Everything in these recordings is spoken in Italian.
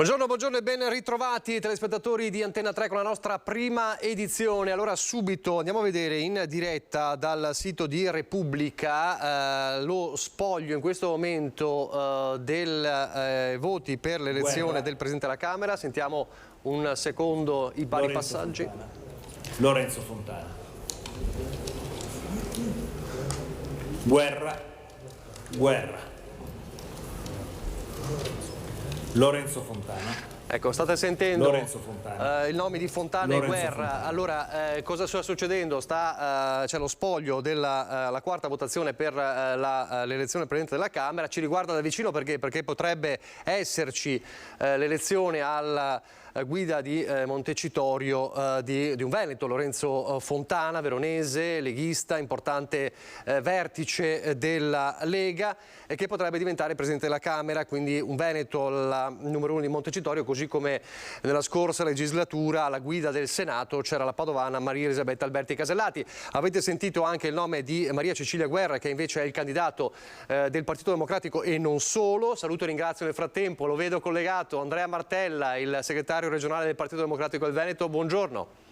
Buongiorno e ben ritrovati telespettatori di Antenna 3 con la nostra prima edizione. Allora subito andiamo a vedere in diretta dal sito di Repubblica lo spoglio in questo momento dei voti per l'elezione del Presidente della Camera. Sentiamo un secondo i vari passaggi. Lorenzo Fontana. Guerra. Lorenzo Fontana. Ecco, state sentendo il nome di Fontana e Guerra. Fontana. Allora, cosa sta succedendo? C'è lo spoglio della la quarta votazione per l'elezione del Presidente della Camera. Ci riguarda da vicino perché potrebbe esserci l'elezione alla guida di Montecitorio di un veneto, Lorenzo Fontana, veronese, leghista, importante vertice della Lega, e che potrebbe diventare Presidente della Camera, quindi un veneto, la numero 1 di Montecitorio, così come nella scorsa legislatura alla guida del Senato c'era la padovana Maria Elisabetta Alberti Casellati. Avete sentito anche il nome di Maria Cecilia Guerra, che invece è il candidato del Partito Democratico e non solo. Saluto e ringrazio nel frattempo, lo vedo collegato, Andrea Martella, il segretario regionale del Partito Democratico del Veneto. Buongiorno.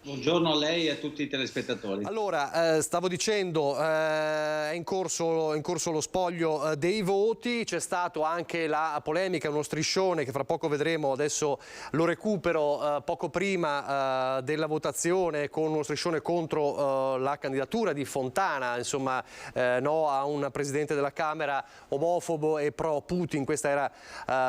Buongiorno a lei e a tutti i telespettatori. Allora, stavo dicendo, è in corso lo spoglio dei voti, c'è stato anche la polemica, uno striscione che fra poco vedremo, adesso lo recupero, poco prima della votazione, con uno striscione contro la candidatura di Fontana, insomma no a un Presidente della Camera omofobo e pro Putin. Questa era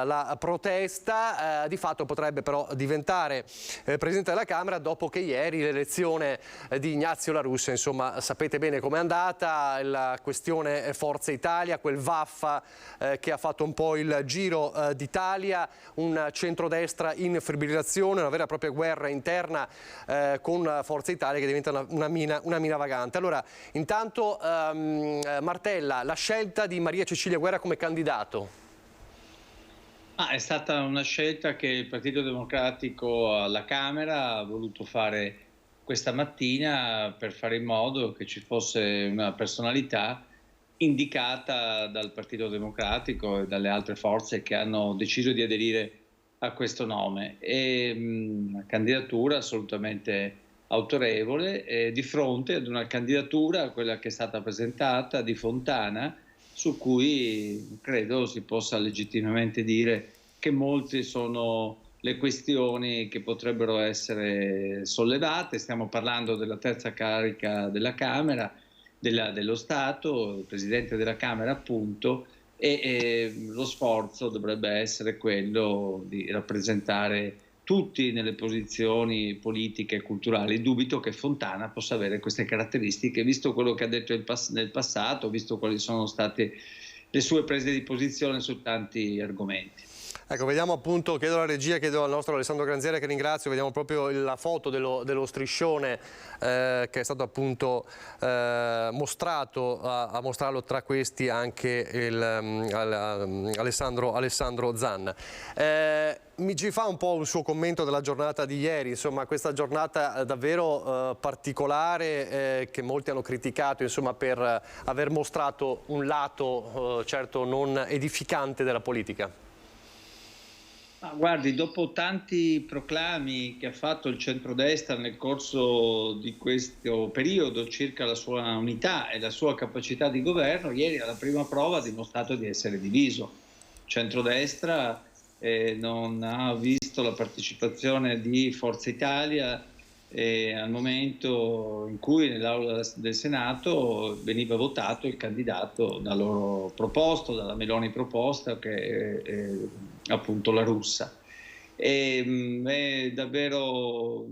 la protesta. Di fatto potrebbe però diventare Presidente della Camera dopo che ieri l'elezione di Ignazio La Russa, insomma sapete bene com'è andata, la questione Forza Italia, quel vaffa che ha fatto un po' il giro d'Italia, un centrodestra in fibrillazione, una vera e propria guerra interna con Forza Italia che diventa una mina vagante. Allora, intanto Martella, la scelta di Maria Cecilia Guerra come candidato. È stata una scelta che il Partito Democratico alla Camera ha voluto fare questa mattina per fare in modo che ci fosse una personalità indicata dal Partito Democratico e dalle altre forze che hanno deciso di aderire a questo nome. È una candidatura assolutamente autorevole di fronte ad una candidatura, quella che è stata presentata, di Fontana, su cui credo si possa legittimamente dire che molte sono le questioni che potrebbero essere sollevate. Stiamo parlando della terza carica della Camera, dello Stato, il Presidente della Camera appunto, e lo sforzo dovrebbe essere quello di rappresentare tutti nelle posizioni politiche e culturali. Dubito che Fontana possa avere queste caratteristiche, visto quello che ha detto nel passato, visto quali sono state le sue prese di posizione su tanti argomenti. Ecco, vediamo appunto, chiedo alla regia, chiedo al nostro Alessandro Granziere, che ringrazio, vediamo proprio la foto dello striscione che è stato appunto mostrato, a mostrarlo tra questi anche Alessandro Zanna. Mi ci fa un po' un suo commento della giornata di ieri, insomma questa giornata davvero particolare che molti hanno criticato, insomma, per aver mostrato un lato certo non edificante della politica. Guardi, dopo tanti proclami che ha fatto il centrodestra nel corso di questo periodo circa la sua unità e la sua capacità di governo, ieri alla prima prova ha dimostrato di essere diviso. Il centrodestra non ha visto la partecipazione di Forza Italia al momento in cui nell'aula del Senato veniva votato il candidato da loro proposto, dalla Meloni proposta, che è appunto La Russa. È davvero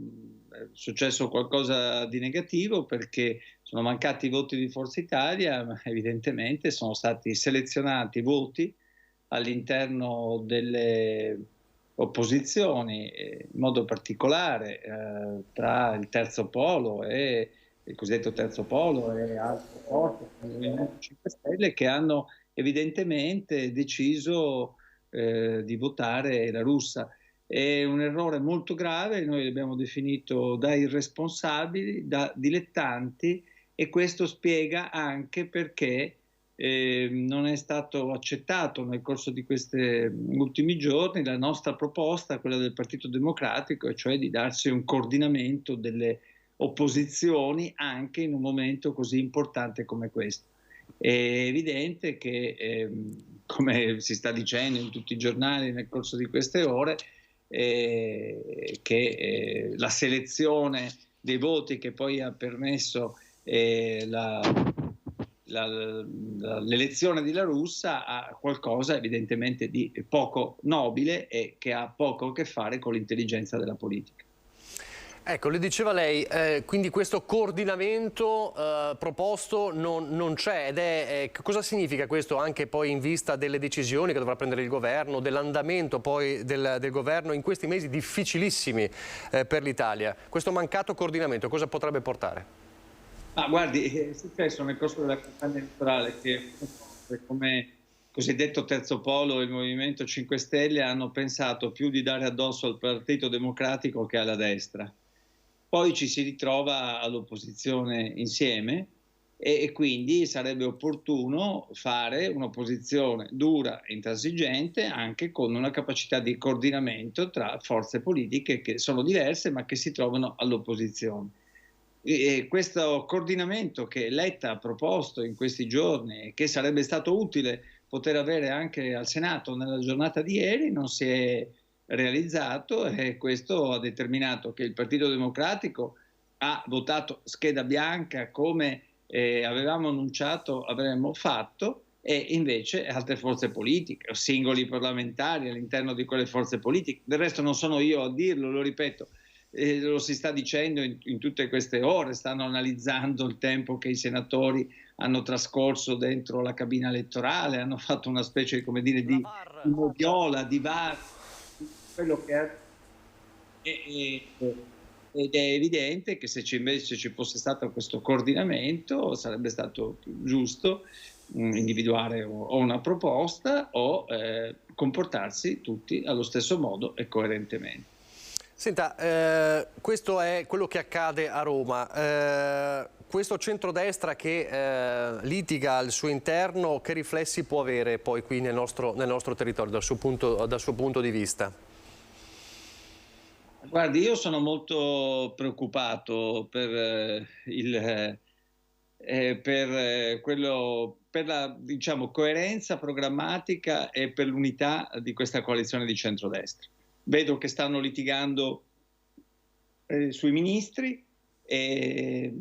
successo qualcosa di negativo, perché sono mancati i voti di Forza Italia, ma evidentemente sono stati selezionati voti all'interno delle opposizioni, in modo particolare tra il terzo polo e il cosiddetto terzo polo e altre forze come il Movimento 5 Stelle, che hanno evidentemente deciso di votare La Russa. È un errore molto grave, noi l'abbiamo definito da irresponsabili, da dilettanti, e questo spiega anche perché non è stato accettato nel corso di questi ultimi giorni la nostra proposta, quella del Partito Democratico, e cioè di darsi un coordinamento delle opposizioni anche in un momento così importante come questo. È evidente che, come si sta dicendo in tutti i giornali nel corso di queste ore, che la selezione dei voti che poi ha permesso l'elezione di La Russa ha qualcosa evidentemente di poco nobile e che ha poco a che fare con l'intelligenza della politica. Ecco, le diceva lei, quindi questo coordinamento proposto non c'è ed cosa significa questo anche poi in vista delle decisioni che dovrà prendere il governo, dell'andamento poi del governo in questi mesi difficilissimi per l'Italia? Questo mancato coordinamento cosa potrebbe portare? Ma guardi, è successo nel corso della campagna elettorale che come cosiddetto terzo polo e il Movimento 5 Stelle hanno pensato più di dare addosso al Partito Democratico che alla destra. Poi ci si ritrova all'opposizione insieme e quindi sarebbe opportuno fare un'opposizione dura e intransigente anche con una capacità di coordinamento tra forze politiche che sono diverse ma che si trovano all'opposizione. E questo coordinamento che Letta ha proposto in questi giorni e che sarebbe stato utile poter avere anche al Senato nella giornata di ieri non si è realizzato e questo ha determinato che il Partito Democratico ha votato scheda bianca come avevamo annunciato avremmo fatto e invece altre forze politiche o singoli parlamentari all'interno di quelle forze politiche, del resto non sono io a dirlo, lo ripeto, lo si sta dicendo in tutte queste ore, stanno analizzando il tempo che i senatori hanno trascorso dentro la cabina elettorale, hanno fatto una specie, come dire, di moviola, di VAR, quello che è, ed è evidente che se invece ci fosse stato questo coordinamento sarebbe stato più giusto individuare o una proposta o comportarsi tutti allo stesso modo e coerentemente. Senta, questo è quello che accade a Roma. Questo centrodestra che litiga al suo interno, che riflessi può avere poi qui nel nostro territorio dal suo punto di vista? Guardi, io sono molto preoccupato per la, diciamo, coerenza programmatica e per l'unità di questa coalizione di centrodestra. Vedo che stanno litigando sui ministri e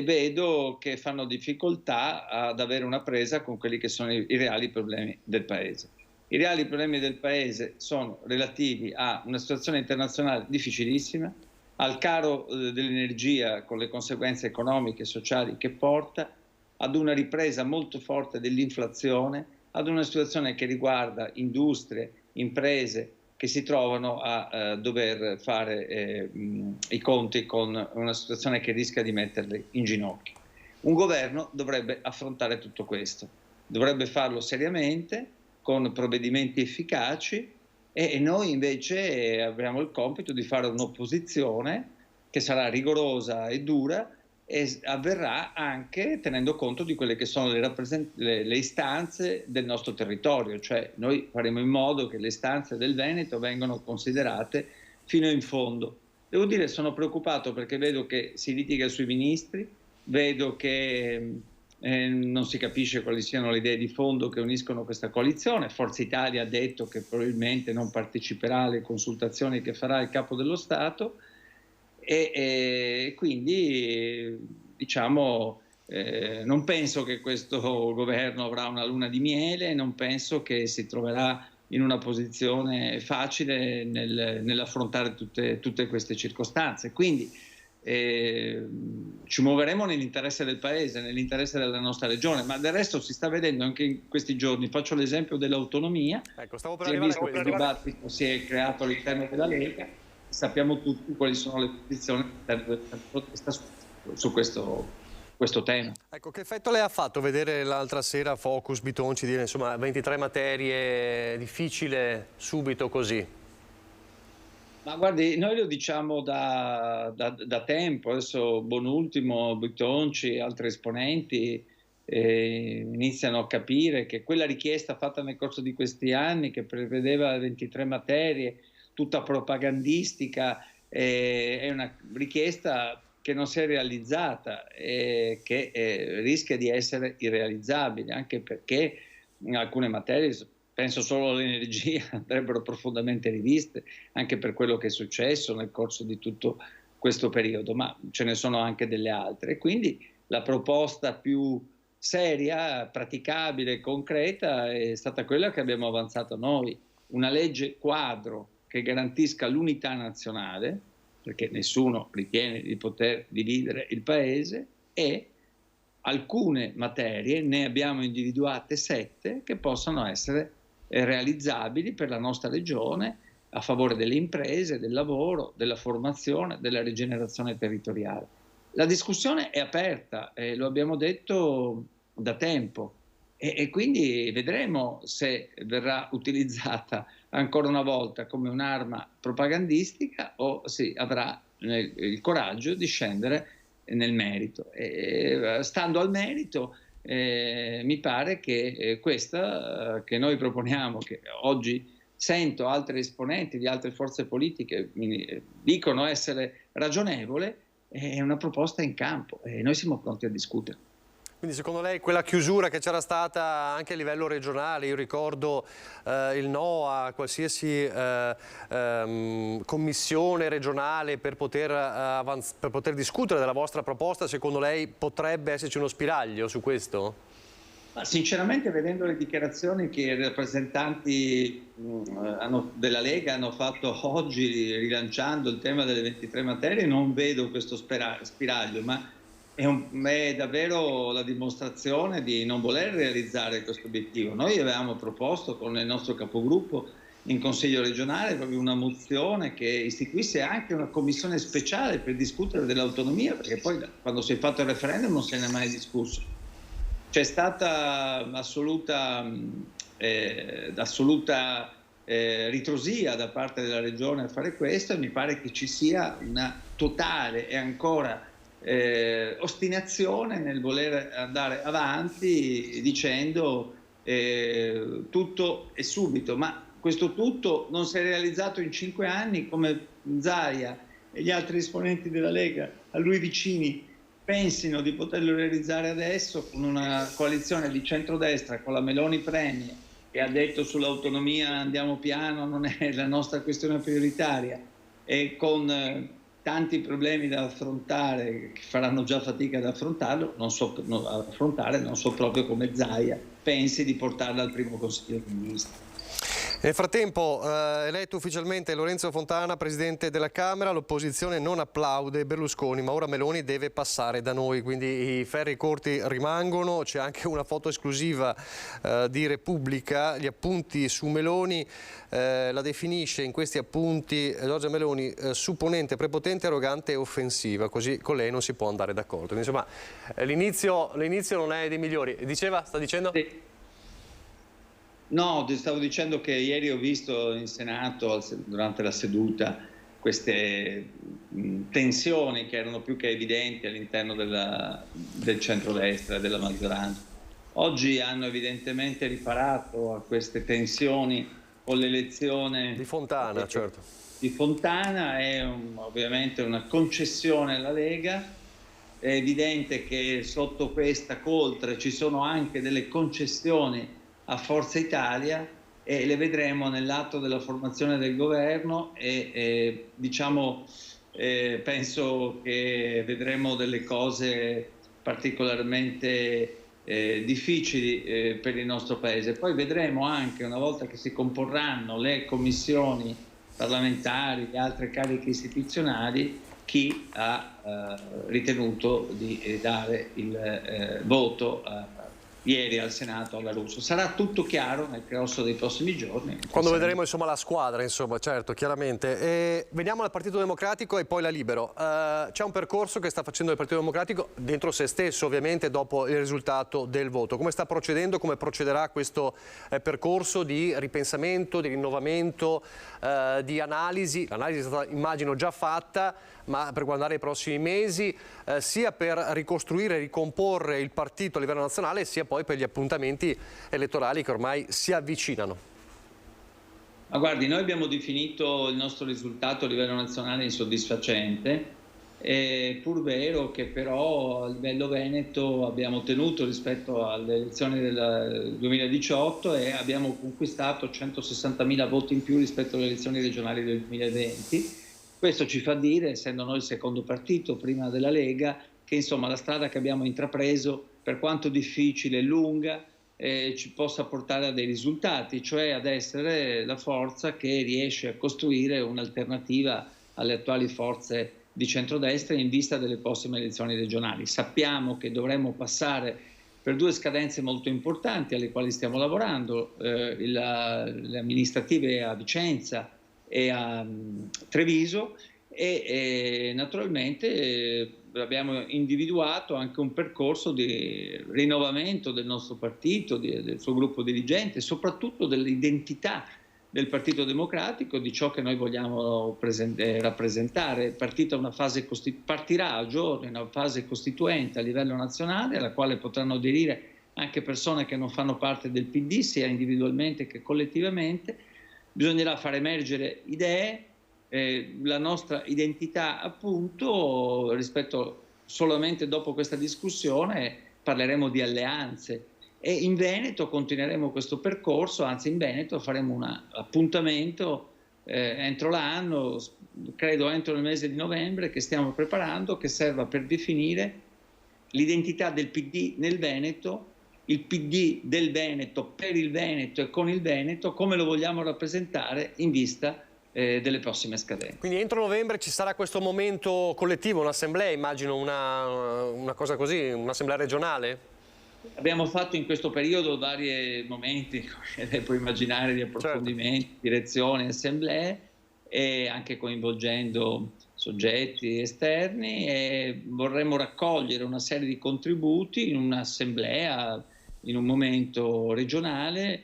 vedo che fanno difficoltà ad avere una presa con quelli che sono i reali problemi del Paese. I reali problemi del Paese sono relativi a una situazione internazionale difficilissima, al caro dell'energia con le conseguenze economiche e sociali che porta, ad una ripresa molto forte dell'inflazione, ad una situazione che riguarda industrie, imprese che si trovano a dover fare i conti con una situazione che rischia di metterli in ginocchio. Un governo dovrebbe affrontare tutto questo, dovrebbe farlo seriamente, con provvedimenti efficaci e noi invece abbiamo il compito di fare un'opposizione che sarà rigorosa e dura e avverrà anche tenendo conto di quelle che sono le istanze del nostro territorio, cioè noi faremo in modo che le istanze del Veneto vengano considerate fino in fondo. Devo dire sono preoccupato perché vedo che si litiga sui ministri, vedo che non si capisce quali siano le idee di fondo che uniscono questa coalizione. Forza Italia ha detto che probabilmente non parteciperà alle consultazioni che farà il Capo dello Stato e quindi diciamo non penso che questo governo avrà una luna di miele, non penso che si troverà in una posizione facile nell'affrontare tutte queste circostanze. Quindi ci muoveremo nell'interesse del Paese, nell'interesse della nostra regione, ma del resto si sta vedendo anche in questi giorni. Faccio l'esempio dell'autonomia. Ecco, stavo per arrivare a questo. Il dibattito si è creato all'interno della Lega, sappiamo tutti quali sono le posizioni su questo tema. Ecco, che effetto le ha fatto vedere l'altra sera Focus, Bitonci dire insomma 23 materie, difficile subito così? Ma guardi, noi lo diciamo da tempo, adesso Bonultimo, Bitonci, altri esponenti iniziano a capire che quella richiesta fatta nel corso di questi anni, che prevedeva 23 materie, tutta propagandistica, è una richiesta che non si è realizzata e che rischia di essere irrealizzabile, anche perché in alcune materie, penso solo all'energia, andrebbero profondamente riviste, anche per quello che è successo nel corso di tutto questo periodo, ma ce ne sono anche delle altre. Quindi la proposta più seria, praticabile, concreta è stata quella che abbiamo avanzato noi, una legge quadro che garantisca l'unità nazionale, perché nessuno ritiene di poter dividere il paese, e alcune materie, ne abbiamo individuate 7, che possono essere realizzabili per la nostra regione a favore delle imprese, del lavoro, della formazione, della rigenerazione territoriale. La discussione è aperta, lo abbiamo detto da tempo, e quindi vedremo se verrà utilizzata ancora una volta come un'arma propagandistica o si avrà il coraggio di scendere nel merito. Stando al merito, mi pare che questa che noi proponiamo, che oggi sento altri esponenti di altre forze politiche dicono essere ragionevole, è una proposta in campo e noi siamo pronti a discutere. Quindi secondo lei quella chiusura che c'era stata anche a livello regionale, io ricordo il no a qualsiasi commissione regionale per poter discutere della vostra proposta, secondo lei potrebbe esserci uno spiraglio su questo? Ma sinceramente, vedendo le dichiarazioni che i rappresentanti della Lega hanno fatto oggi rilanciando il tema delle 23 materie, non vedo questo spiraglio, ma è davvero la dimostrazione di non voler realizzare questo obiettivo. Noi avevamo proposto con il nostro capogruppo in Consiglio regionale proprio una mozione che istituisse anche una commissione speciale per discutere dell'autonomia, perché poi quando si è fatto il referendum non se ne è mai discusso. C'è stata assoluta ritrosia da parte della Regione a fare questo, e mi pare che ci sia una totale e ancora ostinazione nel voler andare avanti dicendo tutto e subito, ma questo tutto non si è realizzato in 5 anni, come Zaia e gli altri esponenti della Lega a lui vicini pensino di poterlo realizzare adesso con una coalizione di centrodestra, con la Meloni Premier, che ha detto sull'autonomia andiamo piano, non è la nostra questione prioritaria, e con tanti problemi da affrontare, che faranno già fatica ad affrontarlo, non so proprio come Zaia pensi di portarla al primo Consiglio dei Ministri. Nel frattempo, eletto ufficialmente Lorenzo Fontana, Presidente della Camera, l'opposizione non applaude Berlusconi, ma ora Meloni deve passare da noi, quindi i ferri corti rimangono. C'è anche una foto esclusiva di Repubblica, gli appunti su Meloni, la definisce in questi appunti Giorgia Meloni supponente, prepotente, arrogante e offensiva, così con lei non si può andare d'accordo. Insomma, l'inizio non è dei migliori. Sta dicendo? Sì. No, ti stavo dicendo che ieri ho visto in Senato, durante la seduta, queste tensioni che erano più che evidenti all'interno del centrodestra e della maggioranza. Oggi hanno evidentemente riparato a queste tensioni con l'elezione di Fontana, certo. Di Fontana, è ovviamente una concessione alla Lega. È evidente che sotto questa coltre ci sono anche delle concessioni a Forza Italia, e le vedremo nell'atto della formazione del governo, e penso che vedremo delle cose particolarmente difficili per il nostro Paese. Poi vedremo anche, una volta che si comporranno le commissioni parlamentari, le altre cariche istituzionali, chi ha ritenuto di dare il voto ieri al Senato alla Russo. Sarà tutto chiaro nel corso dei prossimi giorni. Quando vedremo insomma la squadra, insomma, certo, chiaramente. E veniamo al Partito Democratico e poi la Libero. C'è un percorso che sta facendo il Partito Democratico dentro se stesso, ovviamente, dopo il risultato del voto. Come sta procedendo, come procederà questo percorso di ripensamento, di rinnovamento, di analisi? L'analisi è stata, immagino, già fatta, ma per guardare i prossimi mesi, sia per ricostruire e ricomporre il partito a livello nazionale, sia poi per gli appuntamenti elettorali che ormai si avvicinano. Ma guardi, noi abbiamo definito il nostro risultato a livello nazionale insoddisfacente, è pur vero che però a livello veneto abbiamo ottenuto rispetto alle elezioni del 2018 e abbiamo conquistato 160.000 voti in più rispetto alle elezioni regionali del 2020. Questo ci fa dire, essendo noi il secondo partito prima della Lega, che insomma la strada che abbiamo intrapreso, per quanto difficile e lunga, ci possa portare a dei risultati, cioè ad essere la forza che riesce a costruire un'alternativa alle attuali forze di centrodestra in vista delle prossime elezioni regionali. Sappiamo che dovremo passare per due scadenze molto importanti alle quali stiamo lavorando, le amministrative a Vicenza e a Treviso e naturalmente abbiamo individuato anche un percorso di rinnovamento del nostro partito, del suo gruppo dirigente, soprattutto dell'identità del Partito Democratico, di ciò che noi vogliamo rappresentare. Partirà a giorni una fase costituente a livello nazionale, alla quale potranno aderire anche persone che non fanno parte del PD, sia individualmente che collettivamente. Bisognerà far emergere idee, la nostra identità appunto, rispetto solamente dopo questa discussione parleremo di alleanze e in Veneto continueremo questo percorso, anzi in Veneto faremo un appuntamento entro l'anno, credo entro il mese di novembre, che stiamo preparando, che serva per definire l'identità del PD nel Veneto, il PD del Veneto per il Veneto e con il Veneto, come lo vogliamo rappresentare in vista delle prossime scadenze. Quindi entro novembre ci sarà questo momento collettivo, un'assemblea, immagino una cosa così, un'assemblea regionale? Abbiamo fatto in questo periodo vari momenti, come lei può immaginare, di approfondimenti, certo, direzioni, assemblee, e anche coinvolgendo soggetti esterni, e vorremmo raccogliere una serie di contributi in un'assemblea, in un momento regionale,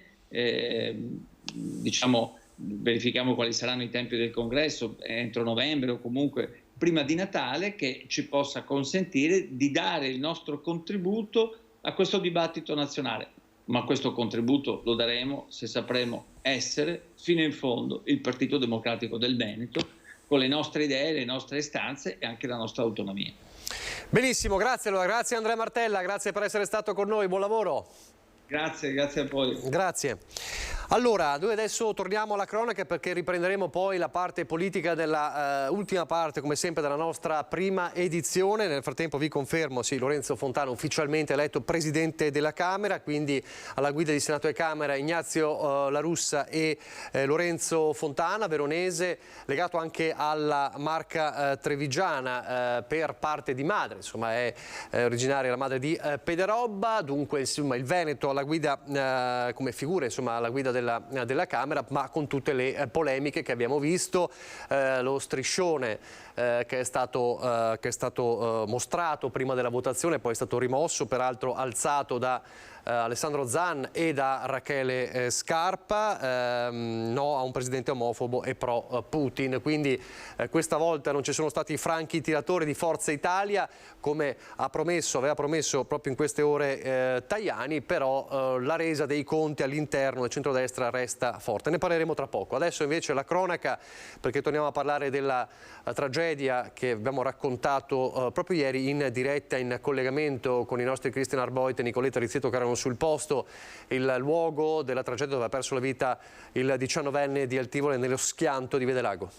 diciamo, verifichiamo quali saranno i tempi del congresso entro novembre o comunque prima di Natale, che ci possa consentire di dare il nostro contributo a questo dibattito nazionale. Ma questo contributo lo daremo se sapremo essere fino in fondo il Partito Democratico del Veneto, con le nostre idee, le nostre istanze e anche la nostra autonomia. Benissimo, grazie allora, grazie Andrea Martella, grazie per essere stato con noi, buon lavoro. Grazie, grazie a voi. Grazie. Allora, noi adesso torniamo alla cronaca perché riprenderemo poi la parte politica della ultima parte, come sempre, della nostra prima edizione. Nel frattempo vi confermo, sì, Lorenzo Fontana ufficialmente eletto Presidente della Camera, quindi alla guida di Senato e Camera Ignazio La Russa e Lorenzo Fontana, veronese, legato anche alla Marca trevigiana per parte di madre, insomma è originaria la madre di Pederobba, dunque insomma il Veneto alla guida come figura, insomma alla guida della Camera, ma con tutte le polemiche che abbiamo visto, lo striscione che è stato mostrato prima della votazione, poi è stato rimosso, peraltro alzato da Alessandro Zan e da Rachele Scarpa, no a un presidente omofobo e pro Putin. Quindi questa volta non ci sono stati i franchi tiratori di Forza Italia, come aveva promesso proprio in queste ore Tajani, però la resa dei conti all'interno del centrodestra resta forte. Ne parleremo tra poco. Adesso invece la cronaca, perché torniamo a parlare della tragedia che abbiamo raccontato proprio ieri in diretta, in collegamento con i nostri Cristian Arboit e Nicoletta Rizzetto, che erano sul posto, il luogo della tragedia dove ha perso la vita il 19enne di Altivole nello schianto di Via del Lago.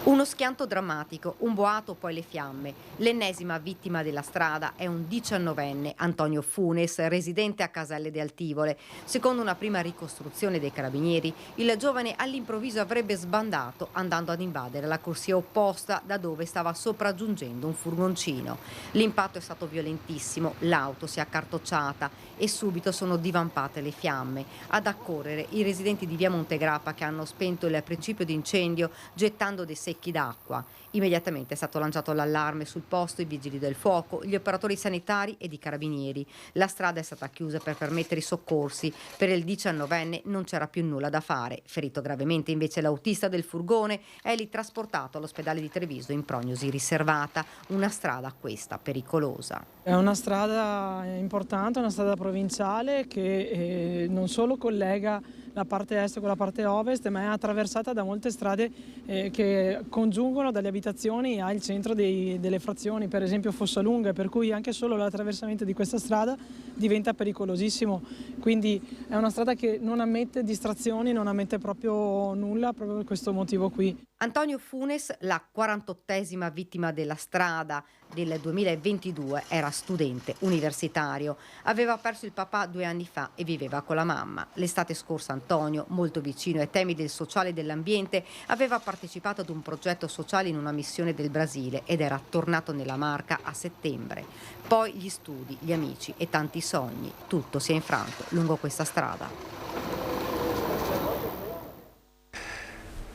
Uno schianto drammatico, un boato, poi le fiamme. L'ennesima vittima della strada è un 19enne, Antonio Funes, residente a Caselle de Altivole. Secondo una prima ricostruzione dei carabinieri, il giovane all'improvviso avrebbe sbandato andando ad invadere la corsia opposta da dove stava sopraggiungendo un furgoncino. L'impatto è stato violentissimo, l'auto si è accartocciata e subito sono divampate le fiamme. Ad accorrere i residenti di via Montegrappa che hanno spento il principio di incendio gettando dei secchi d'acqua. Immediatamente è stato lanciato l'allarme sul posto, i vigili del fuoco, gli operatori sanitari ed i carabinieri. La strada è stata chiusa per permettere i soccorsi. Per il 19enne non c'era più nulla da fare. Ferito gravemente invece l'autista del furgone, è lì trasportato all'ospedale di Treviso in prognosi riservata. Una strada questa pericolosa. È una strada importante, una strada provinciale che non solo collega la parte est con la parte ovest, ma è attraversata da molte strade che congiungono dalle abitazioni al centro delle frazioni, per esempio Fossalunga, per cui anche solo l'attraversamento di questa strada diventa pericolosissimo. Quindi è una strada che non ammette distrazioni, non ammette proprio nulla, proprio per questo motivo qui. Antonio Funes, la 48esima vittima della strada del 2022, era studente universitario. Aveva perso il papà 2 anni fa e viveva con la mamma. L'estate scorsa Antonio, molto vicino ai temi del sociale e dell'ambiente, aveva partecipato ad un progetto sociale in una missione del Brasile ed era tornato nella Marca a settembre. Poi gli studi, gli amici e tanti sogni. Tutto si è infranto lungo questa strada.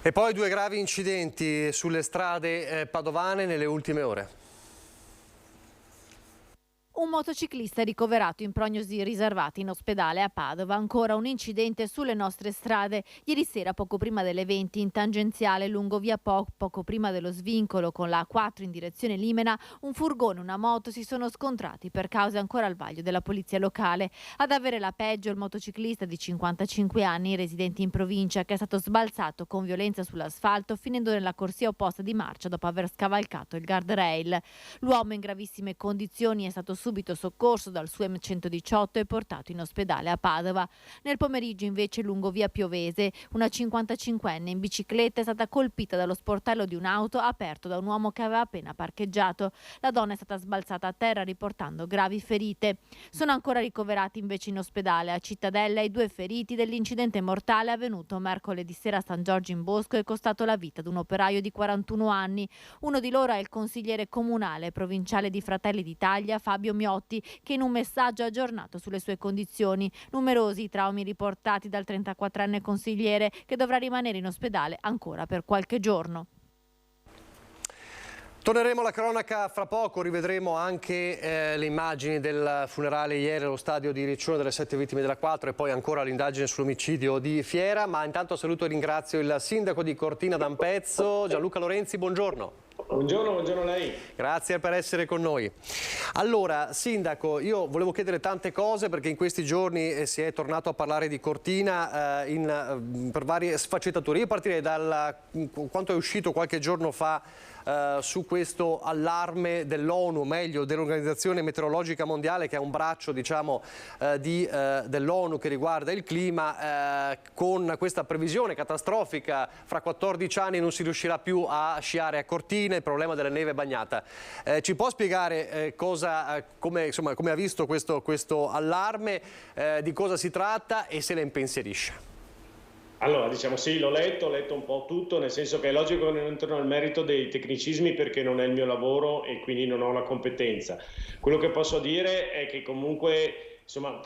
E poi 2 gravi incidenti sulle strade padovane nelle ultime ore. Un motociclista è ricoverato in prognosi riservata in ospedale a Padova. Ancora un incidente sulle nostre strade. Ieri sera, poco prima delle 20, in tangenziale lungo via poco prima dello svincolo con la A4 in direzione Limena, un furgone e una moto si sono scontrati per cause ancora al vaglio della polizia locale. Ad avere la peggio il motociclista di 55 anni, residente in provincia, che è stato sbalzato con violenza sull'asfalto finendo nella corsia opposta di marcia dopo aver scavalcato il guardrail. L'uomo in gravissime condizioni è stato subito soccorso dal SUEM 118 e portato in ospedale a Padova. Nel pomeriggio invece lungo via Piovese una 55enne in bicicletta è stata colpita dallo sportello di un'auto aperto da un uomo che aveva appena parcheggiato. La donna è stata sbalzata a terra riportando gravi ferite. Sono ancora ricoverati invece in ospedale a Cittadella i 2 feriti dell'incidente mortale avvenuto mercoledì sera a San Giorgio in Bosco e costato la vita ad un operaio di 41 anni. Uno di loro è il consigliere comunale provinciale di Fratelli d'Italia Fabio Miotti, che in un messaggio ha aggiornato sulle sue condizioni. Numerosi i traumi riportati dal 34enne consigliere, che dovrà rimanere in ospedale ancora per qualche giorno. Torneremo alla cronaca fra poco, rivedremo anche le immagini del funerale ieri allo stadio di Riccione delle 7 vittime della 4 e poi ancora l'indagine sull'omicidio di Fiera, ma intanto saluto e ringrazio il sindaco di Cortina d'Ampezzo, Gianluca Lorenzi, buongiorno. Buongiorno a lei. Grazie per essere con noi. Allora, sindaco, io volevo chiedere tante cose perché in questi giorni si è tornato a parlare di Cortina per varie sfaccettature. Io partirei da quanto è uscito qualche giorno fa su questo allarme dell'ONU, o meglio dell'Organizzazione Meteorologica Mondiale, che è un braccio diciamo dell'ONU che riguarda il clima, con questa previsione catastrofica: fra 14 anni non si riuscirà più a sciare a Cortina, il problema della neve bagnata. Ci può spiegare come ha visto questo allarme, di cosa si tratta e se le impensierisce? Allora, diciamo sì, l'ho letto un po' tutto, nel senso che è logico che non entro nel merito dei tecnicismi perché non è il mio lavoro e quindi non ho la competenza. Quello che posso dire è che comunque, insomma,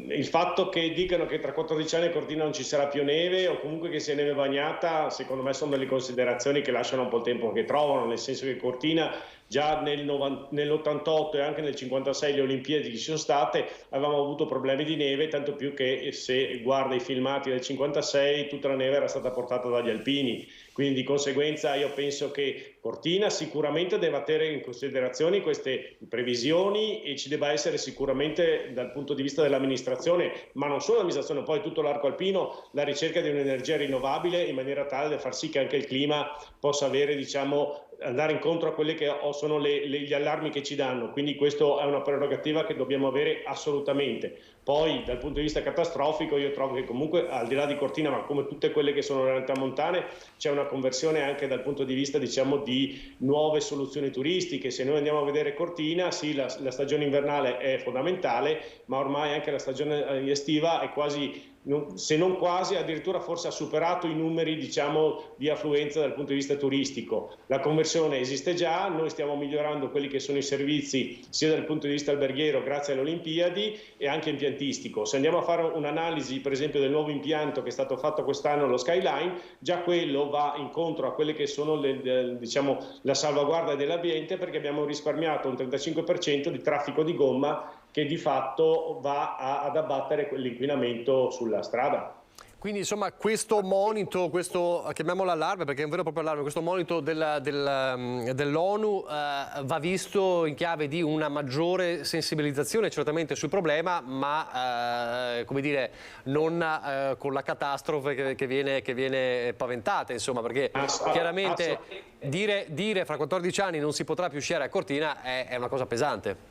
il fatto che dicano che tra 14 anni a Cortina non ci sarà più neve o comunque che sia neve bagnata, secondo me sono delle considerazioni che lasciano un po' il tempo che trovano, nel senso che Cortina già nell'88 e anche nel 56 le Olimpiadi che ci sono state avevamo avuto problemi di neve, tanto più che se guarda i filmati del 56 tutta la neve era stata portata dagli alpini, quindi di conseguenza io penso che Cortina sicuramente deve tenere in considerazione queste previsioni e ci debba essere sicuramente dal punto di vista dell'amministrazione, ma non solo l'amministrazione, poi tutto l'arco alpino, la ricerca di un'energia rinnovabile in maniera tale da far sì che anche il clima possa avere, diciamo, andare incontro a quelli che sono gli allarmi che ci danno, quindi questo è una prerogativa che dobbiamo avere assolutamente. Poi dal punto di vista catastrofico io trovo che comunque al di là di Cortina, ma come tutte quelle che sono le realtà montane, c'è una conversione anche dal punto di vista diciamo di nuove soluzioni turistiche. Se noi andiamo a vedere Cortina, sì, la stagione invernale è fondamentale, ma ormai anche la stagione estiva è quasi, se non quasi, addirittura forse ha superato i numeri diciamo di affluenza dal punto di vista turistico. La conversione esiste già, noi stiamo migliorando quelli che sono i servizi sia dal punto di vista alberghiero grazie alle Olimpiadi e anche impiantistico. Se andiamo a fare un'analisi per esempio del nuovo impianto che è stato fatto quest'anno, lo Skyline, già quello va incontro a quelle che sono diciamo, la salvaguardia dell'ambiente, perché abbiamo risparmiato un 35% di traffico di gomma che di fatto va ad abbattere quell'inquinamento sulla strada. Quindi insomma questo monito, questo chiamiamolo allarme perché è un vero e proprio allarme, questo monito dell'ONU va visto in chiave di una maggiore sensibilizzazione certamente sul problema, ma come dire, non con la catastrofe che viene paventata, insomma, perché chiaramente dire fra 14 anni non si potrà più sciare a Cortina è una cosa pesante.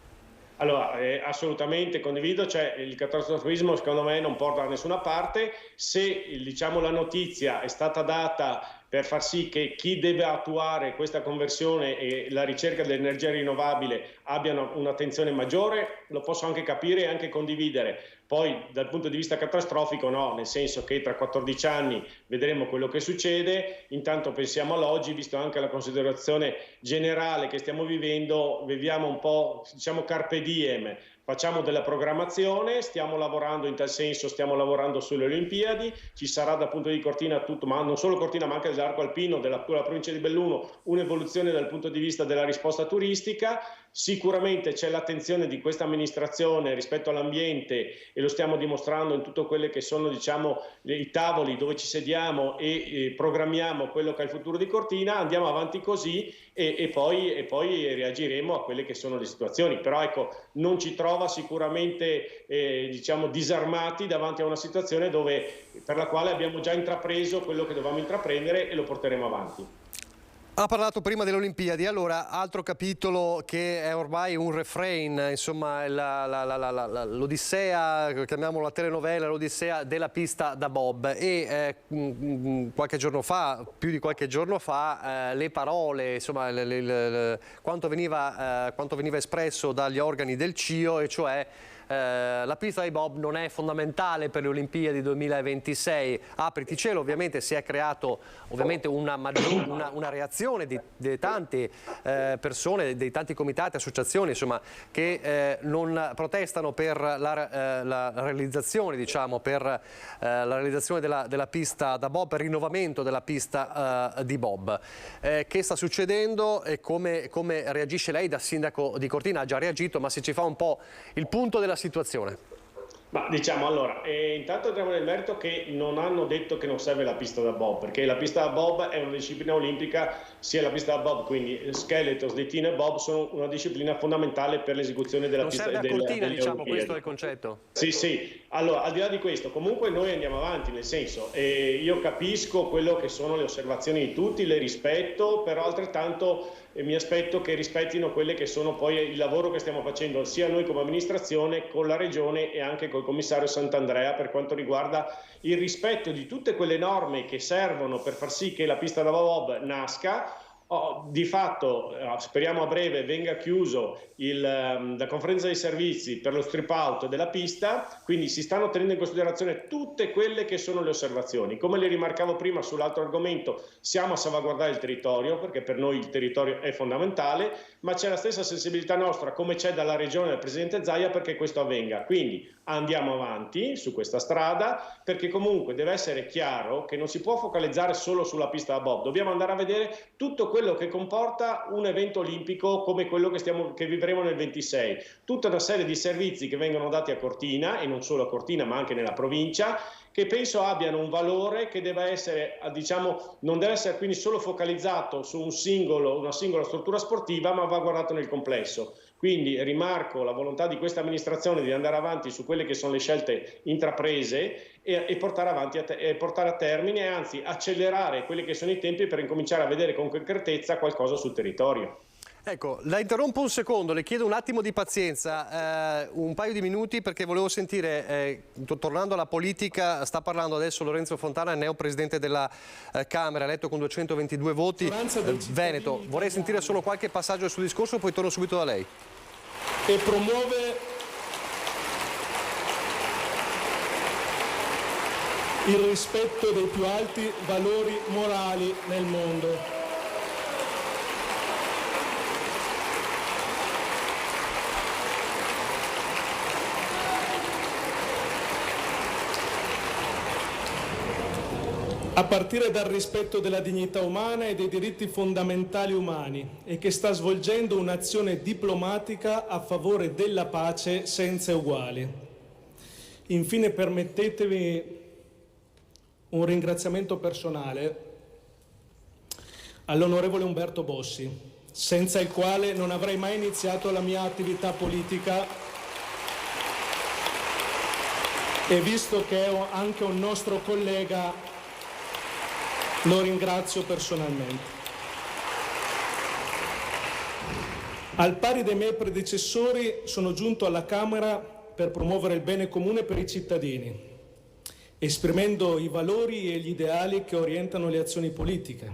Allora, assolutamente condivido, cioè il catastrofismo secondo me non porta da nessuna parte. Se diciamo la notizia è stata data per far sì che chi deve attuare questa conversione e la ricerca dell'energia rinnovabile abbiano un'attenzione maggiore, lo posso anche capire e anche condividere. Poi dal punto di vista catastrofico no, nel senso che tra 14 anni vedremo quello che succede, intanto pensiamo all'oggi, visto anche la considerazione generale che stiamo vivendo, viviamo un po' diciamo carpe diem. Facciamo della programmazione, stiamo lavorando in tal senso, stiamo lavorando sulle Olimpiadi, ci sarà dal punto di Cortina tutto, ma non solo Cortina ma anche dell'arco alpino, della provincia di Belluno, un'evoluzione dal punto di vista della risposta turistica. Sicuramente c'è l'attenzione di questa amministrazione rispetto all'ambiente e lo stiamo dimostrando in tutto quello che sono diciamo i tavoli dove ci sediamo e programmiamo quello che è il futuro di Cortina. Andiamo avanti così e poi reagiremo a quelle che sono le situazioni, però ecco, non ci trova sicuramente diciamo disarmati davanti a una situazione per la quale abbiamo già intrapreso quello che dovevamo intraprendere e lo porteremo avanti. Ha parlato prima delle Olimpiadi, allora altro capitolo che è ormai un refrain, insomma l'odissea, chiamiamola la telenovela, l'odissea della pista da bob e qualche giorno fa, più di qualche giorno fa, le parole, insomma quanto veniva espresso dagli organi del CIO, e cioè la pista di bob non è fondamentale per le Olimpiadi 2026. Apriti cielo, ovviamente si è creato una reazione di tante persone, dei tanti comitati, associazioni, insomma, che non protestano per la realizzazione, diciamo, per la realizzazione della pista da bob, per il rinnovamento della pista di bob. Che sta succedendo e come reagisce lei da sindaco di Cortina? Ha già reagito, ma se ci fa un po' il punto della situazione. Ma diciamo allora, intanto entriamo nel merito che non hanno detto che non serve la pista da bob, perché la pista da bob è una disciplina olimpica, sia la pista da bob, quindi skeleton, slittino e bob sono una disciplina fondamentale per l'esecuzione della pista delle Olimpiadi. Non serve a Cortina, diciamo, questo è il concetto? Sì. Allora, al di là di questo, comunque noi andiamo avanti, nel senso, io capisco quello che sono le osservazioni di tutti, le rispetto, però altrettanto mi aspetto che rispettino quelle che sono poi il lavoro che stiamo facendo sia noi come amministrazione, con la regione e anche col commissario Sant'Andrea per quanto riguarda il rispetto di tutte quelle norme che servono per far sì che la pista da bob nasca. Di fatto speriamo a breve venga chiuso la conferenza dei servizi per lo strip out della pista, quindi si stanno tenendo in considerazione tutte quelle che sono le osservazioni. Come le rimarcavo prima sull'altro argomento, siamo a salvaguardare il territorio perché per noi il territorio è fondamentale, ma c'è la stessa sensibilità nostra come c'è dalla regione del presidente Zaia perché questo avvenga. Quindi andiamo avanti su questa strada perché comunque deve essere chiaro che non si può focalizzare solo sulla pista da bob, dobbiamo andare a vedere tutto quello che comporta un evento olimpico come quello che vivremo nel 26, tutta una serie di servizi che vengono dati a Cortina e non solo a Cortina ma anche nella provincia, che penso abbiano un valore che deve essere, diciamo, non deve essere quindi solo focalizzato su una singola struttura sportiva, ma va guardato nel complesso. Quindi rimarco la volontà di questa amministrazione di andare avanti su quelle che sono le scelte intraprese e portare a termine, anzi accelerare quelli che sono i tempi per incominciare a vedere con concretezza qualcosa sul territorio. Ecco, la interrompo un secondo, le chiedo un attimo di pazienza, un paio di minuti, perché volevo sentire, tornando alla politica, sta parlando adesso Lorenzo Fontana, neopresidente della Camera, eletto con 222 voti, Veneto. Vorrei sentire solo qualche passaggio del suo discorso, poi torno subito da lei. E promuove il rispetto dei più alti valori morali nel mondo. A partire dal rispetto della dignità umana e dei diritti fondamentali umani, e che sta svolgendo un'azione diplomatica a favore della pace senza uguali. Infine permettetemi un ringraziamento personale all'onorevole Umberto Bossi, senza il quale non avrei mai iniziato la mia attività politica, e visto che è anche un nostro collega, lo ringrazio personalmente. Al pari dei miei predecessori sono giunto alla Camera per promuovere il bene comune per i cittadini, esprimendo i valori e gli ideali che orientano le azioni politiche.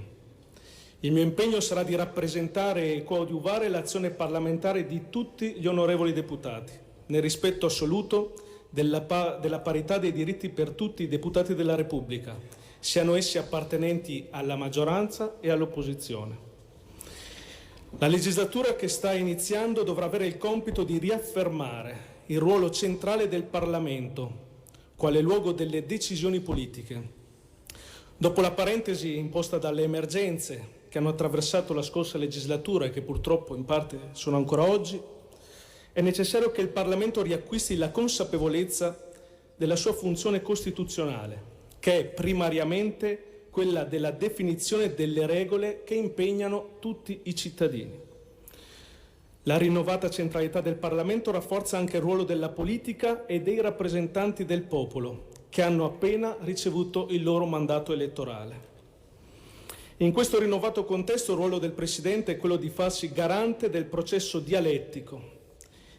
Il mio impegno sarà di rappresentare e coadiuvare l'azione parlamentare di tutti gli onorevoli deputati, nel rispetto assoluto della parità dei diritti per tutti i deputati della Repubblica, siano essi appartenenti alla maggioranza e all'opposizione. La legislatura che sta iniziando dovrà avere il compito di riaffermare il ruolo centrale del Parlamento, quale luogo delle decisioni politiche. Dopo la parentesi imposta dalle emergenze che hanno attraversato la scorsa legislatura e che purtroppo in parte sono ancora oggi, è necessario che il Parlamento riacquisti la consapevolezza della sua funzione costituzionale, che è primariamente quella della definizione delle regole che impegnano tutti i cittadini. La rinnovata centralità del Parlamento rafforza anche il ruolo della politica e dei rappresentanti del popolo, che hanno appena ricevuto il loro mandato elettorale. In questo rinnovato contesto il ruolo del Presidente è quello di farsi garante del processo dialettico,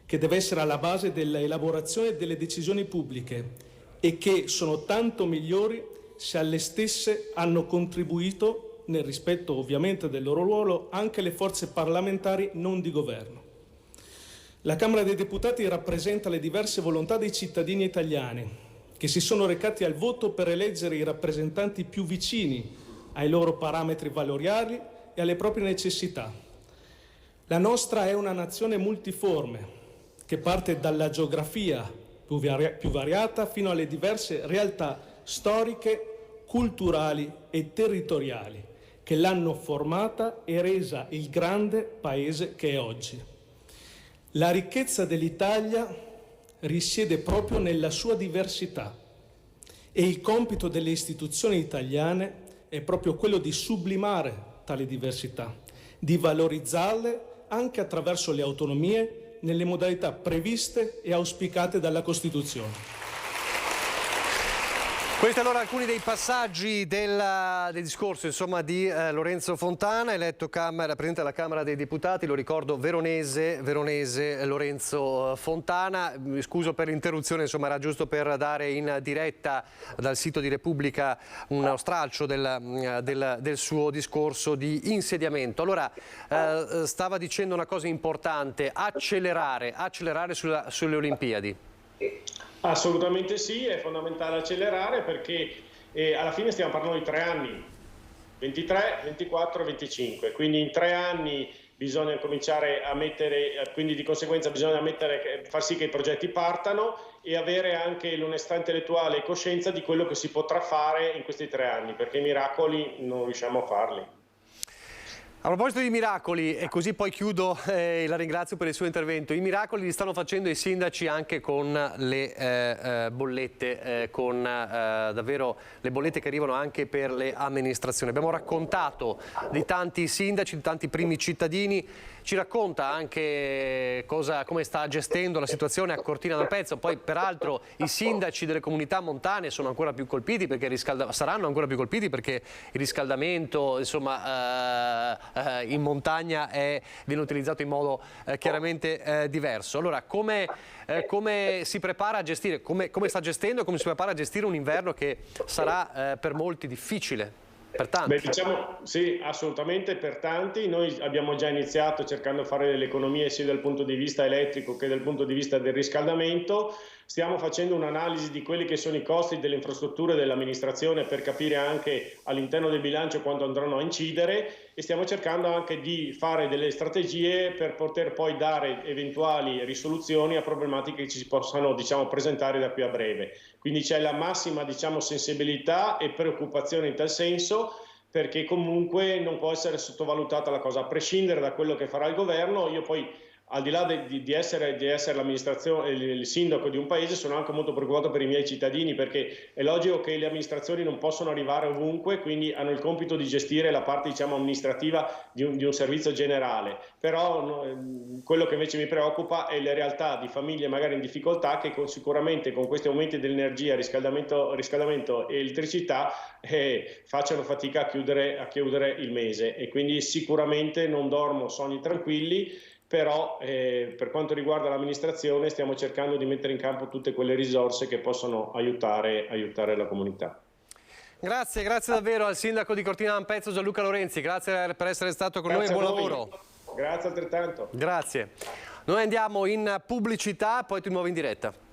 che deve essere alla base dell'elaborazione delle decisioni pubbliche e che sono tanto migliori se alle stesse hanno contribuito, nel rispetto ovviamente del loro ruolo, anche le forze parlamentari non di governo. La Camera dei Deputati rappresenta le diverse volontà dei cittadini italiani che si sono recati al voto per eleggere i rappresentanti più vicini ai loro parametri valoriali e alle proprie necessità. La nostra è una nazione multiforme che parte dalla geografia più variata fino alle diverse realtà storiche, culturali e territoriali che l'hanno formata e resa il grande paese che è oggi. La ricchezza dell'Italia risiede proprio nella sua diversità e il compito delle istituzioni italiane è proprio quello di sublimare tale diversità, di valorizzarle anche attraverso le autonomie nelle modalità previste e auspicate dalla Costituzione. Questi allora alcuni dei passaggi del discorso di Lorenzo Fontana, eletto Presidente della Camera dei Deputati, lo ricordo veronese Lorenzo Fontana. Mi scuso per l'interruzione, era giusto per dare in diretta dal sito di Repubblica uno stralcio del suo discorso di insediamento. Allora, stava dicendo una cosa importante, accelerare sulle Olimpiadi. Assolutamente sì, è fondamentale accelerare perché alla fine stiamo parlando di 3 anni, 23, 24 e 25, quindi in 3 anni bisogna cominciare a mettere, quindi di conseguenza bisogna far sì che i progetti partano e avere anche l'onestà intellettuale e coscienza di quello che si potrà fare in questi 3 anni, perché i miracoli non riusciamo a farli. A proposito di miracoli, e così poi chiudo e la ringrazio per il suo intervento, i miracoli li stanno facendo i sindaci anche con le bollette, con davvero le bollette che arrivano anche per le amministrazioni. Abbiamo raccontato di tanti sindaci, di tanti primi cittadini, ci racconta anche come sta gestendo la situazione a Cortina d'Ampezzo. Poi peraltro i sindaci delle comunità montane sono ancora più colpiti perché saranno ancora più colpiti perché il riscaldamento, insomma, in montagna viene utilizzato in modo chiaramente diverso. Allora, come si prepara a gestire, come sta gestendo e come si prepara a gestire un inverno che sarà per molti difficile? Per tanti. Beh, diciamo sì, assolutamente per tanti. Noi abbiamo già iniziato cercando di fare delle economie sia dal punto di vista elettrico che dal punto di vista del riscaldamento. Stiamo facendo un'analisi di quelli che sono i costi delle infrastrutture dell'amministrazione per capire anche all'interno del bilancio quanto andranno a incidere, e stiamo cercando anche di fare delle strategie per poter poi dare eventuali risoluzioni a problematiche che ci si possano, diciamo, presentare da qui a breve. Quindi c'è la massima, diciamo, sensibilità e preoccupazione in tal senso, perché comunque non può essere sottovalutata la cosa, a prescindere da quello che farà il governo. Io poi, al di là di essere l'amministrazione, il sindaco di un paese, sono anche molto preoccupato per i miei cittadini, perché è logico che le amministrazioni non possono arrivare ovunque, quindi hanno il compito di gestire la parte, diciamo, amministrativa di un servizio generale. Però quello che invece mi preoccupa è le realtà di famiglie magari in difficoltà che sicuramente con questi aumenti dell'energia, riscaldamento e elettricità facciano fatica a chiudere il mese, e quindi sicuramente non dormo sonni tranquilli. Però per quanto riguarda l'amministrazione stiamo cercando di mettere in campo tutte quelle risorse che possono aiutare la comunità. Grazie davvero al sindaco di Cortina d'Ampezzo Gianluca Lorenzi, grazie per essere stato con noi e buon lavoro. Grazie altrettanto. Grazie. Noi andiamo in pubblicità, poi di nuovo in diretta.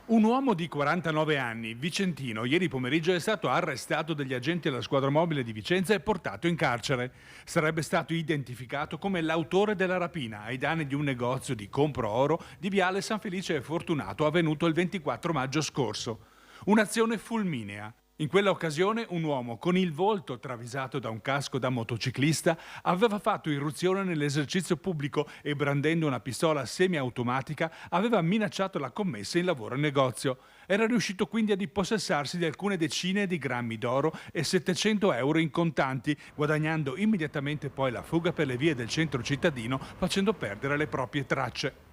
Un uomo di 49 anni, vicentino, ieri pomeriggio è stato arrestato dagli agenti della squadra mobile di Vicenza e portato in carcere. Sarebbe stato identificato come l'autore della rapina ai danni di un negozio di compro oro di Viale San Felice e Fortunato avvenuto il 24 maggio scorso. Un'azione fulminea. In quella occasione un uomo con il volto travisato da un casco da motociclista aveva fatto irruzione nell'esercizio pubblico e, brandendo una pistola semiautomatica, aveva minacciato la commessa in lavoro al negozio. Era riuscito quindi ad impossessarsi di alcune decine di grammi d'oro e 700 euro in contanti, guadagnando immediatamente poi la fuga per le vie del centro cittadino, facendo perdere le proprie tracce.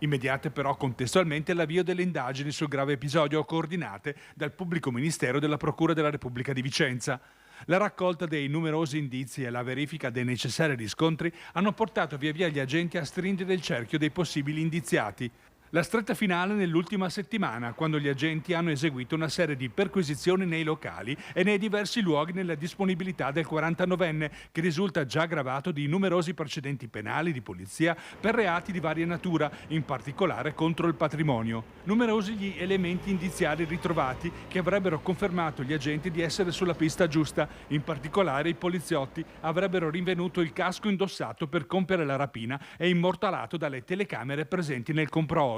Immediate però contestualmente l'avvio delle indagini sul grave episodio, coordinate dal Pubblico Ministero della Procura della Repubblica di Vicenza. La raccolta dei numerosi indizi e la verifica dei necessari riscontri hanno portato via via gli agenti a stringere il cerchio dei possibili indiziati. La stretta finale nell'ultima settimana, quando gli agenti hanno eseguito una serie di perquisizioni nei locali e nei diversi luoghi nella disponibilità del 49enne, che risulta già gravato di numerosi precedenti penali di polizia per reati di varia natura, in particolare contro il patrimonio. Numerosi gli elementi indiziari ritrovati che avrebbero confermato gli agenti di essere sulla pista giusta. In particolare i poliziotti avrebbero rinvenuto il casco indossato per compiere la rapina e immortalato dalle telecamere presenti nel compro-oro.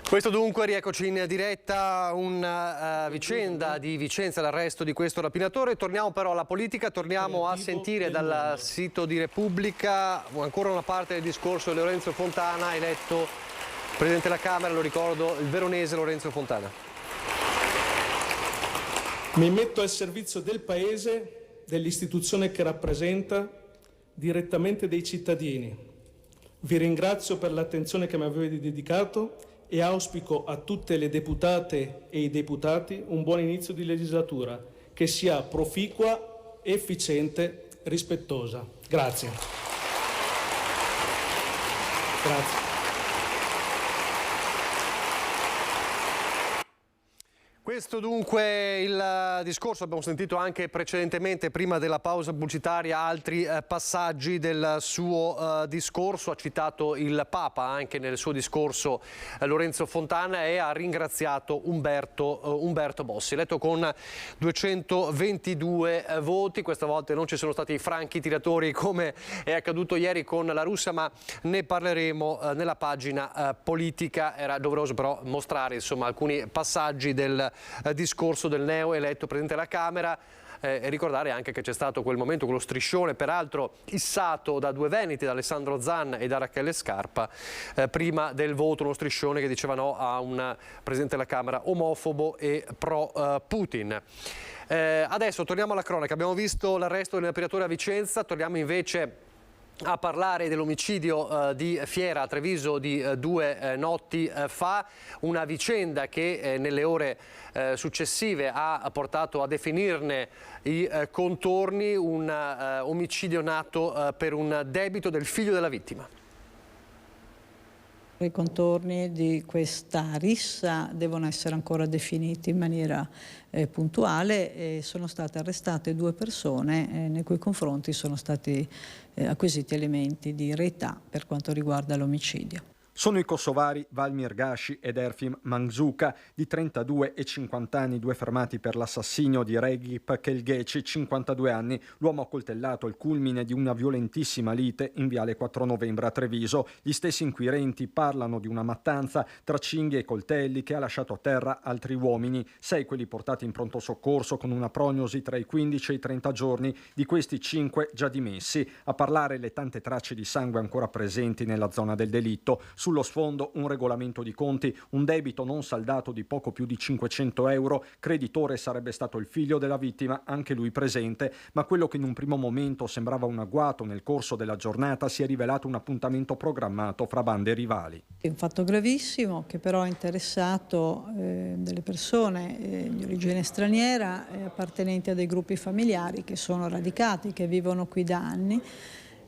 Questo dunque, rieccoci in diretta, una vicenda di Vicenza, l'arresto di questo rapinatore. Torniamo però alla politica, torniamo a sentire dal sito di Repubblica ancora una parte del discorso di Lorenzo Fontana, eletto Presidente della Camera, lo ricordo, il veronese Lorenzo Fontana. Mi metto al servizio del Paese, dell'istituzione che rappresenta, direttamente dei cittadini. Vi ringrazio per l'attenzione che mi avete dedicato e auspico a tutte le deputate e i deputati un buon inizio di legislatura, che sia proficua, efficiente, rispettosa. Grazie. Grazie. Questo dunque il discorso, abbiamo sentito anche precedentemente, prima della pausa pubblicitaria, altri passaggi del suo discorso. Ha citato il Papa anche nel suo discorso, Lorenzo Fontana, e ha ringraziato Umberto Bossi. Eletto con 222 voti, questa volta non ci sono stati i franchi tiratori come è accaduto ieri con la Russia, ma ne parleremo nella pagina politica. Era doveroso però mostrare insomma alcuni passaggi del discorso del neo eletto Presidente della Camera, e ricordare anche che c'è stato quel momento, quello striscione, peraltro issato da due veneti, da Alessandro Zan e da Rachele Scarpa, prima del voto, uno striscione che diceva no a un Presidente della Camera omofobo e pro Putin. Adesso torniamo alla cronaca, abbiamo visto l'arresto dell'imperatore a Vicenza, torniamo invece a parlare dell'omicidio di Fiera a Treviso di 2 notti fa, una vicenda che nelle ore successive ha portato a definirne i contorni, un omicidio nato per un debito del figlio della vittima. I contorni di questa rissa devono essere ancora definiti in maniera puntuale e sono state arrestate 2 persone nei cui confronti sono stati acquisiti elementi di reità per quanto riguarda l'omicidio. Sono i kosovari Valmir Gashi ed Erfim Mangzuka, di 32 e 50 anni, 2 fermati per l'assassinio di Regip Kelgeci, 52 anni, l'uomo accoltellato al culmine di una violentissima lite in viale 4 novembre a Treviso. Gli stessi inquirenti parlano di una mattanza tra cinghie e coltelli che ha lasciato a terra altri uomini, 6 quelli portati in pronto soccorso con una prognosi tra i 15 e i 30 giorni, di questi 5 già dimessi. A parlare le tante tracce di sangue ancora presenti nella zona del delitto. Sullo sfondo un regolamento di conti, un debito non saldato di poco più di 500 euro. Creditore sarebbe stato il figlio della vittima, anche lui presente, ma quello che in un primo momento sembrava un agguato nel corso della giornata si è rivelato un appuntamento programmato fra bande rivali. È un fatto gravissimo che però ha interessato delle persone di origine straniera appartenenti a dei gruppi familiari che sono radicati, che vivono qui da anni,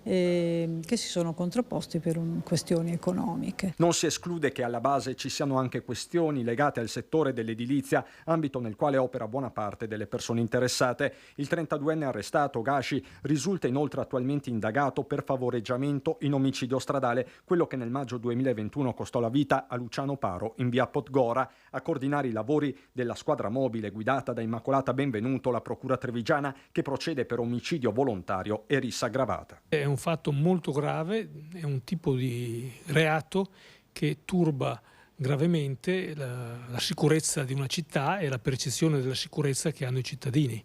che si sono contrapposti per questioni economiche. Non si esclude che alla base ci siano anche questioni legate al settore dell'edilizia, ambito nel quale opera buona parte delle persone interessate. Il 32enne arrestato, Gashi, risulta inoltre attualmente indagato per favoreggiamento in omicidio stradale, quello che nel maggio 2021 costò la vita a Luciano Paro in via Podgora. A coordinare i lavori della squadra mobile guidata da Immacolata Benvenuto, la procura trevigiana, che procede per omicidio volontario e rissa aggravata. È un fatto molto grave, è un tipo di reato che turba gravemente la sicurezza di una città e la percezione della sicurezza che hanno i cittadini.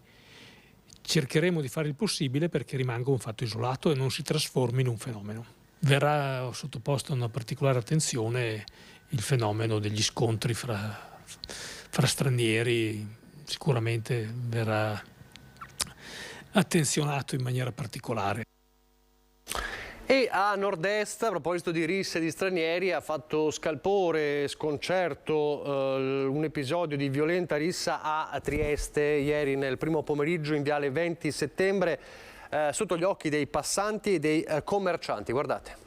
Cercheremo di fare il possibile perché rimanga un fatto isolato e non si trasformi in un fenomeno. Verrà sottoposto a una particolare attenzione il fenomeno degli scontri fra stranieri, sicuramente verrà attenzionato in maniera particolare. E a nord-est, a proposito di risse di stranieri, ha fatto scalpore, sconcerto un episodio di violenta rissa a Trieste ieri nel primo pomeriggio in viale 20 settembre sotto gli occhi dei passanti e dei commercianti. Guardate.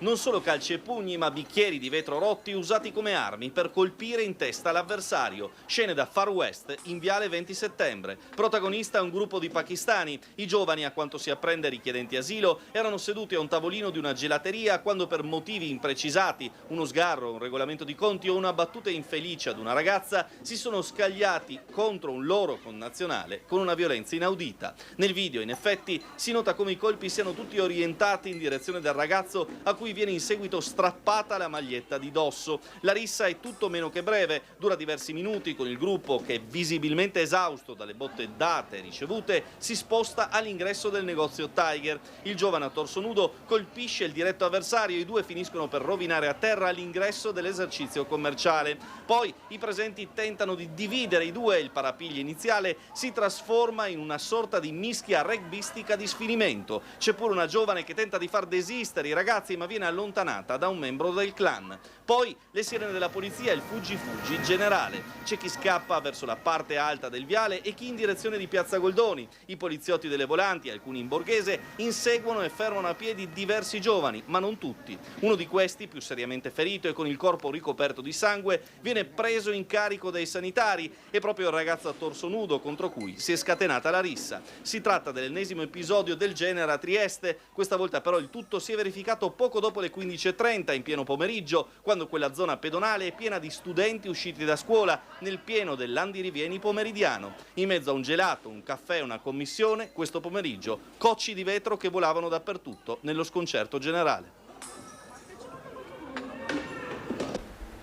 Non solo calci e pugni, ma bicchieri di vetro rotti usati come armi per colpire in testa l'avversario. Scene da Far West in viale 20 settembre. Protagonista un gruppo di pakistani. I giovani, a quanto si apprende richiedenti asilo, erano seduti a un tavolino di una gelateria quando per motivi imprecisati, uno sgarro, un regolamento di conti o una battuta infelice ad una ragazza, si sono scagliati contro un loro connazionale con una violenza inaudita. Nel video, in effetti, si nota come i colpi siano tutti orientati in direzione del ragazzo a cui viene in seguito strappata la maglietta di dosso. La rissa è tutto meno che breve, dura diversi minuti con il gruppo che, visibilmente esausto dalle botte date e ricevute, si sposta all'ingresso del negozio Tiger. Il giovane a torso nudo colpisce il diretto avversario e i due finiscono per rovinare a terra l'ingresso dell'esercizio commerciale. Poi i presenti tentano di dividere i due e il parapiglia iniziale si trasforma in una sorta di mischia rugbistica di sfinimento. C'è pure una giovane che tenta di far desistere i ragazzi ma viene viene allontanata da un membro del clan. Poi le sirene della polizia e il fuggi generale. C'è chi scappa verso la parte alta del viale e chi in direzione di Piazza Goldoni. I poliziotti delle volanti, alcuni in borghese, inseguono e fermano a piedi diversi giovani, ma non tutti. Uno di questi, più seriamente ferito e con il corpo ricoperto di sangue, viene preso in carico dai sanitari. È proprio il ragazzo a torso nudo contro cui si è scatenata la rissa. Si tratta dell'ennesimo episodio del genere a Trieste. Questa volta però il tutto si è verificato poco dopo le 15:30 in pieno pomeriggio, quando quella zona pedonale è piena di studenti usciti da scuola nel pieno dell'andirivieni pomeridiano. In mezzo a un gelato, un caffè e una commissione, questo pomeriggio cocci di vetro che volavano dappertutto nello sconcerto generale.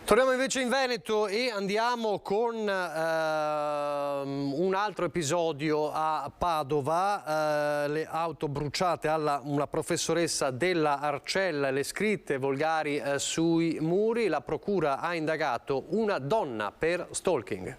Torniamo invece in Veneto e andiamo con un altro episodio a Padova, le auto bruciate alla una professoressa della Arcella, le scritte volgari sui muri. La procura ha indagato una donna per stalking.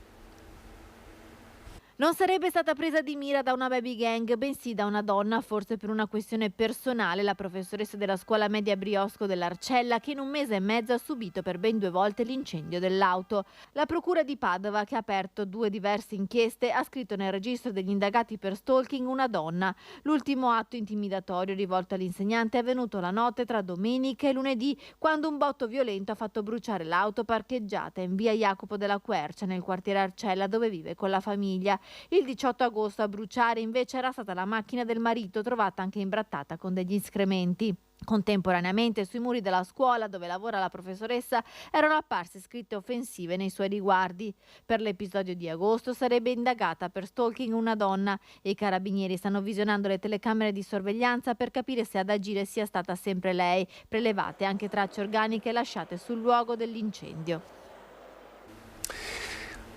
Non sarebbe stata presa di mira da una baby gang, bensì da una donna, forse per una questione personale, la professoressa della scuola media Briosco dell'Arcella, che in un mese e mezzo ha subito per ben 2 volte l'incendio dell'auto. La procura di Padova, che ha aperto 2 diverse inchieste, ha scritto nel registro degli indagati per stalking una donna. L'ultimo atto intimidatorio rivolto all'insegnante è avvenuto la notte tra domenica e lunedì, quando un botto violento ha fatto bruciare l'auto parcheggiata in via Jacopo della Quercia, nel quartiere Arcella, dove vive con la famiglia. Il 18 agosto a bruciare invece era stata la macchina del marito, trovata anche imbrattata con degli escrementi. Contemporaneamente sui muri della scuola dove lavora la professoressa erano apparse scritte offensive nei suoi riguardi. Per l'episodio di agosto sarebbe indagata per stalking una donna e i carabinieri stanno visionando le telecamere di sorveglianza per capire se ad agire sia stata sempre lei. Prelevate anche tracce organiche lasciate sul luogo dell'incendio.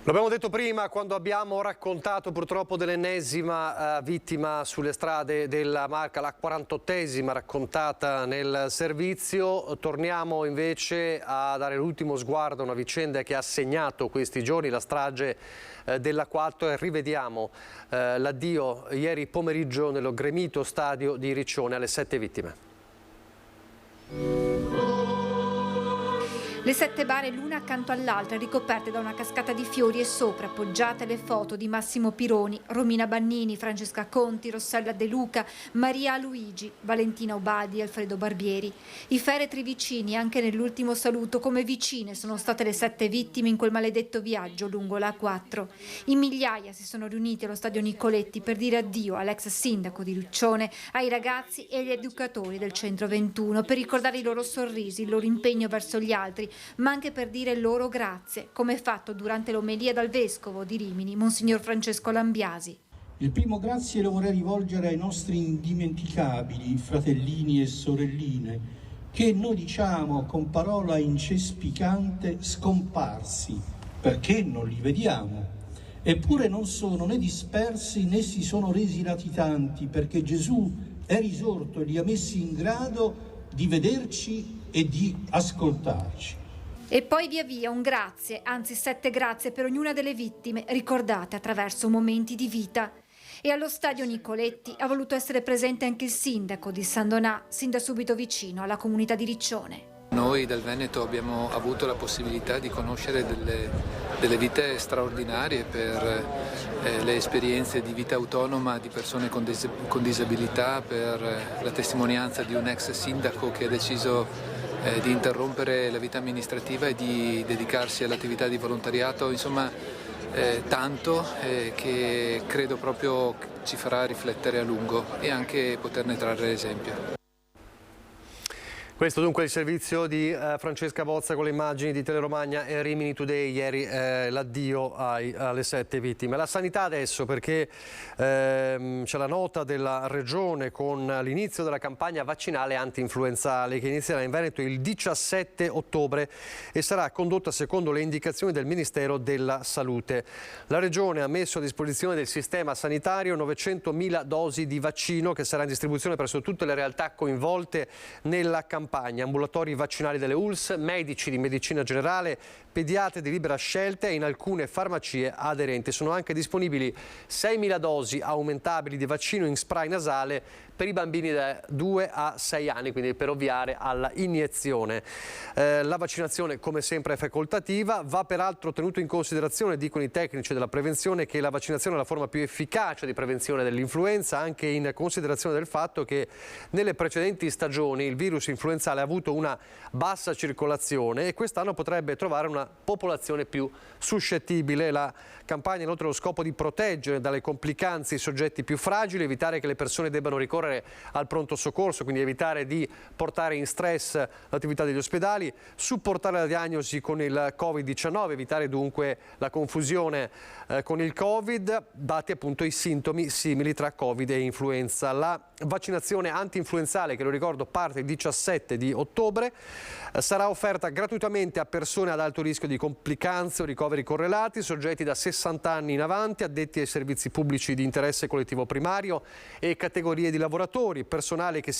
L'abbiamo detto prima quando abbiamo raccontato purtroppo dell'ennesima vittima sulle strade della Marca, la 48esima raccontata nel servizio. Torniamo invece a dare l'ultimo sguardo a una vicenda che ha segnato questi giorni, la strage della 4, e rivediamo l'addio ieri pomeriggio nello gremito stadio di Riccione alle 7 vittime. Le 7 bare l'una accanto all'altra, ricoperte da una cascata di fiori e sopra appoggiate le foto di Massimo Pironi, Romina Bannini, Francesca Conti, Rossella De Luca, Maria Luigi, Valentina Ubadi, Alfredo Barbieri. I feretri vicini anche nell'ultimo saluto, come vicine sono state le 7 vittime in quel maledetto viaggio lungo la A4. In migliaia si sono riuniti allo stadio Nicoletti per dire addio all'ex sindaco di Riccione, ai ragazzi e agli educatori del centro 21, per ricordare i loro sorrisi, il loro impegno verso gli altri, ma anche per dire loro grazie, come fatto durante l'omelia dal vescovo di Rimini, Monsignor Francesco Lambiasi. Il primo grazie lo vorrei rivolgere ai nostri indimenticabili fratellini e sorelline, che noi diciamo con parola incespicante scomparsi, perché non li vediamo. Eppure non sono né dispersi né si sono resi latitanti, perché Gesù è risorto e li ha messi in grado di vederci e di ascoltarci. E poi via via un grazie, anzi 7 grazie per ognuna delle vittime ricordate attraverso momenti di vita. E allo stadio Nicoletti ha voluto essere presente anche il sindaco di San Donà, sin da subito vicino alla comunità di Riccione. Noi del Veneto abbiamo avuto la possibilità di conoscere delle vite straordinarie per le esperienze di vita autonoma di persone con disabilità, per la testimonianza di un ex sindaco che ha deciso di interrompere la vita amministrativa e di dedicarsi all'attività di volontariato, insomma tanto che credo proprio ci farà riflettere a lungo e anche poterne trarre esempio. Questo dunque è il servizio di Francesca Bozza con le immagini di Teleromagna e Rimini Today. Ieri l'addio alle 7 vittime. La sanità adesso, perché c'è la nota della Regione con l'inizio della campagna vaccinale anti-influenzale che inizierà in Veneto il 17 ottobre e sarà condotta secondo le indicazioni del Ministero della Salute. La Regione ha messo a disposizione del sistema sanitario 900.000 dosi di vaccino che sarà in distribuzione presso tutte le realtà coinvolte nella campagna. Ambulatori vaccinali delle ULS, medici di medicina generale, pediatri di libera scelta e in alcune farmacie aderenti. Sono anche disponibili 6.000 dosi aumentabili di vaccino in spray nasale per i bambini da 2 a 6 anni, quindi per ovviare alla iniezione. La vaccinazione, come sempre, è facoltativa. Va peraltro tenuto in considerazione, dicono i tecnici della prevenzione, che la vaccinazione è la forma più efficace di prevenzione dell'influenza, anche in considerazione del fatto che nelle precedenti stagioni il virus influenzale ha avuto una bassa circolazione e quest'anno potrebbe trovare una popolazione più suscettibile. La campagna ha inoltre lo scopo di proteggere dalle complicanze i soggetti più fragili, evitare che le persone debbano ricorrere al pronto soccorso, quindi evitare di portare in stress l'attività degli ospedali, supportare la diagnosi con il Covid-19, evitare dunque la confusione con il Covid, dati appunto i sintomi simili tra Covid e influenza. La vaccinazione anti-influenzale, che lo ricordo parte il 17 di ottobre, sarà offerta gratuitamente a persone ad alto rischio di complicanze o ricoveri correlati, soggetti da 60 anni in avanti, addetti ai servizi pubblici di interesse collettivo primario e categorie di lavoratori, personale che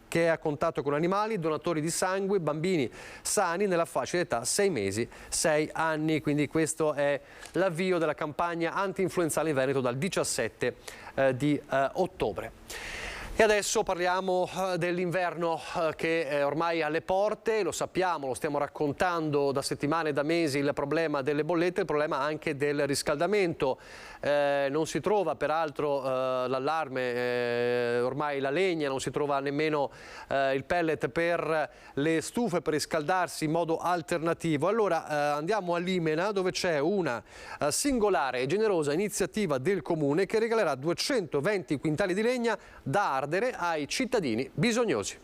è a contatto con animali, donatori di sangue, bambini sani nella fascia di età 6 mesi, 6 anni. Quindi questo è l'avvio della campagna anti-influenzale in Veneto dal 17 di ottobre. E adesso parliamo dell'inverno che è ormai alle porte, lo sappiamo, lo stiamo raccontando da settimane e da mesi, il problema delle bollette, il problema anche del riscaldamento. Non si trova peraltro l'allarme, ormai la legna, non si trova nemmeno il pellet per le stufe per riscaldarsi in modo alternativo. Allora andiamo a Limena, dove c'è una singolare e generosa iniziativa del comune che regalerà 220 quintali di legna da ardere ai cittadini bisognosi.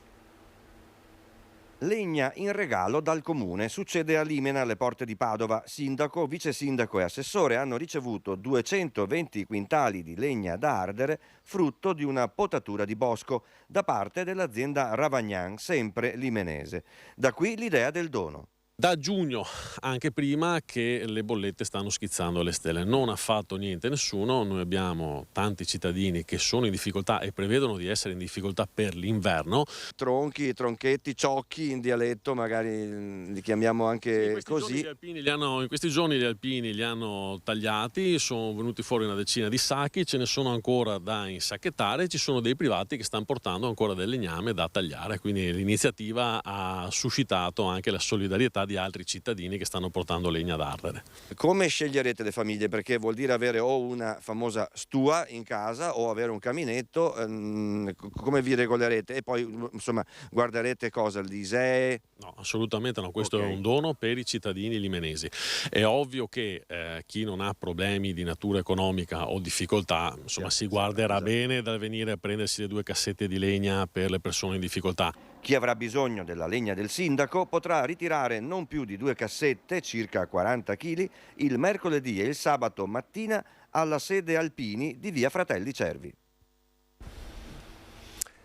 Legna in regalo dal comune. Succede a Limena, alle porte di Padova. Sindaco, vice sindaco e assessore hanno ricevuto 220 quintali di legna da ardere, frutto di una potatura di bosco da parte dell'azienda Ravagnan, sempre limenese. Da qui l'idea del dono. Da giugno, anche prima, che le bollette stanno schizzando alle stelle. Non ha fatto niente nessuno, noi abbiamo tanti cittadini che sono in difficoltà e prevedono di essere in difficoltà per l'inverno. Tronchi, tronchetti, ciocchi in dialetto, magari li chiamiamo anche così. In questi giorni gli alpini li hanno tagliati, sono venuti fuori una decina di sacchi, ce ne sono ancora da insacchettare, ci sono dei privati che stanno portando ancora del legname da tagliare, quindi l'iniziativa ha suscitato anche la solidarietà di altri cittadini che stanno portando legna ad ardere. Come sceglierete le famiglie? Perché vuol dire avere o una famosa stua in casa o avere un caminetto, come vi regolerete? E poi insomma guarderete cosa? L'ISEE? No, assolutamente no, questo è un dono per i cittadini limenesi. È ovvio che chi non ha problemi di natura economica o difficoltà, insomma si guarderà bene dal venire a prendersi le 2 cassette di legna per le persone in difficoltà. Chi avrà bisogno della legna del sindaco potrà ritirare non più di 2 cassette, circa 40 kg, il mercoledì e il sabato mattina alla sede Alpini di via Fratelli Cervi.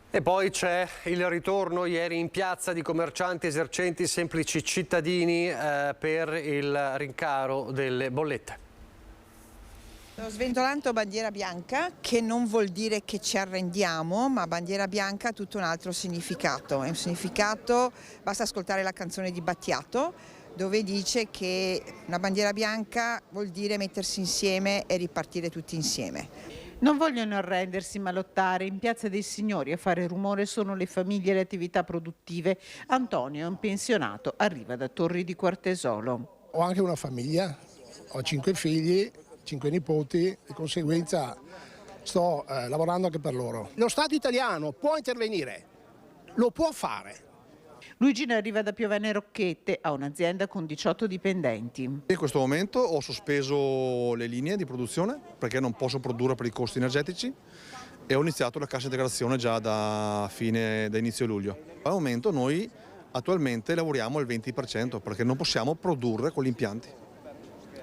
E poi c'è il ritorno ieri in piazza di commercianti, esercenti, semplici cittadini per il rincaro delle bollette. Sventolando bandiera bianca, che non vuol dire che ci arrendiamo, ma bandiera bianca ha tutto un altro significato. È un significato, basta ascoltare la canzone di Battiato, dove dice che una bandiera bianca vuol dire mettersi insieme e ripartire tutti insieme. Non vogliono arrendersi ma lottare. In Piazza dei Signori a fare rumore sono le famiglie e le attività produttive. Antonio è un pensionato, arriva da Torri di Quartesolo. Ho anche una famiglia, ho 5 figli, 5 nipoti, di conseguenza sto lavorando anche per loro. Lo Stato italiano può intervenire, lo può fare. Luigi arriva da Piovene Rocchette, ha un'azienda con 18 dipendenti. In questo momento ho sospeso le linee di produzione perché non posso produrre per i costi energetici e ho iniziato la cassa integrazione già da inizio luglio. Al momento noi attualmente lavoriamo al 20% perché non possiamo produrre con gli impianti.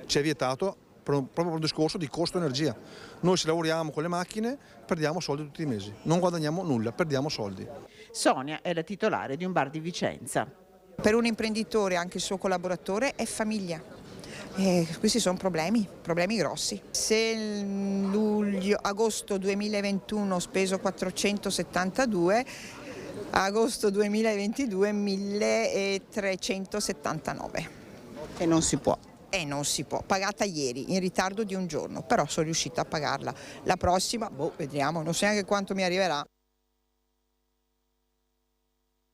Ci è vietato proprio per un discorso di costo energia. Noi se lavoriamo con le macchine perdiamo soldi tutti i mesi, non guadagniamo nulla, perdiamo soldi. Sonia è la titolare di un bar di Vicenza. Per un imprenditore, anche il suo collaboratore, è famiglia. Questi sono problemi grossi. Se agosto 2021 ho speso 472, agosto 2022 1379. E non si può. Pagata ieri, in ritardo di un giorno, però sono riuscita a pagarla. La prossima, vediamo, non so neanche quanto mi arriverà.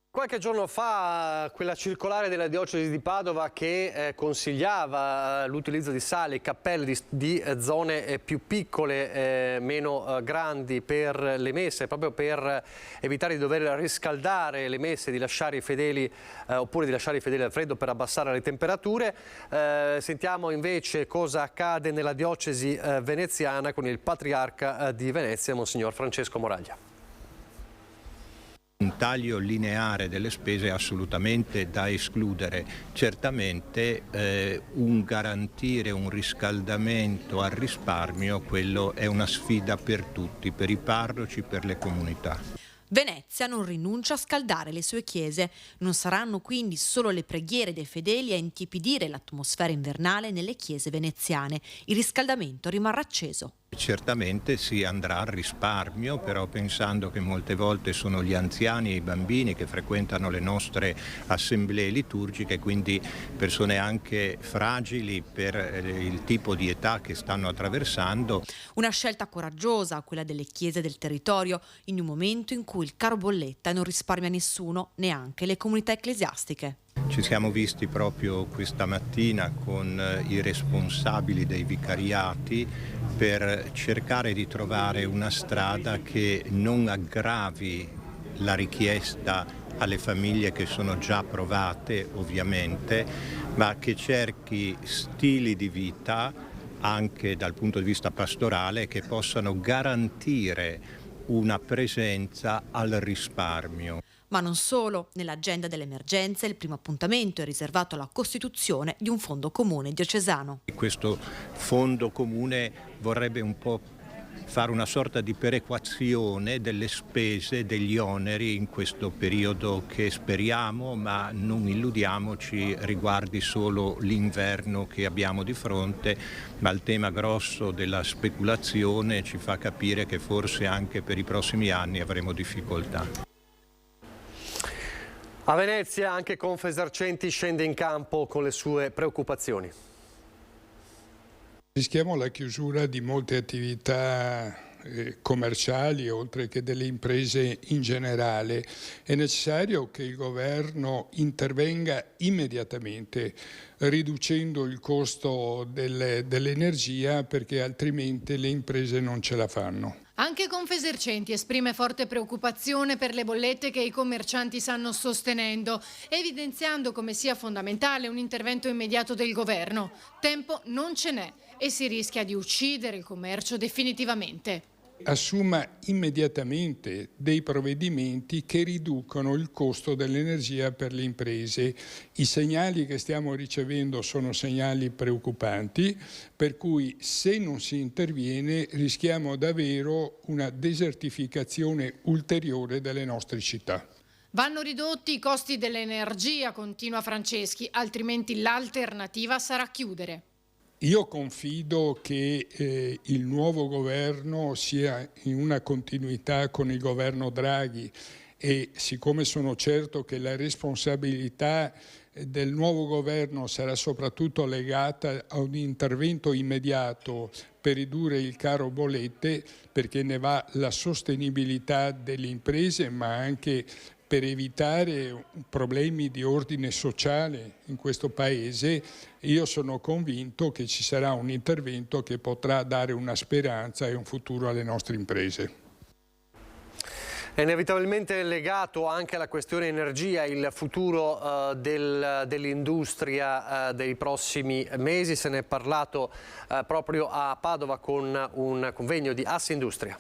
Qualche giorno fa quella circolare della diocesi di Padova che consigliava l'utilizzo di sale e cappelle di zone più piccole, meno grandi per le messe, proprio per evitare di dover riscaldare le messe, di lasciare i fedeli oppure di lasciare i fedeli al freddo per abbassare le temperature. Sentiamo invece cosa accade nella diocesi veneziana con il patriarca di Venezia, Monsignor Francesco Moraglia. Un taglio lineare delle spese è assolutamente da escludere. Certamente un garantire un riscaldamento al risparmio, quello è una sfida per tutti, per i parroci, per le comunità. Venezia non rinuncia a scaldare le sue chiese. Non saranno quindi solo le preghiere dei fedeli a intiepidire l'atmosfera invernale nelle chiese veneziane. Il riscaldamento rimarrà acceso. Certamente si andrà al risparmio, però pensando che molte volte sono gli anziani e i bambini che frequentano le nostre assemblee liturgiche, quindi persone anche fragili per il tipo di età che stanno attraversando. Una scelta coraggiosa, quella delle chiese del territorio, in un momento in cui il caro bolletta non risparmia nessuno, neanche le comunità ecclesiastiche. Ci siamo visti proprio questa mattina con i responsabili dei vicariati per cercare di trovare una strada che non aggravi la richiesta alle famiglie che sono già provate ovviamente, ma che cerchi stili di vita anche dal punto di vista pastorale che possano garantire una presenza al risparmio. Ma non solo, nell'agenda delle emergenze il primo appuntamento è riservato alla costituzione di un fondo comune diocesano. Questo fondo comune vorrebbe un po' fare una sorta di perequazione delle spese, degli oneri in questo periodo che speriamo, ma non illudiamoci, riguardi solo l'inverno che abbiamo di fronte, ma il tema grosso della speculazione ci fa capire che forse anche per i prossimi anni avremo difficoltà. A Venezia anche Confesercenti scende in campo con le sue preoccupazioni. Rischiamo la chiusura di molte attività commerciali, oltre che delle imprese in generale. È necessario che il governo intervenga immediatamente, riducendo il costo dell'energia, perché altrimenti le imprese non ce la fanno. Anche Confesercenti esprime forte preoccupazione per le bollette che i commercianti stanno sostenendo, evidenziando come sia fondamentale un intervento immediato del governo. Tempo non ce n'è e si rischia di uccidere il commercio definitivamente. Assuma immediatamente dei provvedimenti che riducono il costo dell'energia per le imprese. I segnali che stiamo ricevendo sono segnali preoccupanti, per cui se non si interviene rischiamo davvero una desertificazione ulteriore delle nostre città. Vanno ridotti i costi dell'energia, continua Franceschi, altrimenti l'alternativa sarà chiudere. Io confido che il nuovo governo sia in una continuità con il governo Draghi e siccome sono certo che la responsabilità del nuovo governo sarà soprattutto legata a un intervento immediato per ridurre il caro bollette, perché ne va la sostenibilità delle imprese ma anche per evitare problemi di ordine sociale in questo Paese, io sono convinto che ci sarà un intervento che potrà dare una speranza e un futuro alle nostre imprese. È inevitabilmente legato anche alla questione energia, il futuro dell'industria dei prossimi mesi. Se ne è parlato proprio a Padova con un convegno di Assindustria.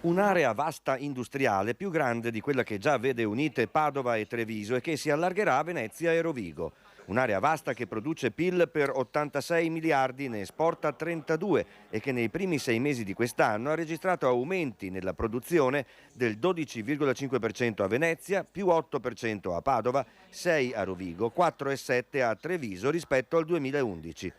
Un'area vasta industriale più grande di quella che già vede unite Padova e Treviso e che si allargherà a Venezia e Rovigo. Un'area vasta che produce PIL per 86 miliardi, ne esporta 32 e che nei primi 6 mesi di quest'anno ha registrato aumenti nella produzione del 12,5% a Venezia, più 8% a Padova, 6 a Rovigo, 4,7 a Treviso rispetto al 2011.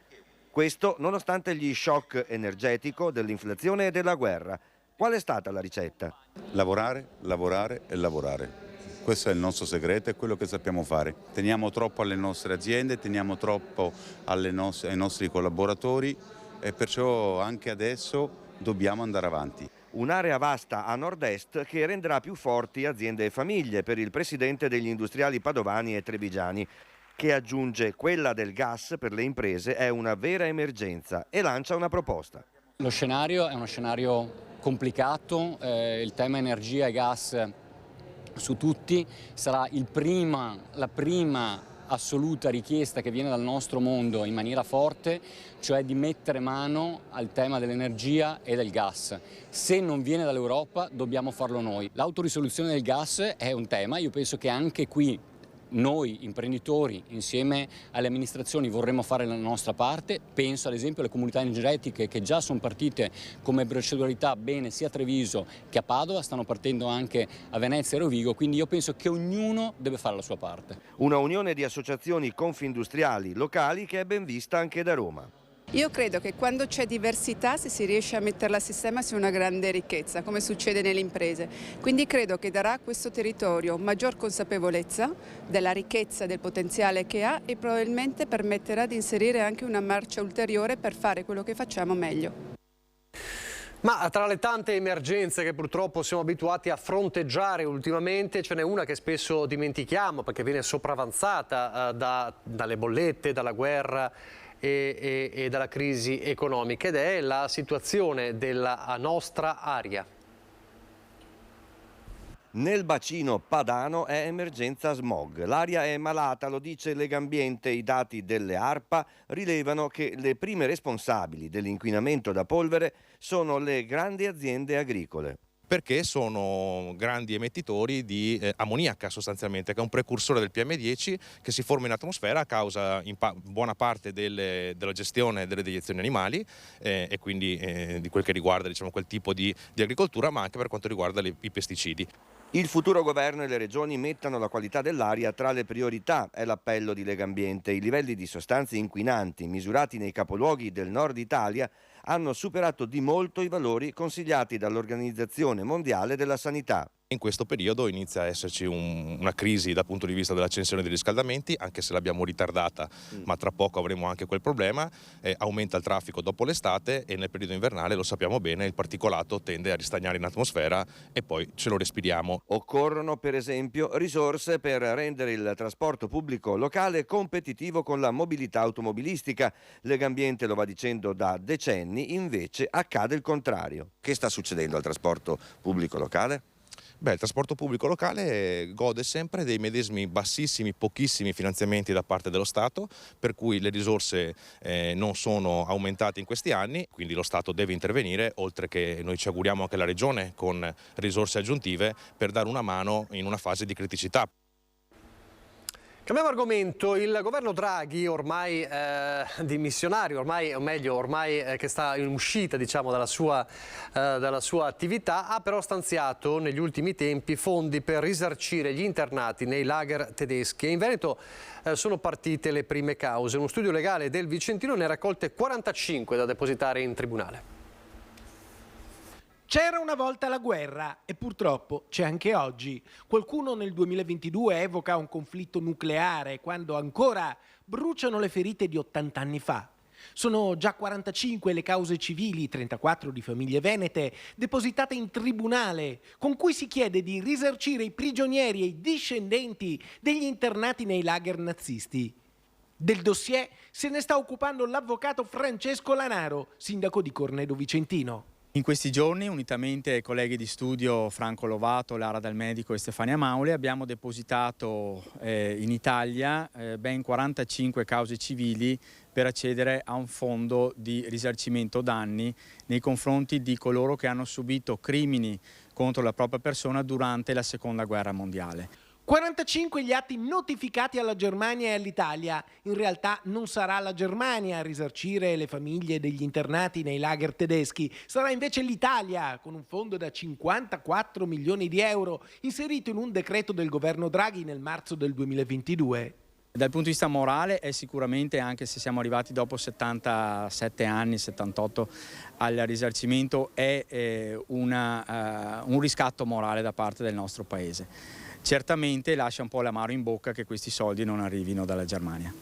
Questo nonostante gli shock energetico, dell'inflazione e della guerra. Qual è stata la ricetta? Lavorare, lavorare e lavorare. Questo è il nostro segreto, è quello che sappiamo fare. Teniamo troppo alle nostre aziende, teniamo troppo ai nostri collaboratori e perciò anche adesso dobbiamo andare avanti. Un'area vasta a nord-est che renderà più forti aziende e famiglie per il presidente degli industriali padovani e trevigiani, che aggiunge quella del gas per le imprese è una vera emergenza e lancia una proposta. Lo scenario è uno scenario complicato, il tema energia e gas su tutti sarà la prima assoluta richiesta che viene dal nostro mondo in maniera forte, cioè di mettere mano al tema dell'energia e del gas. Se non viene dall'Europa dobbiamo farlo noi. L'autorisoluzione del gas è un tema, io penso che anche qui noi imprenditori insieme alle amministrazioni vorremmo fare la nostra parte, penso ad esempio alle comunità energetiche che già sono partite come proceduralità bene sia a Treviso che a Padova, stanno partendo anche a Venezia e Rovigo, quindi io penso che ognuno deve fare la sua parte. Una unione di associazioni confindustriali locali che è ben vista anche da Roma. Io credo che quando c'è diversità, se si riesce a metterla a sistema, sia una grande ricchezza, come succede nelle imprese. Quindi credo che darà a questo territorio maggior consapevolezza della ricchezza, del potenziale che ha e probabilmente permetterà di inserire anche una marcia ulteriore per fare quello che facciamo meglio. Ma tra le tante emergenze che purtroppo siamo abituati a fronteggiare ultimamente, ce n'è una che spesso dimentichiamo perché viene sopravanzata dalle bollette, dalla guerra e dalla crisi economica, ed è la situazione della nostra aria. Nel bacino padano è emergenza smog. L'aria è malata, lo dice Legambiente. I dati delle ARPA rilevano che le prime responsabili dell'inquinamento da polvere sono le grandi aziende agricole. Perché sono grandi emettitori di ammoniaca sostanzialmente, che è un precursore del PM10 che si forma in atmosfera a causa in buona parte della gestione delle deiezioni animali e quindi di quel che riguarda, diciamo, quel tipo di agricoltura, ma anche per quanto riguarda i pesticidi. Il futuro governo e le regioni mettano la qualità dell'aria tra le priorità, è l'appello di Legambiente. I livelli di sostanze inquinanti misurati nei capoluoghi del nord Italia hanno superato di molto i valori consigliati dall'Organizzazione Mondiale della Sanità. In questo periodo inizia a esserci una crisi dal punto di vista dell'accensione dei riscaldamenti, anche se l'abbiamo ritardata, ma tra poco avremo anche quel problema. Aumenta il traffico dopo l'estate e nel periodo invernale, lo sappiamo bene, il particolato tende a ristagnare in atmosfera e poi ce lo respiriamo. Occorrono per esempio risorse per rendere il trasporto pubblico locale competitivo con la mobilità automobilistica. Legambiente lo va dicendo da decenni, invece accade il contrario. Che sta succedendo al trasporto pubblico locale? Beh, il trasporto pubblico locale gode sempre dei medesimi bassissimi, pochissimi finanziamenti da parte dello Stato, per cui le risorse non sono aumentate in questi anni, quindi lo Stato deve intervenire, oltre che noi ci auguriamo anche la Regione con risorse aggiuntive per dare una mano in una fase di criticità. Cambiamo argomento. Il governo Draghi, ormai dimissionario, ormai che sta in uscita, diciamo, dalla sua attività, ha però stanziato negli ultimi tempi fondi per risarcire gli internati nei lager tedeschi. E in Veneto sono partite le prime cause. Uno studio legale del Vicentino ne ha raccolte 45 da depositare in tribunale. C'era una volta la guerra e purtroppo c'è anche oggi. Qualcuno nel 2022 evoca un conflitto nucleare quando ancora bruciano le ferite di 80 anni fa. Sono già 45 le cause civili, 34 di famiglie venete, depositate in tribunale, con cui si chiede di risarcire i prigionieri e i discendenti degli internati nei lager nazisti. Del dossier se ne sta occupando l'avvocato Francesco Lanaro, sindaco di Cornedo Vicentino. In questi giorni, unitamente ai colleghi di studio Franco Lovato, Lara Dal Medico e Stefania Maule, abbiamo depositato in Italia ben 45 cause civili per accedere a un fondo di risarcimento danni nei confronti di coloro che hanno subito crimini contro la propria persona durante la Seconda Guerra Mondiale. 45 gli atti notificati alla Germania e all'Italia. In realtà non sarà la Germania a risarcire le famiglie degli internati nei lager tedeschi, sarà invece l'Italia, con un fondo da 54 milioni di euro, inserito in un decreto del governo Draghi nel marzo del 2022. Dal punto di vista morale è sicuramente, anche se siamo arrivati dopo 77 anni, 78 al risarcimento, è un riscatto morale da parte del nostro Paese. certamente lascia un po' l'amaro in bocca che questi soldi non arrivino dalla Germania.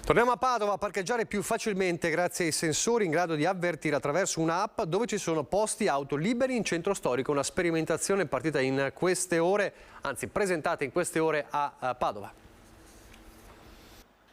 Torniamo a Padova, a parcheggiare più facilmente grazie ai sensori in grado di avvertire attraverso un'app dove ci sono posti auto liberi in centro storico, una sperimentazione partita in queste ore, anzi presentata in queste ore a Padova.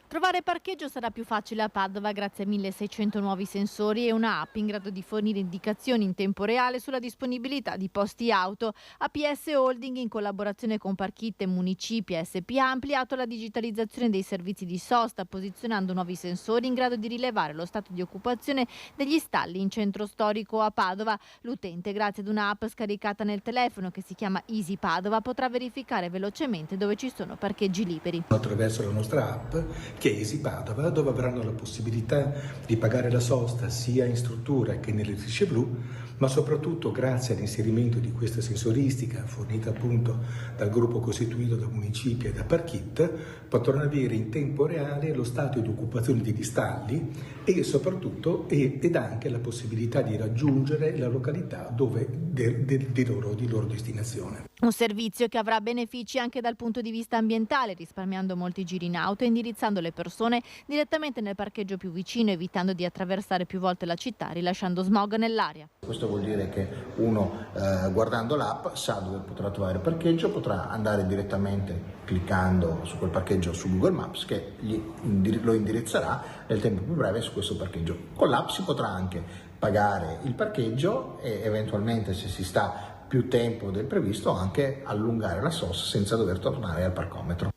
Trovare parcheggio sarà più facile a Padova grazie a 1600 nuovi sensori e una app in grado di fornire indicazioni in tempo reale sulla disponibilità di posti auto. APS Holding, in collaborazione con Parchit e Municipia SpA, ha ampliato la digitalizzazione dei servizi di sosta, posizionando nuovi sensori in grado di rilevare lo stato di occupazione degli stalli in centro storico a Padova. L'utente, grazie ad un'app scaricata nel telefono che si chiama Easy Padova, potrà verificare velocemente dove ci sono parcheggi liberi. Attraverso la nostra app, che è Easy Padova, dove avranno la possibilità di pagare la sosta sia in struttura che nelle strisce blu, ma soprattutto grazie all'inserimento di questa sensoristica fornita appunto dal gruppo costituito da Municipia e da Parchit, potranno avere in tempo reale lo stato di occupazione degli stalli e soprattutto ed anche la possibilità di raggiungere la località di loro destinazione. Un servizio che avrà benefici anche dal punto di vista ambientale, risparmiando molti giri in auto e indirizzando le persone direttamente nel parcheggio più vicino, evitando di attraversare più volte la città, rilasciando smog nell'aria. Questo vuol dire che uno guardando l'app sa dove potrà trovare il parcheggio, potrà andare direttamente cliccando su quel parcheggio su Google Maps che lo indirizzerà nel tempo più breve su questo parcheggio. Con l'app si potrà anche pagare il parcheggio e eventualmente, se si sta più tempo del previsto, anche allungare la sosta senza dover tornare al parcometro.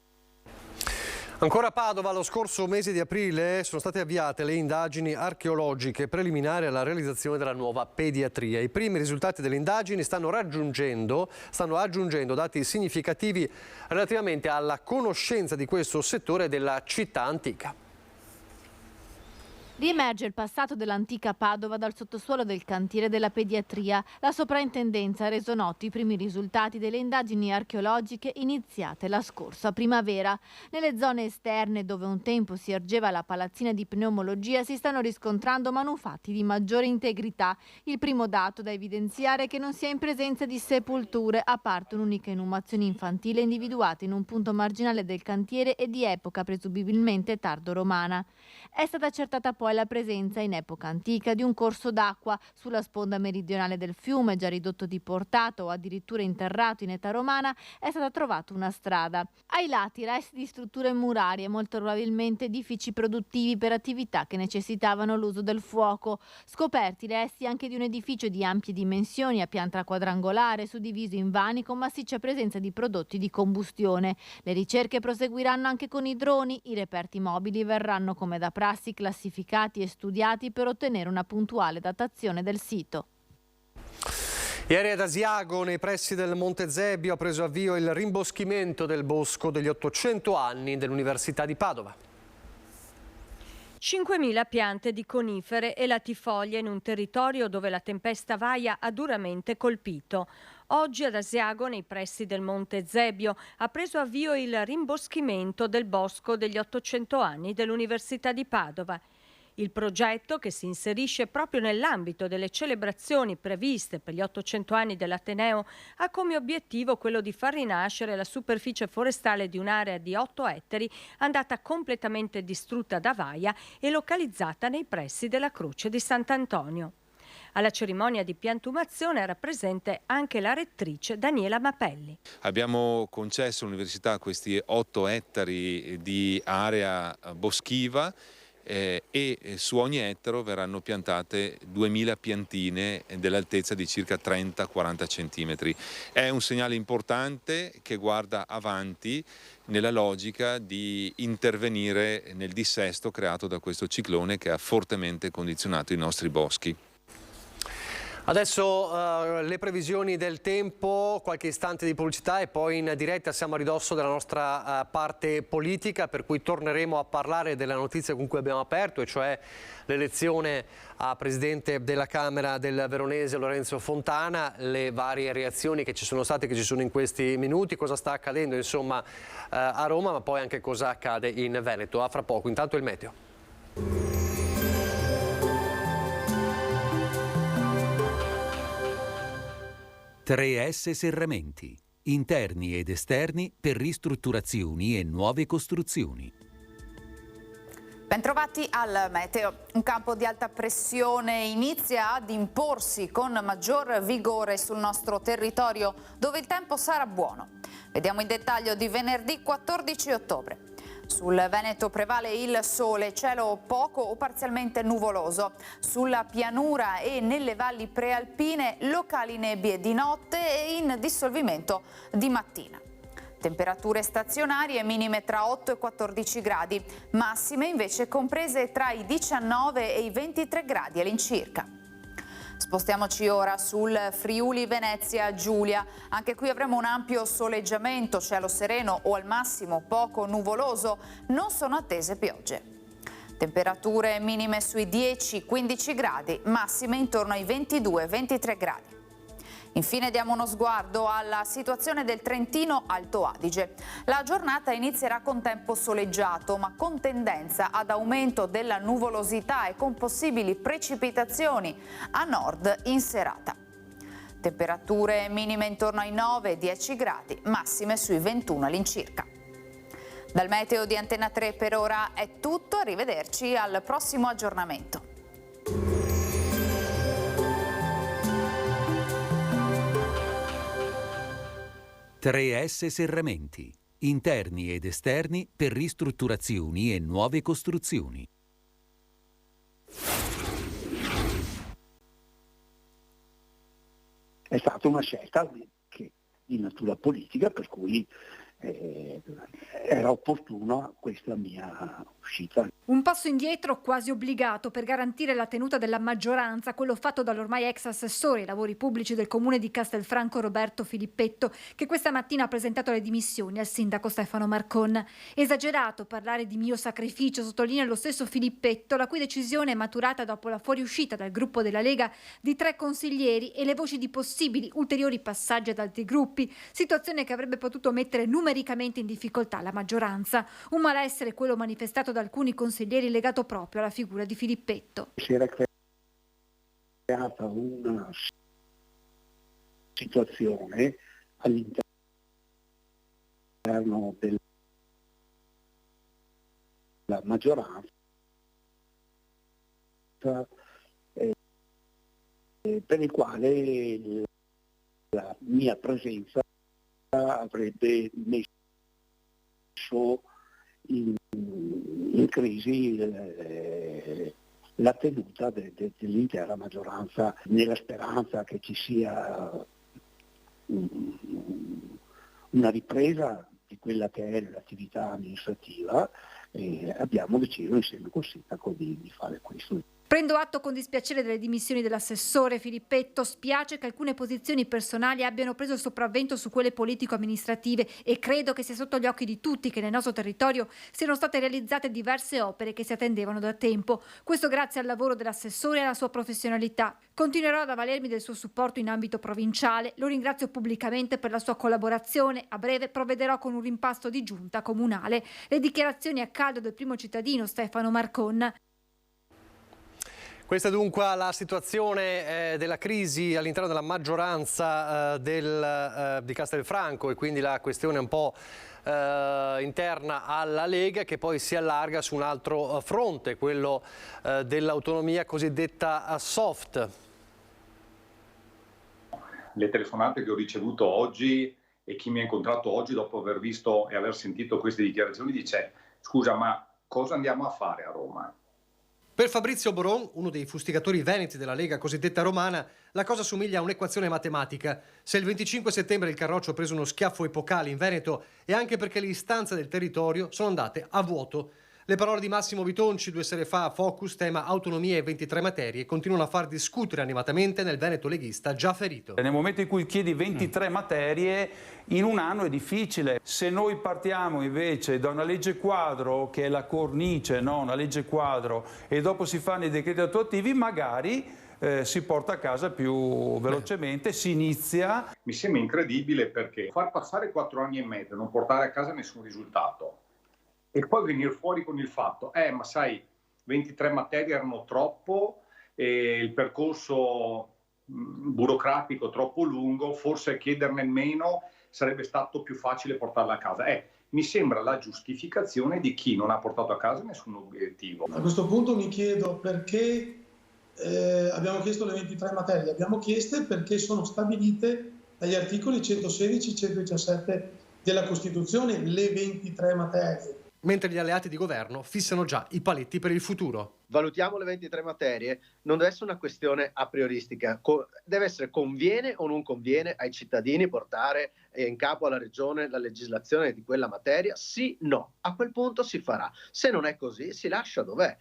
Ancora a Padova, lo scorso mese di aprile sono state avviate le indagini archeologiche preliminari alla realizzazione della nuova pediatria. I primi risultati delle indagini stanno aggiungendo dati significativi relativamente alla conoscenza di questo settore della città antica. Riemerge il passato dell'antica Padova dal sottosuolo del cantiere della pediatria. La soprintendenza ha reso noti i primi risultati delle indagini archeologiche iniziate la scorsa primavera. Nelle zone esterne, dove un tempo si ergeva la palazzina di pneumologia, si stanno riscontrando manufatti di maggiore integrità. Il primo dato da evidenziare è che non si è in presenza di sepolture, a parte un'unica inumazione infantile individuata in un punto marginale del cantiere e di epoca presumibilmente tardo-romana. È stata accertata poi la presenza in epoca antica di un corso d'acqua sulla sponda meridionale del fiume, già ridotto di portata o addirittura interrato in età romana. È stata trovata una strada. Ai lati resti di strutture murarie, molto probabilmente edifici produttivi per attività che necessitavano l'uso del fuoco. Scoperti resti anche di un edificio di ampie dimensioni a pianta quadrangolare, suddiviso in vani con massiccia presenza di prodotti di combustione. Le ricerche proseguiranno anche con i droni. I reperti mobili verranno, come da prassi, classificati e studiati per ottenere una puntuale datazione del sito. Ieri ad Asiago, nei pressi del Monte Zebbio, ha preso avvio il rimboschimento del bosco degli 800 anni dell'Università di Padova. 5.000 piante di conifere e latifoglie in un territorio dove la tempesta Vaia ha duramente colpito. Oggi ad Asiago, nei pressi del Monte Zebbio, ha preso avvio il rimboschimento del bosco degli 800 anni dell'Università di Padova. Il progetto, che si inserisce proprio nell'ambito delle celebrazioni previste per gli 800 anni dell'Ateneo, ha come obiettivo quello di far rinascere la superficie forestale di un'area di 8 ettari andata completamente distrutta da Vaia e localizzata nei pressi della Croce di Sant'Antonio. Alla cerimonia di piantumazione era presente anche la rettrice Daniela Mapelli. Abbiamo concesso all'Università questi 8 ettari di area boschiva e su ogni ettaro verranno piantate 2000 piantine dell'altezza di circa 30-40 centimetri. È un segnale importante che guarda avanti nella logica di intervenire nel dissesto creato da questo ciclone che ha fortemente condizionato i nostri boschi. Adesso le previsioni del tempo, qualche istante di pubblicità e poi in diretta siamo a ridosso della nostra parte politica, per cui torneremo a parlare della notizia con cui abbiamo aperto, e cioè l'elezione a Presidente della Camera del Veronese Lorenzo Fontana, le varie reazioni che ci sono state, che ci sono in questi minuti, cosa sta accadendo insomma a Roma, ma poi anche cosa accade in Veneto. A fra poco, intanto il meteo. 3S Serramenti. interni ed esterni per ristrutturazioni e nuove costruzioni. Bentrovati al meteo. Un campo di alta pressione inizia ad imporsi con maggior vigore sul nostro territorio, dove il tempo sarà buono. Vediamo in dettaglio di venerdì 14 ottobre. Sul Veneto prevale il sole, cielo poco o parzialmente nuvoloso. Sulla pianura e nelle valli prealpine locali nebbie di notte e in dissolvimento di mattina. Temperature stazionarie minime tra 8 e 14 gradi, massime invece comprese tra i 19 e i 23 gradi all'incirca. Spostiamoci ora sul Friuli Venezia Giulia. Anche qui avremo un ampio soleggiamento, cielo sereno o al massimo poco nuvoloso. Non sono attese piogge. Temperature minime sui 10-15 gradi, massime intorno ai 22-23 gradi. Infine diamo uno sguardo alla situazione del Trentino Alto Adige. La giornata inizierà con tempo soleggiato, ma con tendenza ad aumento della nuvolosità e con possibili precipitazioni a nord in serata. Temperature minime intorno ai 9-10 gradi, massime sui 21 all'incirca. Dal meteo di Antena 3 per ora è tutto, arrivederci al prossimo aggiornamento. S Serramenti, interni ed esterni per ristrutturazioni e nuove costruzioni. È stata una scelta di natura politica, per cui era opportuna questa mia uscita. Un passo indietro quasi obbligato per garantire la tenuta della maggioranza, quello fatto dall'ormai ex assessore ai lavori pubblici del comune di Castelfranco Roberto Filippetto, che questa mattina ha presentato le dimissioni al sindaco Stefano Marcon. Esagerato parlare di mio sacrificio, sottolinea lo stesso Filippetto, la cui decisione è maturata dopo la fuoriuscita dal gruppo della Lega di 3 consiglieri e le voci di possibili ulteriori passaggi ad altri gruppi, situazione che avrebbe potuto mettere numericamente in difficoltà la maggioranza. Un malessere quello manifestato da alcuni consiglieri legato proprio alla figura di Filippetto. Si era creata una situazione all'interno della maggioranza per il quale la mia presenza avrebbe messo in crisi la tenuta dell'intera maggioranza, nella speranza che ci sia una ripresa di quella che è l'attività amministrativa, e abbiamo deciso insieme col sindaco di fare questo. Prendo atto con dispiacere delle dimissioni dell'assessore Filippetto, spiace che alcune posizioni personali abbiano preso il sopravvento su quelle politico-amministrative e credo che sia sotto gli occhi di tutti che nel nostro territorio siano state realizzate diverse opere che si attendevano da tempo. Questo grazie al lavoro dell'assessore e alla sua professionalità. Continuerò ad avvalermi del suo supporto in ambito provinciale, lo ringrazio pubblicamente per la sua collaborazione, a breve provvederò con un rimpasto di giunta comunale. Le dichiarazioni a caldo del primo cittadino Stefano Marcon. Questa è dunque la situazione della crisi all'interno della maggioranza di Castelfranco e quindi la questione un po' interna alla Lega, che poi si allarga su un altro fronte, quello dell'autonomia cosiddetta soft. Le telefonate che ho ricevuto oggi e chi mi ha incontrato oggi dopo aver visto e aver sentito queste dichiarazioni dice: scusa, ma cosa andiamo a fare a Roma? Per Fabrizio Boron, uno dei fustigatori veneti della Lega cosiddetta romana, la cosa somiglia a un'equazione matematica. Se il 25 settembre il Carroccio ha preso uno schiaffo epocale in Veneto è anche perché le istanze del territorio sono andate a vuoto. Le parole di Massimo Bitonci 2 sere fa a Focus, tema autonomia e 23 materie, continuano a far discutere animatamente nel Veneto leghista già ferito. Nel momento in cui chiedi 23 materie, in un anno è difficile. Se noi partiamo invece da una legge quadro, che è la cornice, no? Una legge quadro, e dopo si fanno i decreti attuativi, magari si porta a casa più velocemente, si inizia. Mi sembra incredibile, perché far passare 4 anni e mezzo e non portare a casa nessun risultato e poi venire fuori con il fatto ma sai, 23 materie erano troppo e il percorso burocratico troppo lungo, forse chiederne meno sarebbe stato più facile portarla a casa. Mi sembra la giustificazione di chi non ha portato a casa nessun obiettivo. A questo punto mi chiedo perché abbiamo chiesto le 23 materie. Abbiamo chieste perché sono stabilite dagli articoli 116 e 117 della Costituzione le 23 materie. Mentre gli alleati di governo fissano già i paletti per il futuro. Valutiamo le 23 materie, non deve essere una questione a prioristica, deve essere conviene o non conviene ai cittadini portare in capo alla regione la legislazione di quella materia, sì, no, a quel punto si farà, se non è così si lascia dov'è.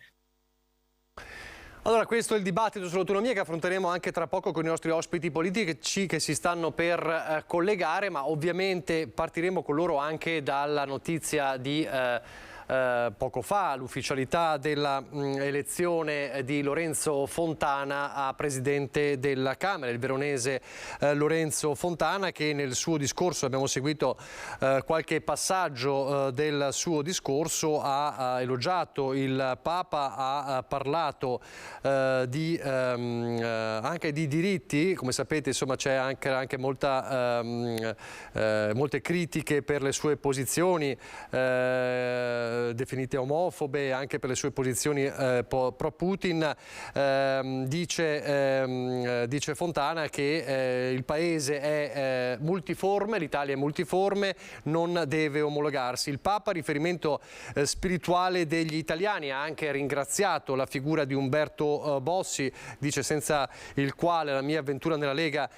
Allora, questo è il dibattito sull'autonomia che affronteremo anche tra poco con i nostri ospiti politici che si stanno per collegare, ma ovviamente partiremo con loro anche dalla notizia di poco fa, l'ufficialità della elezione di Lorenzo Fontana a Presidente della Camera, il veronese Lorenzo Fontana, che nel suo discorso, abbiamo seguito qualche passaggio del suo discorso, ha elogiato il Papa, ha parlato anche di diritti. Come sapete, insomma, c'è anche molte critiche per le sue posizioni definite omofobe, anche per le sue posizioni pro Putin. Dice Fontana che il paese è multiforme, l'Italia è multiforme, non deve omologarsi. Il Papa, riferimento spirituale degli italiani, ha anche ringraziato la figura di Umberto Bossi, dice senza il quale la mia avventura nella Lega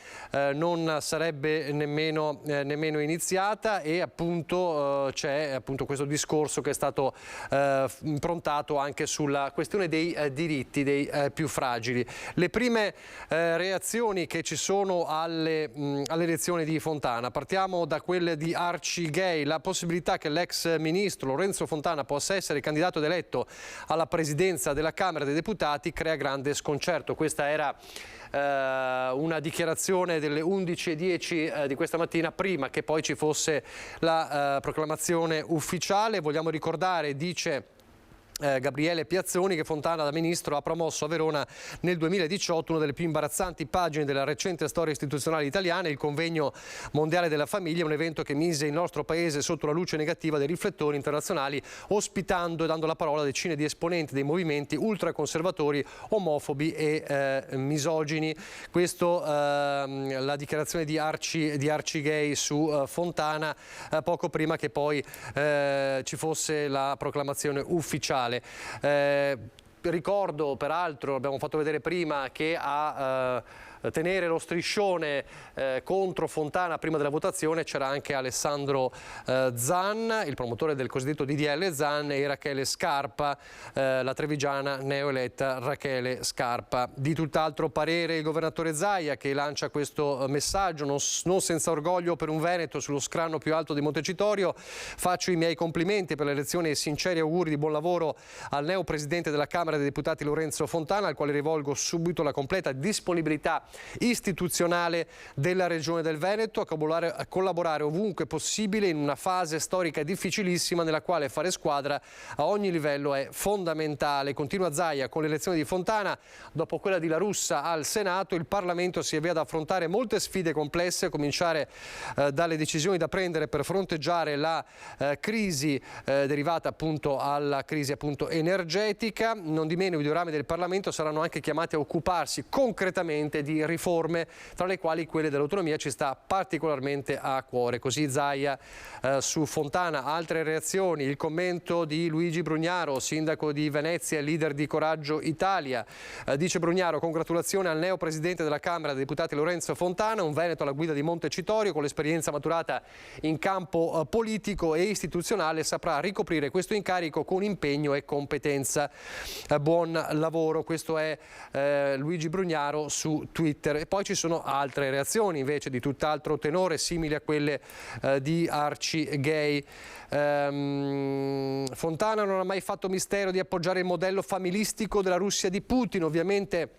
non sarebbe nemmeno iniziata, e appunto c'è appunto questo discorso che è stato improntato anche sulla questione dei diritti dei più fragili. Le prime reazioni che ci sono alle elezioni di Fontana, partiamo da quelle di Arcigay. La possibilità che l'ex ministro Lorenzo Fontana possa essere candidato ed eletto alla presidenza della Camera dei Deputati crea grande sconcerto. Questa era una dichiarazione delle 11:10 di questa mattina, prima che poi ci fosse la proclamazione ufficiale. Vogliamo ricordare, dice Gabriele Piazzoni, che Fontana da ministro ha promosso a Verona nel 2018 una delle più imbarazzanti pagine della recente storia istituzionale italiana, il convegno mondiale della famiglia, un evento che mise il nostro paese sotto la luce negativa dei riflettori internazionali, ospitando e dando la parola a decine di esponenti dei movimenti ultraconservatori, omofobi e misogini. Questo la dichiarazione di Arcigay su Fontana poco prima che poi ci fosse la proclamazione ufficiale. Ricordo, peraltro, abbiamo fatto vedere prima, che a tenere lo striscione contro Fontana prima della votazione c'era anche Alessandro Zan, il promotore del cosiddetto DDL Zan, e Rachele Scarpa, la trevigiana neoeletta Rachele Scarpa. Di tutt'altro parere il governatore Zaia, che lancia questo messaggio: non senza orgoglio per un Veneto sullo scranno più alto di Montecitorio. Faccio i miei complimenti per l'elezione e sinceri auguri di buon lavoro al neo presidente della Camera dei Deputati Lorenzo Fontana, al quale rivolgo subito la completa disponibilità istituzionale della Regione del Veneto a collaborare ovunque possibile in una fase storica difficilissima nella quale fare squadra a ogni livello è fondamentale. Continua Zaia: con l'elezione di Fontana, dopo quella di La Russa al Senato, il Parlamento si avvia ad affrontare molte sfide complesse, a cominciare dalle decisioni da prendere per fronteggiare la crisi derivata appunto alla crisi appunto energetica. Non di meno i due rami del Parlamento saranno anche chiamati a occuparsi concretamente di riforme, tra le quali quelle dell'autonomia ci sta particolarmente a cuore. Così Zaia su Fontana. Altre reazioni: il commento di Luigi Brugnaro, sindaco di Venezia e leader di Coraggio Italia. Dice Brugnaro: congratulazioni al neo presidente della Camera dei Deputati Lorenzo Fontana, un veneto alla guida di Montecitorio, con l'esperienza maturata in campo politico e istituzionale saprà ricoprire questo incarico con impegno e competenza. Buon lavoro. Questo è Luigi Brugnaro su Twitter. E poi ci sono altre reazioni invece di tutt'altro tenore, simili a quelle di Arcigay. Fontana non ha mai fatto mistero di appoggiare il modello familistico della Russia di Putin. Ovviamente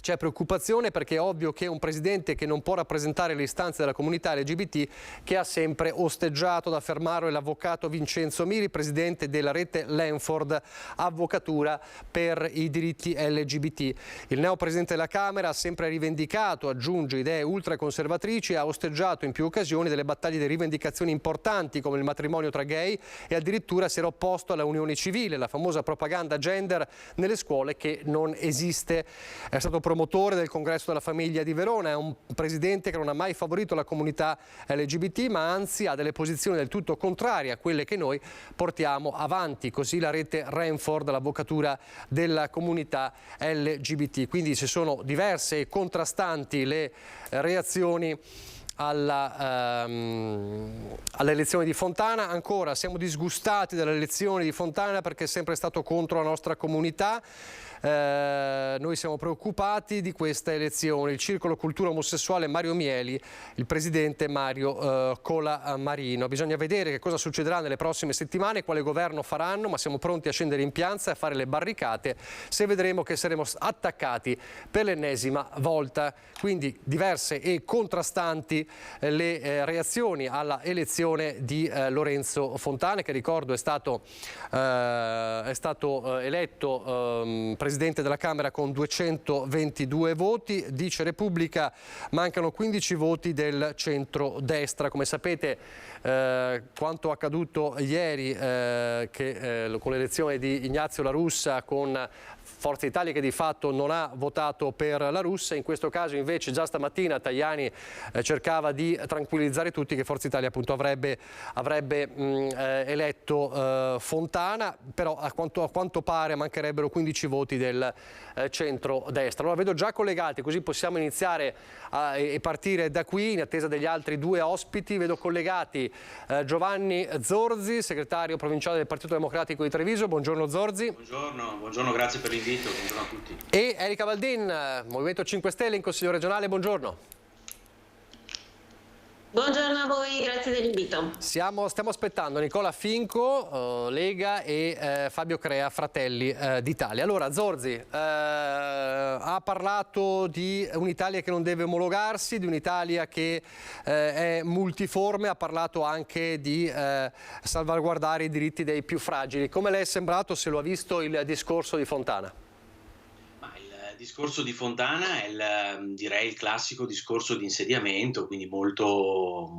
c'è preoccupazione perché è ovvio che un presidente che non può rappresentare le istanze della comunità LGBT, che ha sempre osteggiato, ad affermarlo è l'avvocato Vincenzo Miri, presidente della rete Lanford Avvocatura per i diritti LGBT. Il neo presidente della Camera ha sempre rivendicato, aggiunge, idee ultraconservatrici e ha osteggiato in più occasioni delle battaglie di rivendicazioni importanti come il matrimonio tra gay e addirittura si era opposto alla unione civile, la famosa propaganda gender nelle scuole che non esiste. È stato promotore del congresso della famiglia di Verona, è un presidente che non ha mai favorito la comunità LGBT, ma anzi ha delle posizioni del tutto contrarie a quelle che noi portiamo avanti. Così la rete Lanford, l'avvocatura della comunità LGBT. Quindi ci sono diverse e contrastanti le reazioni all'elezione di Fontana. Ancora siamo disgustati dall'elezione di Fontana perché è sempre stato contro la nostra comunità. Noi siamo preoccupati di questa elezione. Il Circolo Cultura Omosessuale Mario Mieli, il presidente Mario Colamarino. Bisogna vedere che cosa succederà nelle prossime settimane, quale governo faranno, ma siamo pronti a scendere in piazza e a fare le barricate se vedremo che saremo attaccati per l'ennesima volta. Quindi diverse e contrastanti le reazioni alla elezione di Lorenzo Fontana, che ricordo è stato eletto presidente della Camera con 222 voti. Dice Repubblica, mancano 15 voti del centro-destra. Come sapete, quanto accaduto ieri con l'elezione di Ignazio La Russa, con Forza Italia che di fatto non ha votato per La Russa, in questo caso invece già stamattina Tajani cercava di tranquillizzare tutti che Forza Italia appunto avrebbe eletto Fontana, però a quanto pare mancherebbero 15 voti del centro-destra. Allora vedo già collegati, così possiamo iniziare e partire da qui in attesa degli altri due ospiti. Vedo collegati Giovanni Zorzi, segretario provinciale del Partito Democratico di Treviso. Buongiorno Zorzi. Buongiorno, grazie per l'invito. Buongiorno a tutti. E Erika Valdin, Movimento 5 Stelle in Consiglio regionale, buongiorno. Buongiorno a voi, grazie dell'invito. Stiamo aspettando Nicola Finco, Lega, e Fabio Crea, Fratelli d'Italia. Allora, Zorzi ha parlato di un'Italia che non deve omologarsi, di un'Italia che è multiforme, ha parlato anche di salvaguardare i diritti dei più fragili. Come le è sembrato, se lo ha visto, il discorso di Fontana? Il discorso di Fontana è direi il classico discorso di insediamento, quindi molto,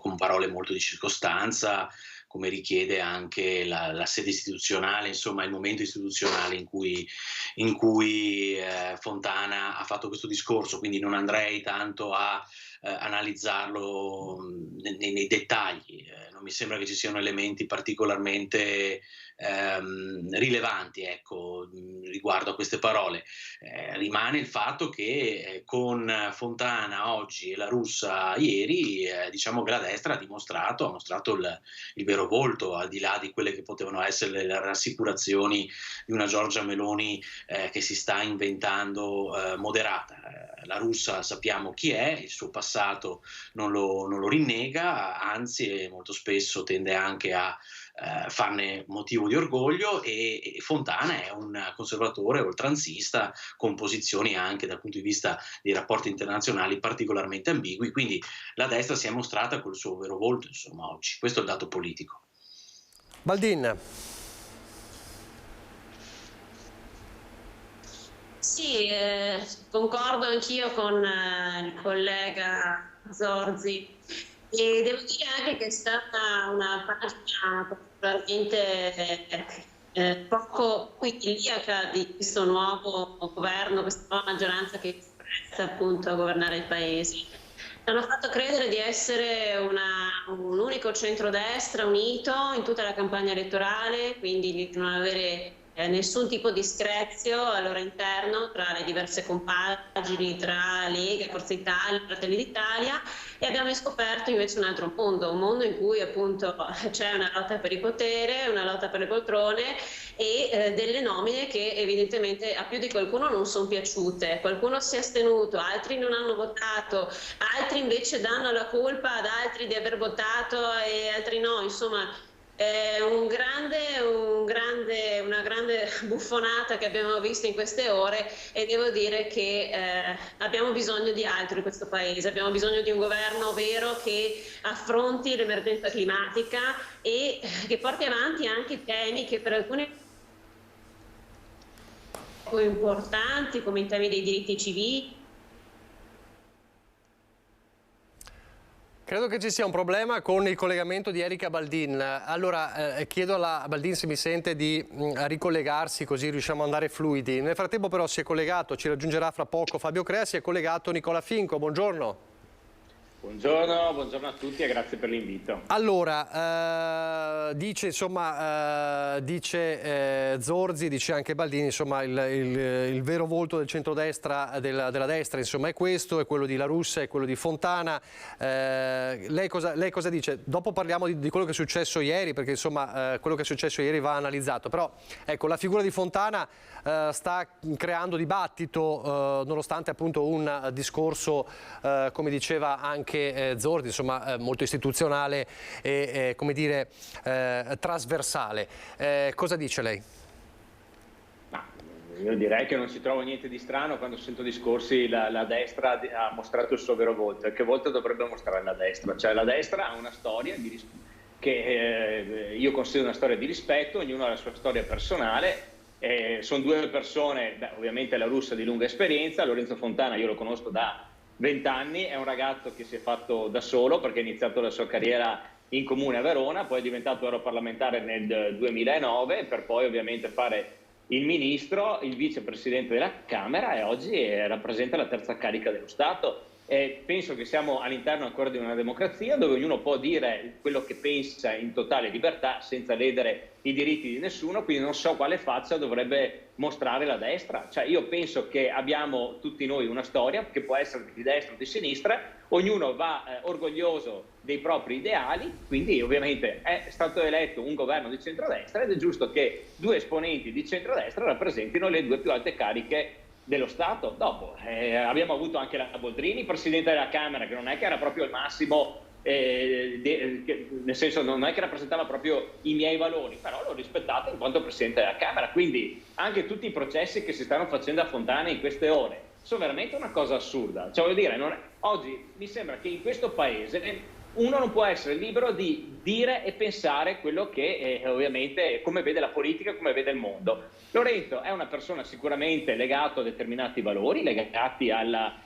con parole molto di circostanza, come richiede anche la sede istituzionale, insomma il momento istituzionale in cui Fontana ha fatto questo discorso, quindi non andrei tanto a analizzarlo nei dettagli. Non mi sembra che ci siano elementi particolarmente rilevanti, ecco, riguardo a queste parole. Rimane il fatto che con Fontana oggi e La Russa ieri, diciamo che la destra ha mostrato il vero volto, al di là di quelle che potevano essere le rassicurazioni di una Giorgia Meloni che si sta inventando moderata. La Russa sappiamo chi è, il suo passato non lo rinnega, anzi molto spesso tende anche a farne motivo di orgoglio, e Fontana è un conservatore oltranzista con posizioni anche dal punto di vista dei rapporti internazionali particolarmente ambigui, quindi la destra si è mostrata col suo vero volto, insomma, oggi. Questo è il dato politico. Valdin. Sì, concordo anch'io con il collega Zorzi. E devo dire anche che è stata una pagina particolarmente poco idilliaca di questo nuovo governo, questa nuova maggioranza che si presta appunto a governare il paese. Hanno fatto credere di essere un unico centrodestra unito in tutta la campagna elettorale, quindi di non avere nessun tipo di screzio al loro interno tra le diverse compagini, tra Lega, Forza Italia, Fratelli d'Italia, e abbiamo scoperto invece un altro mondo, un mondo in cui appunto c'è una lotta per il potere, una lotta per le poltrone e delle nomine che evidentemente a più di qualcuno non sono piaciute. Qualcuno si è astenuto, altri non hanno votato, altri invece danno la colpa ad altri di aver votato e altri no, insomma. una grande buffonata che abbiamo visto in queste ore, e devo dire che abbiamo bisogno di altro in questo paese, abbiamo bisogno di un governo vero che affronti l'emergenza climatica e che porti avanti anche temi che per alcuni importanti, come i temi dei diritti civili. Credo che ci sia un problema con il collegamento di Erika Baldin. Allora chiedo alla Baldin, se mi sente, di ricollegarsi, così riusciamo ad andare fluidi. Nel frattempo però si è collegato, ci raggiungerà fra poco Fabio Crea, si è collegato Nicola Finco. Buongiorno. Buongiorno a tutti e grazie per l'invito. Allora, dice Zorzi, dice anche Baldini, insomma il vero volto del centrodestra, della destra, insomma è questo, è quello di La Russa, è quello di Fontana. Lei cosa dice? Dopo parliamo di quello che è successo ieri, perché insomma quello che è successo ieri va analizzato, però ecco, la figura di Fontana sta creando dibattito nonostante appunto un discorso, come diceva anche Zorzi, insomma molto istituzionale e come dire trasversale. Cosa dice lei? Io direi che non ci trovo niente di strano quando sento discorsi la destra ha mostrato il suo vero volto. E che volto dovrebbe mostrare la destra? Cioè la destra ha una storia che io considero una storia di rispetto, ognuno ha la sua storia personale. Sono due persone, ovviamente La Russa di lunga esperienza, Lorenzo Fontana io lo conosco da 20 anni, è un ragazzo che si è fatto da solo perché ha iniziato la sua carriera in comune a Verona, poi è diventato europarlamentare nel 2009 per poi ovviamente fare il ministro, il vicepresidente della Camera e oggi rappresenta la terza carica dello Stato. E penso che siamo all'interno ancora di una democrazia dove ognuno può dire quello che pensa in totale libertà senza ledere i diritti di nessuno, quindi non so quale faccia dovrebbe mostrare la destra. Cioè io penso che abbiamo tutti noi una storia che può essere di destra o di sinistra, ognuno va orgoglioso dei propri ideali, quindi ovviamente è stato eletto un governo di centrodestra ed è giusto che due esponenti di centrodestra rappresentino le due più alte cariche dello Stato. Dopo abbiamo avuto anche la Boldrini, presidente della Camera, che non è che era proprio il massimo, nel senso non è che rappresentava proprio i miei valori, però l'ho rispettato in quanto presidente della Camera. Quindi anche tutti i processi che si stanno facendo a Fontana in queste ore sono veramente una cosa assurda. Cioè, voglio dire, oggi mi sembra che in questo paese uno non può essere libero di dire e pensare quello che ovviamente come vede la politica, come vede il mondo. Lorenzo è una persona sicuramente legata a determinati valori, legati alla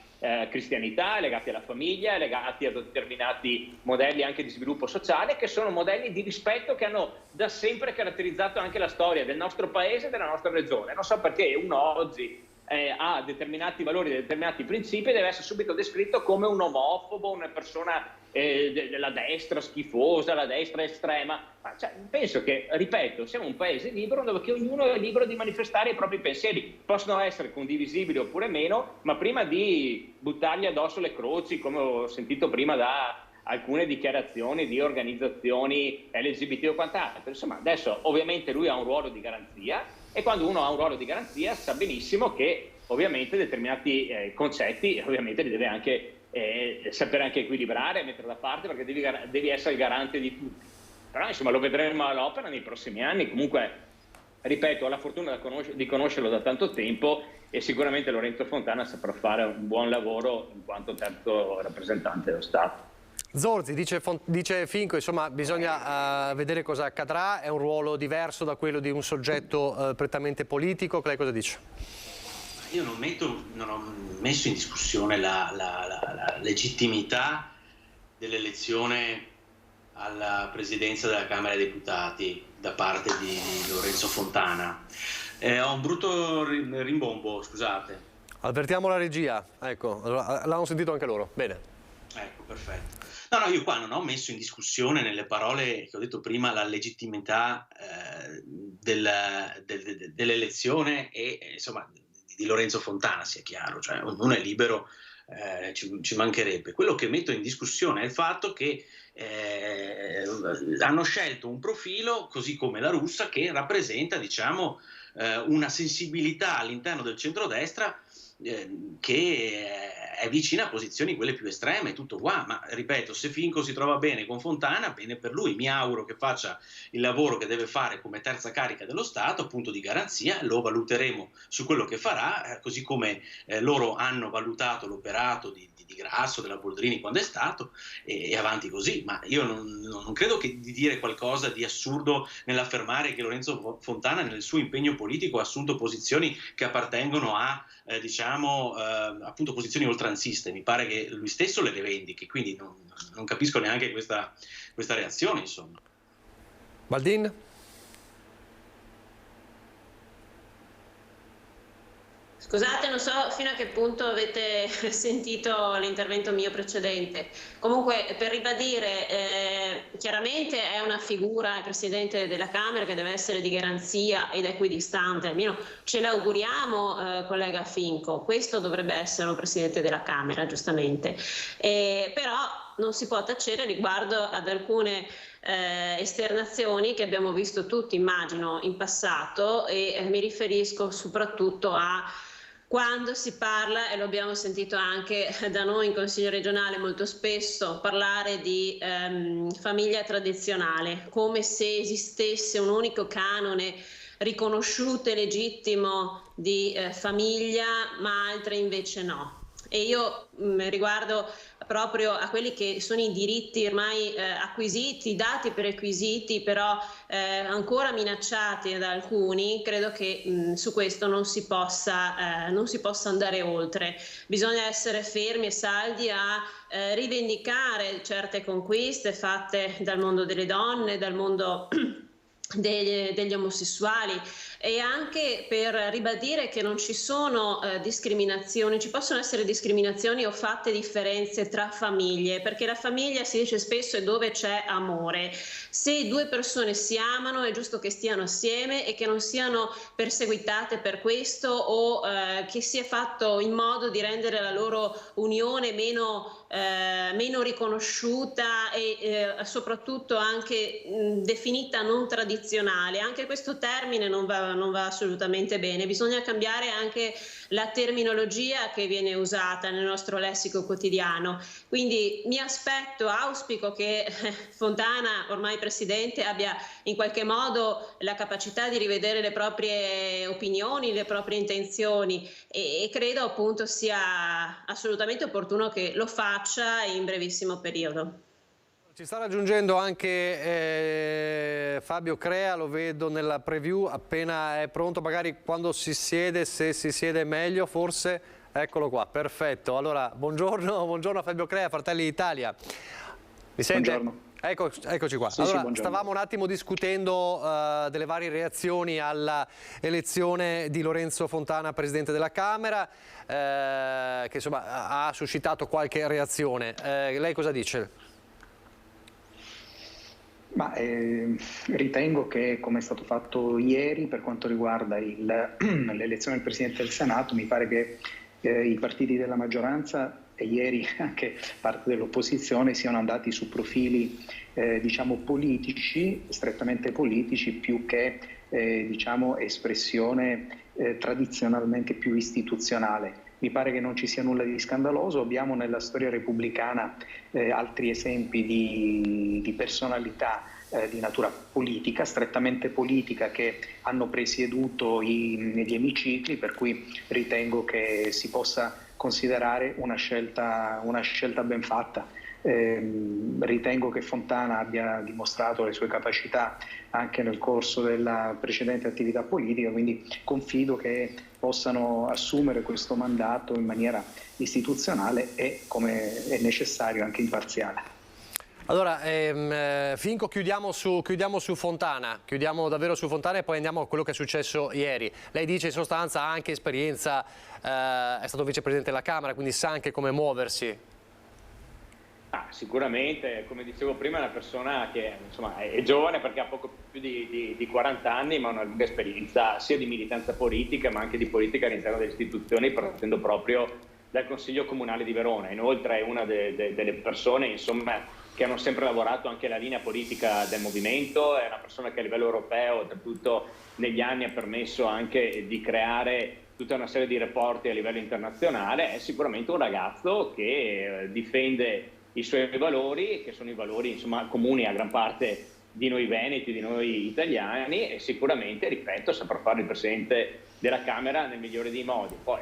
cristianità, legati alla famiglia, legati a determinati modelli anche di sviluppo sociale, che sono modelli di rispetto che hanno da sempre caratterizzato anche la storia del nostro paese e della nostra regione. Non so perché uno oggi ha determinati valori, determinati principi e deve essere subito descritto come un omofobo, una persona della destra schifosa, la destra estrema. Ma cioè, penso che, ripeto, siamo un paese libero dove ognuno è libero di manifestare i propri pensieri, possono essere condivisibili oppure meno, ma prima di buttargli addosso le croci, come ho sentito prima da alcune dichiarazioni di organizzazioni LGBT o quant'altro, insomma adesso ovviamente lui ha un ruolo di garanzia e quando uno ha un ruolo di garanzia sa benissimo che ovviamente determinati concetti ovviamente li deve anche sapere anche equilibrare, mettere da parte, perché devi essere il garante di tutti. Però insomma lo vedremo all'opera nei prossimi anni. Comunque, ripeto, ho la fortuna di conoscerlo da tanto tempo e sicuramente Lorenzo Fontana saprà fare un buon lavoro in quanto terzo rappresentante dello Stato. Zorzi, dice Finco, insomma bisogna vedere cosa accadrà, è un ruolo diverso da quello di un soggetto prettamente politico. Lei cosa dice? Io non ho messo in discussione la legittimità dell'elezione alla presidenza della Camera dei Deputati da parte di Lorenzo Fontana. Ho un brutto rimbombo, scusate. Avvertiamo la regia, ecco, l'hanno sentito anche loro, bene. Ecco, perfetto. No, io qua non ho messo in discussione nelle parole che ho detto prima la legittimità dell'elezione e insomma di Lorenzo Fontana, sia chiaro, cioè ognuno è libero, ci mancherebbe. Quello che metto in discussione è il fatto che hanno scelto un profilo, così come La Russa, che rappresenta, diciamo, una sensibilità all'interno del centrodestra che è vicina a posizioni quelle più estreme, tutto qua, ma ripeto, se Finco si trova bene con Fontana, bene per lui, mi auguro che faccia il lavoro che deve fare come terza carica dello Stato, appunto di garanzia, lo valuteremo su quello che farà, così come loro hanno valutato l'operato di Grasso, della Boldrini quando è stato, e avanti così, ma io non credo che di dire qualcosa di assurdo nell'affermare che Lorenzo Fontana nel suo impegno politico ha assunto posizioni che appartengono a appunto posizioni oltranziste. Mi pare che lui stesso le rivendichi, quindi non capisco neanche questa reazione, insomma. Baldin? Scusate, non so fino a che punto avete sentito l'intervento mio precedente. Comunque, per ribadire, chiaramente è una figura, il Presidente della Camera, che deve essere di garanzia ed equidistante, almeno ce l'auguriamo, collega Finco. Questo dovrebbe essere un Presidente della Camera, giustamente. Però non si può tacere riguardo ad alcune esternazioni che abbiamo visto tutti, immagino, in passato, e mi riferisco soprattutto a quando si parla, e lo abbiamo sentito anche da noi in Consiglio regionale molto spesso, parlare di famiglia tradizionale, come se esistesse un unico canone riconosciuto e legittimo di famiglia, ma altre invece no. E io riguardo proprio a quelli che sono i diritti ormai acquisiti, dati per acquisiti, però ancora minacciati da alcuni, credo che su questo non si possa andare oltre. Bisogna essere fermi e saldi a rivendicare certe conquiste fatte dal mondo delle donne, dal mondo degli omosessuali, e anche per ribadire che non ci sono discriminazioni, ci possono essere discriminazioni o fatte differenze tra famiglie, perché la famiglia, si dice spesso, è dove c'è amore. Se due persone si amano è giusto che stiano assieme e che non siano perseguitate per questo, o che sia fatto in modo di rendere la loro unione meno riconosciuta e soprattutto anche definita non tradizionale. Anche questo termine non va assolutamente bene. Bisogna cambiare anche la terminologia che viene usata nel nostro lessico quotidiano. Quindi mi auspico che Fontana, ormai Presidente, abbia in qualche modo la capacità di rivedere le proprie opinioni, le proprie intenzioni, e credo appunto sia assolutamente opportuno che lo faccia in brevissimo periodo. Ci sta raggiungendo anche Fabio Crea, lo vedo nella preview, appena è pronto, magari quando si siede, se si siede meglio forse, eccolo qua, perfetto. Allora, buongiorno a Fabio Crea, Fratelli d'Italia. Mi sente? Buongiorno. Eccoci qua. Sì, allora, sì, stavamo un attimo discutendo delle varie reazioni alla elezione di Lorenzo Fontana, Presidente della Camera, che insomma ha suscitato qualche reazione. Lei cosa dice? Ritengo che, come è stato fatto ieri per quanto riguarda l'elezione del Presidente del Senato, mi pare che i partiti della maggioranza e ieri anche parte dell'opposizione siano andati su profili diciamo politici, strettamente politici, più che diciamo espressione tradizionalmente più istituzionale. Mi pare che non ci sia nulla di scandaloso. Abbiamo nella storia repubblicana altri esempi di personalità di natura politica, strettamente politica, che hanno presieduto gli emicicli, per cui ritengo che si possa considerare una scelta ben fatta. Ritengo che Fontana abbia dimostrato le sue capacità anche nel corso della precedente attività politica, quindi confido che possano assumere questo mandato in maniera istituzionale e, come è necessario, anche imparziale. Allora, Finco, chiudiamo su Fontana, chiudiamo davvero su Fontana e poi andiamo a quello che è successo ieri. Lei dice in sostanza ha anche esperienza, è stato vicepresidente della Camera, quindi sa anche come muoversi. Sicuramente, come dicevo prima, è una persona che insomma, è giovane perché ha poco più di 40 anni, ma ha una lunga esperienza sia di militanza politica ma anche di politica all'interno delle istituzioni, partendo proprio dal Consiglio Comunale di Verona. Inoltre è una delle persone insomma, che hanno sempre lavorato anche la linea politica del movimento, è una persona che a livello europeo, oltretutto negli anni, ha permesso anche di creare tutta una serie di reporti a livello internazionale, è sicuramente un ragazzo che difende i suoi valori, che sono i valori insomma comuni a gran parte di noi veneti, di noi italiani, e sicuramente, ripeto, saprà fare il Presidente della Camera nel migliore dei modi. Poi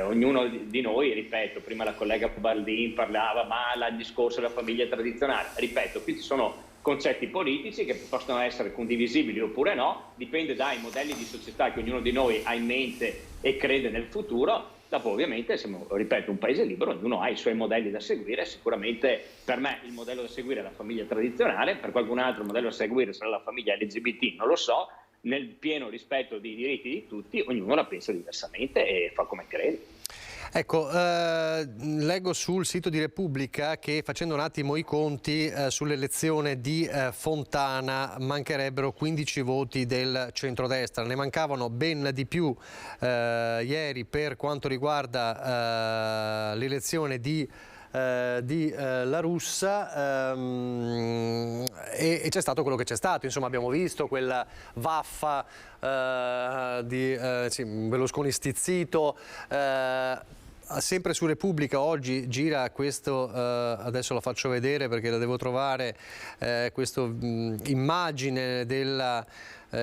ognuno di noi, ripeto, prima la collega Baldin parlava, ma il discorso della famiglia tradizionale, ripeto, qui ci sono concetti politici che possono essere condivisibili oppure no, dipende dai modelli di società che ognuno di noi ha in mente e crede nel futuro. Dopo ovviamente siamo, ripeto, un paese libero, ognuno ha i suoi modelli da seguire, sicuramente per me il modello da seguire è la famiglia tradizionale, per qualcun altro il modello da seguire sarà la famiglia LGBT, non lo so, nel pieno rispetto dei diritti di tutti, ognuno la pensa diversamente e fa come crede. Ecco, leggo sul sito di Repubblica che, facendo un attimo i conti, sull'elezione di Fontana mancherebbero 15 voti del centrodestra. Ne mancavano ben di più ieri per quanto riguarda l'elezione di La Russa, e c'è stato quello che c'è stato. Insomma, abbiamo visto quella vaffa di Berlusconi stizzito. Sempre su Repubblica oggi gira questo, adesso la faccio vedere perché la devo trovare, questa immagine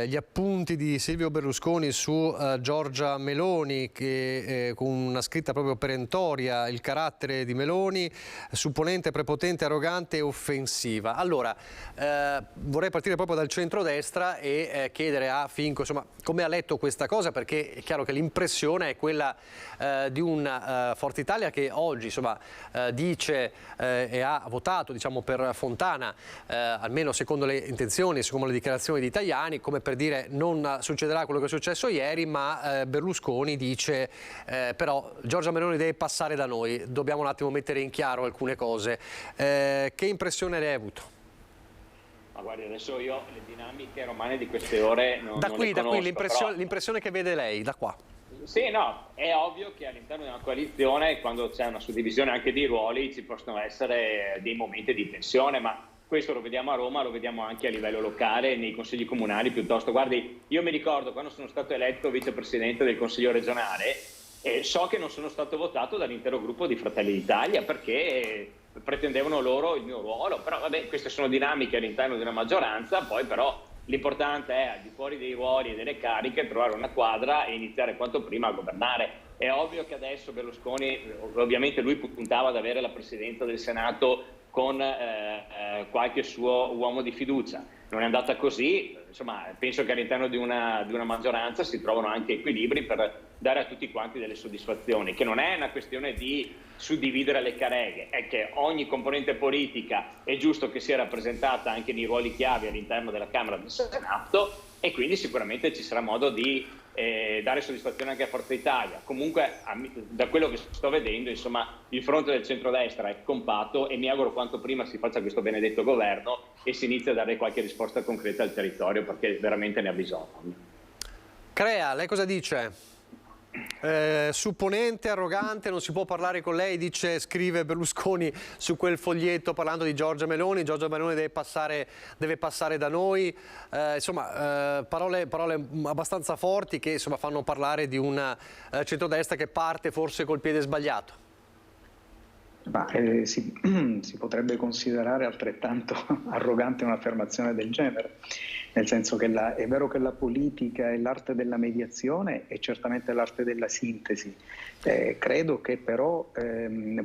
gli appunti di Silvio Berlusconi su Giorgia Meloni, che con una scritta proprio perentoria: il carattere di Meloni, supponente, prepotente, arrogante e offensiva. Allora, vorrei partire proprio dal centrodestra e chiedere a Finco, insomma, come ha letto questa cosa, perché è chiaro che l'impressione è quella di un Forza Italia che oggi, insomma, dice e ha votato, diciamo, per Fontana, almeno secondo le intenzioni, secondo le dichiarazioni di Tajani, come per dire non succederà quello che è successo ieri, ma Berlusconi dice però Giorgia Meloni deve passare da noi, dobbiamo un attimo mettere in chiaro alcune cose. Che impressione ne hai avuto? Ma guardi, adesso io le dinamiche romane di queste ore non da qui, le conosco, l'impressione che vede lei, da qua. Sì, no, è ovvio che all'interno di una coalizione, quando c'è una suddivisione anche di ruoli, ci possono essere dei momenti di tensione, ma questo lo vediamo a Roma, lo vediamo anche a livello locale, nei consigli comunali piuttosto. Guardi, io mi ricordo quando sono stato eletto vicepresidente del Consiglio regionale, e so che non sono stato votato dall'intero gruppo di Fratelli d'Italia perché pretendevano loro il mio ruolo, però vabbè, queste sono dinamiche all'interno di una maggioranza, poi però l'importante è, al di fuori dei ruoli e delle cariche, trovare una quadra e iniziare quanto prima a governare. È ovvio che adesso Berlusconi, ovviamente lui puntava ad avere la presidenza del Senato con qualche suo uomo di fiducia. Non è andata così, insomma, penso che all'interno di una maggioranza si trovano anche equilibri per dare a tutti quanti delle soddisfazioni, che non è una questione di suddividere le careghe, è che ogni componente politica è giusto che sia rappresentata anche nei ruoli chiavi all'interno della Camera del Senato, e quindi sicuramente ci sarà modo di dare soddisfazione anche a Forza Italia. Comunque, da quello che sto vedendo, insomma, il fronte del centrodestra è compatto e mi auguro quanto prima si faccia questo benedetto governo e si inizi a dare qualche risposta concreta al territorio, perché veramente ne ha bisogno. Crea, lei cosa dice? Supponente, arrogante, non si può parlare con lei, dice, scrive Berlusconi su quel foglietto parlando di Giorgia Meloni deve passare da noi, insomma parole abbastanza forti che, insomma, fanno parlare di un centrodestra che parte forse col piede sbagliato. Ma si potrebbe considerare altrettanto arrogante un'affermazione del genere, nel senso che è vero che la politica è l'arte della mediazione e certamente l'arte della sintesi. Credo che però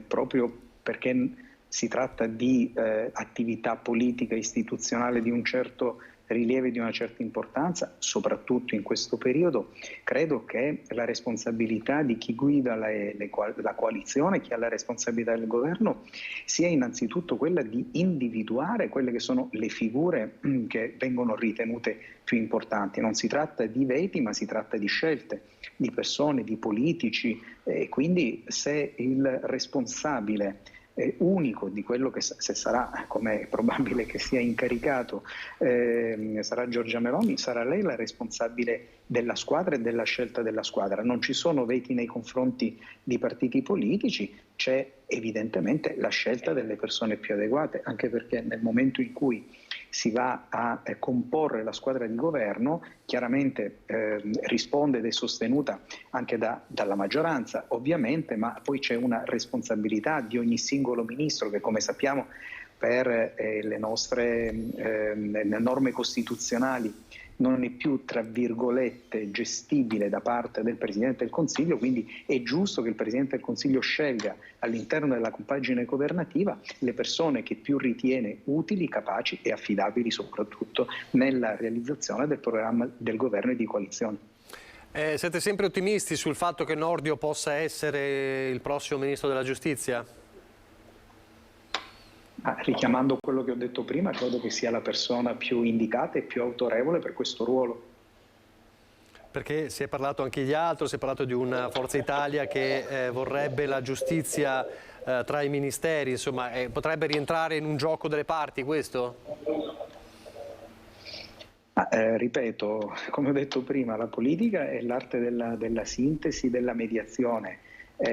proprio perché si tratta di attività politica istituzionale di un certo rilievo e di una certa importanza, soprattutto in questo periodo, credo che la responsabilità di chi guida la coalizione, chi ha la responsabilità del governo, sia innanzitutto quella di individuare quelle che sono le figure che vengono ritenute più importanti. Non si tratta di veti, ma si tratta di scelte, di persone, di politici, e quindi se il responsabile unico di quello che, se sarà, come è probabile che sia incaricato, sarà Giorgia Meloni, sarà lei la responsabile della squadra e della scelta della squadra. Non ci sono veti nei confronti di partiti politici, c'è evidentemente la scelta delle persone più adeguate, anche perché nel momento in cui si va a comporre la squadra di governo, chiaramente risponde ed è sostenuta anche dalla maggioranza, ovviamente, ma poi c'è una responsabilità di ogni singolo ministro che, come sappiamo, per le nostre norme costituzionali non è più, tra virgolette, gestibile da parte del Presidente del Consiglio, quindi è giusto che il Presidente del Consiglio scelga all'interno della compagine governativa le persone che più ritiene utili, capaci e affidabili soprattutto nella realizzazione del programma del governo e di coalizione. Siete sempre ottimisti sul fatto che Nordio possa essere il prossimo Ministro della Giustizia? Richiamando quello che ho detto prima, credo che sia la persona più indicata e più autorevole per questo ruolo. Perché si è parlato anche di altro, si è parlato di una Forza Italia che vorrebbe la giustizia tra i ministeri, insomma, potrebbe rientrare in un gioco delle parti questo? Ripeto, come ho detto prima, la politica è l'arte della sintesi, della mediazione.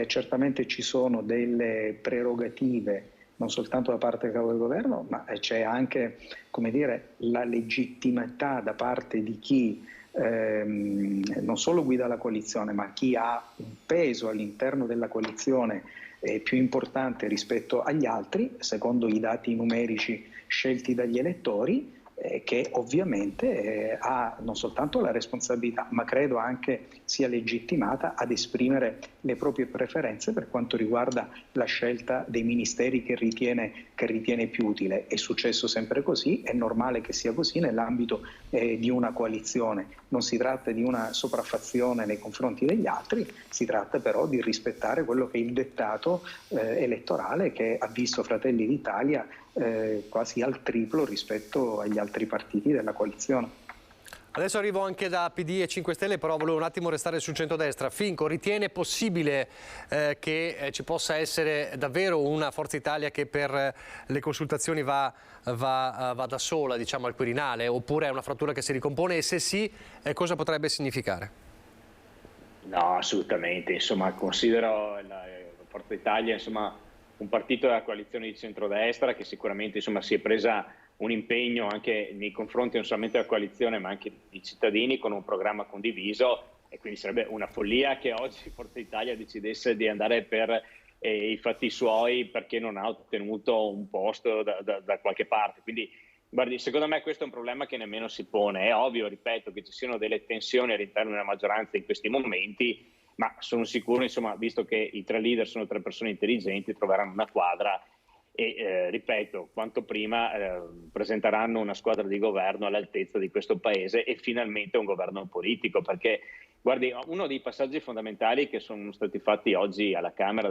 Certamente ci sono delle prerogative non soltanto da parte del capo del governo, ma c'è anche, come dire, la legittimità da parte di chi non solo guida la coalizione, ma chi ha un peso all'interno della coalizione più importante rispetto agli altri, secondo i dati numerici scelti dagli elettori, che ovviamente ha non soltanto la responsabilità, ma credo anche sia legittimata ad esprimere le proprie preferenze per quanto riguarda la scelta dei ministeri che ritiene più utile. È successo sempre così, è normale che sia così nell'ambito di una coalizione. Non si tratta di una sopraffazione nei confronti degli altri, si tratta però di rispettare quello che è il dettato elettorale che ha visto Fratelli d'Italia quasi al triplo rispetto agli altri partiti della coalizione. Adesso arrivo anche da PD e 5 Stelle, però volevo un attimo restare sul centrodestra. Finco, ritiene possibile che ci possa essere davvero una Forza Italia che per le consultazioni va da sola, diciamo, al Quirinale, oppure è una frattura che si ricompone, e se sì, cosa potrebbe significare? No, assolutamente, insomma, considero la Forza Italia, insomma, un partito della coalizione di centrodestra che sicuramente, insomma, si è presa un impegno anche nei confronti non solamente della coalizione ma anche di cittadini con un programma condiviso, e quindi sarebbe una follia che oggi Forza Italia decidesse di andare per i fatti suoi perché non ha ottenuto un posto da qualche parte. Quindi guardi, secondo me questo è un problema che nemmeno si pone. È ovvio, ripeto, che ci siano delle tensioni all'interno della maggioranza in questi momenti, ma sono sicuro, insomma, visto che i tre leader sono tre persone intelligenti, troveranno una quadra e, ripeto, quanto prima presenteranno una squadra di governo all'altezza di questo Paese e finalmente un governo politico, perché, guardi, uno dei passaggi fondamentali che sono stati fatti oggi alla Camera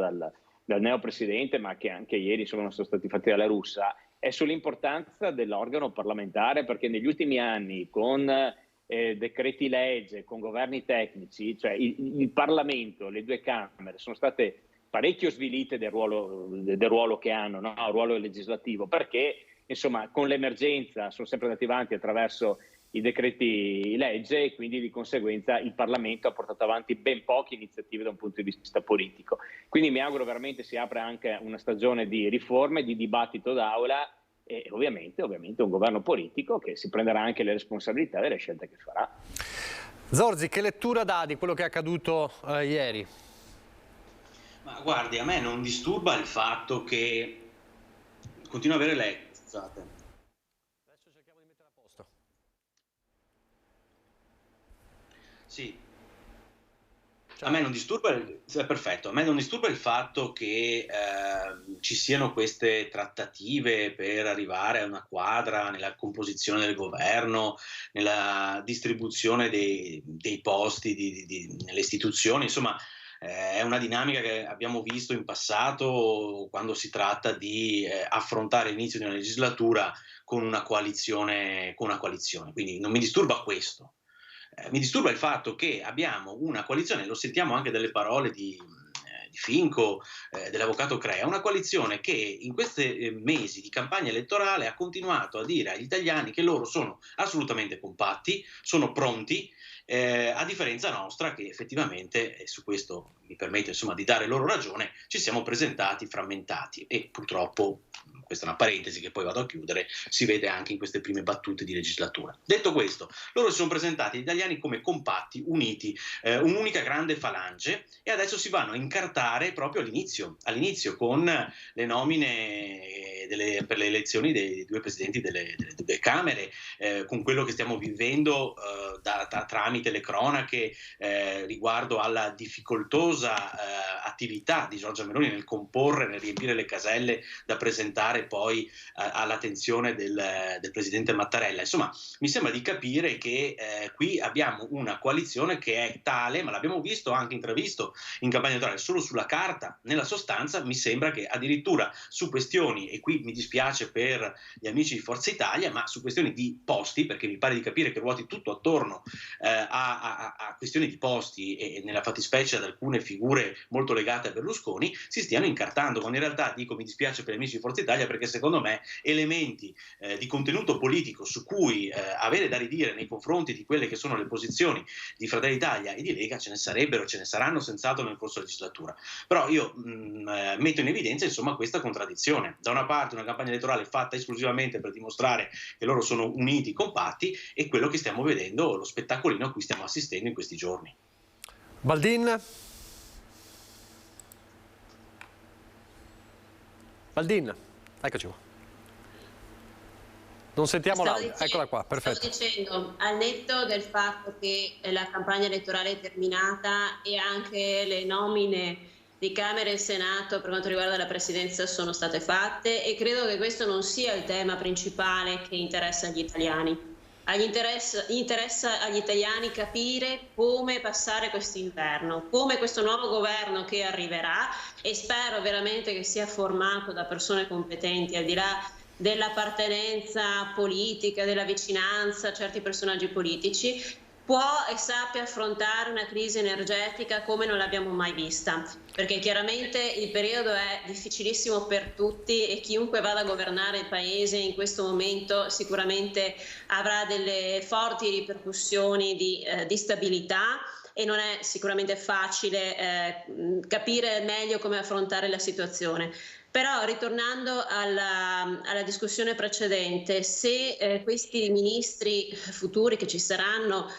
dal neopresidente, ma che anche ieri sono stati fatti dalla Russa, è sull'importanza dell'organo parlamentare, perché negli ultimi anni con decreti legge, con governi tecnici, cioè il Parlamento, le due Camere sono state parecchio svilite del ruolo che hanno, no? Il ruolo legislativo, perché insomma con l'emergenza sono sempre andati avanti attraverso i decreti legge e quindi di conseguenza il Parlamento ha portato avanti ben poche iniziative da un punto di vista politico. Quindi mi auguro veramente si apra anche una stagione di riforme, di dibattito d'aula e ovviamente un governo politico che si prenderà anche le responsabilità delle scelte che farà. Zorzi, che lettura dà di quello che è accaduto ieri? Ma guardi, a me non disturba il fatto che continua a avere lei. Scusate. Adesso cerchiamo di mettere a posto. Sì. A me non disturba, perfetto, a me non disturba il fatto che ci siano queste trattative per arrivare a una quadra nella composizione del governo, nella distribuzione dei posti nelle istituzioni, insomma è una dinamica che abbiamo visto in passato quando si tratta di affrontare l'inizio di una legislatura con una coalizione, quindi non mi disturba questo. Mi disturba il fatto che abbiamo una coalizione, lo sentiamo anche dalle parole di Finco, dell'avvocato Crea, una coalizione che in questi mesi di campagna elettorale ha continuato a dire agli italiani che loro sono assolutamente compatti, sono pronti a differenza nostra che effettivamente, e su questo mi permetto insomma di dare loro ragione, ci siamo presentati frammentati e purtroppo, questa è una parentesi che poi vado a chiudere, si vede anche in queste prime battute di legislatura. Detto questo, loro si sono presentati, gli italiani, come compatti, uniti, un'unica grande falange, e adesso si vanno a incartare proprio all'inizio con le nomine per le elezioni dei due presidenti delle due Camere, con quello che stiamo vivendo tramite le cronache riguardo alla difficoltosa attività di Giorgia Meloni nel comporre, nel riempire le caselle da presentare poi all'attenzione del presidente Mattarella. Insomma, mi sembra di capire che qui abbiamo una coalizione che è tale, ma l'abbiamo visto anche intravisto in campagna elettorale, solo sulla carta. Nella sostanza mi sembra che addirittura su questioni, e qui mi dispiace per gli amici di Forza Italia, ma su questioni di posti, perché mi pare di capire che ruoti tutto attorno a questioni di posti e nella fattispecie ad alcune figure molto legate a Berlusconi, si stiano incartando, quando in realtà, dico, mi dispiace per gli amici di Forza Italia, perché secondo me elementi di contenuto politico su cui avere da ridire nei confronti di quelle che sono le posizioni di Fratelli d'Italia e di Lega ce ne sarebbero, ce ne saranno senz'altro nel corso della legislatura. Però io metto in evidenza insomma questa contraddizione: da una parte una campagna elettorale fatta esclusivamente per dimostrare che loro sono uniti, compatti, e quello che stiamo vedendo, lo spettacolino a cui stiamo assistendo in questi giorni. Baldin, eccoci qua. Non sentiamo l'audio, eccola qua, perfetto. Stavo dicendo, al netto del fatto che la campagna elettorale è terminata e anche le nomine di Camera e Senato per quanto riguarda la presidenza sono state fatte, e credo che questo non sia il tema principale che interessa agli italiani. Interessa agli italiani capire come passare quest'inverno, come questo nuovo governo che arriverà, e spero veramente che sia formato da persone competenti, al di là dell'appartenenza politica, della vicinanza a certi personaggi politici, può e sappia affrontare una crisi energetica come non l'abbiamo mai vista, perché chiaramente il periodo è difficilissimo per tutti e chiunque vada a governare il paese in questo momento sicuramente avrà delle forti ripercussioni di stabilità, e non è sicuramente facile capire meglio come affrontare la situazione. Però, ritornando alla discussione precedente, se questi ministri futuri che ci saranno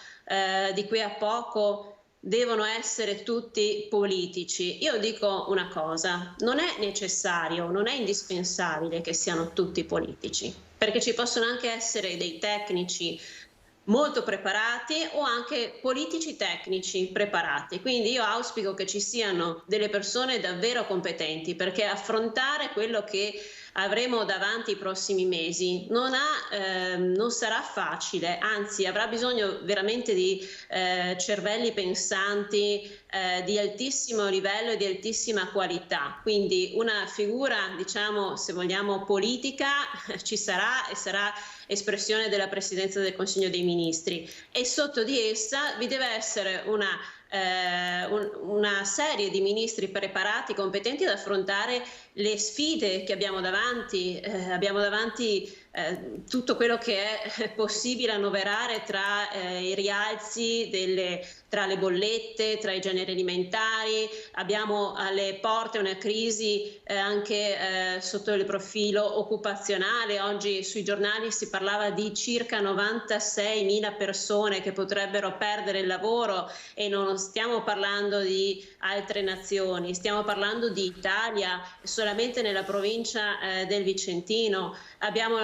di qui a poco devono essere tutti politici, io dico una cosa: non è necessario, non è indispensabile che siano tutti politici, perché ci possono anche essere dei tecnici molto preparati o anche politici tecnici preparati. Quindi io auspico che ci siano delle persone davvero competenti, perché affrontare quello che avremo davanti i prossimi mesi non sarà facile, anzi avrà bisogno veramente di cervelli pensanti di altissimo livello e di altissima qualità. Quindi una figura, diciamo, se vogliamo, politica ci sarà, e sarà espressione della Presidenza del Consiglio dei Ministri, e sotto di essa vi deve essere una serie di ministri preparati, competenti ad affrontare le sfide che abbiamo davanti. Abbiamo davanti tutto quello che è possibile annoverare tra i rialzi tra le bollette, tra i generi alimentari. Abbiamo alle porte una crisi anche sotto il profilo occupazionale. Oggi sui giornali si parlava di circa 96.000 persone che potrebbero perdere il lavoro, e non stiamo parlando di altre nazioni, stiamo parlando di Italia. Solamente nella provincia del Vicentino abbiamo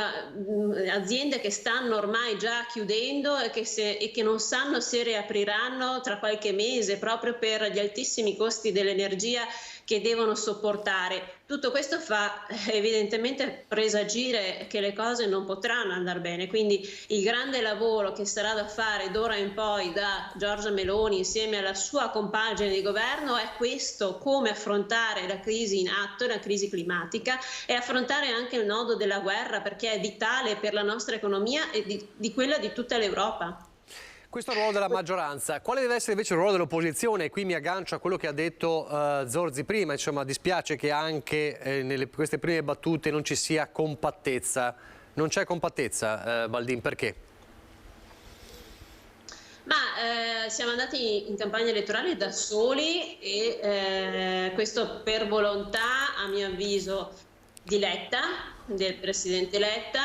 aziende che stanno ormai già chiudendo e che non sanno se riapriranno tra qualche mese, proprio per gli altissimi costi dell'energia che devono sopportare. Tutto questo fa evidentemente presagire che le cose non potranno andare bene, quindi il grande lavoro che sarà da fare d'ora in poi da Giorgia Meloni insieme alla sua compagine di governo è questo: come affrontare la crisi in atto, la crisi climatica, e affrontare anche il nodo della guerra, perché è vitale per la nostra economia e di quella di tutta l'Europa. Questo è il ruolo della maggioranza. Quale deve essere invece il ruolo dell'opposizione? Qui mi aggancio a quello che ha detto Zorzi prima, insomma, dispiace che anche nelle queste prime battute non ci sia compattezza. Non c'è compattezza, Baldin, perché? Ma siamo andati in campagna elettorale da soli e questo per volontà, a mio avviso, di Letta, del presidente Letta.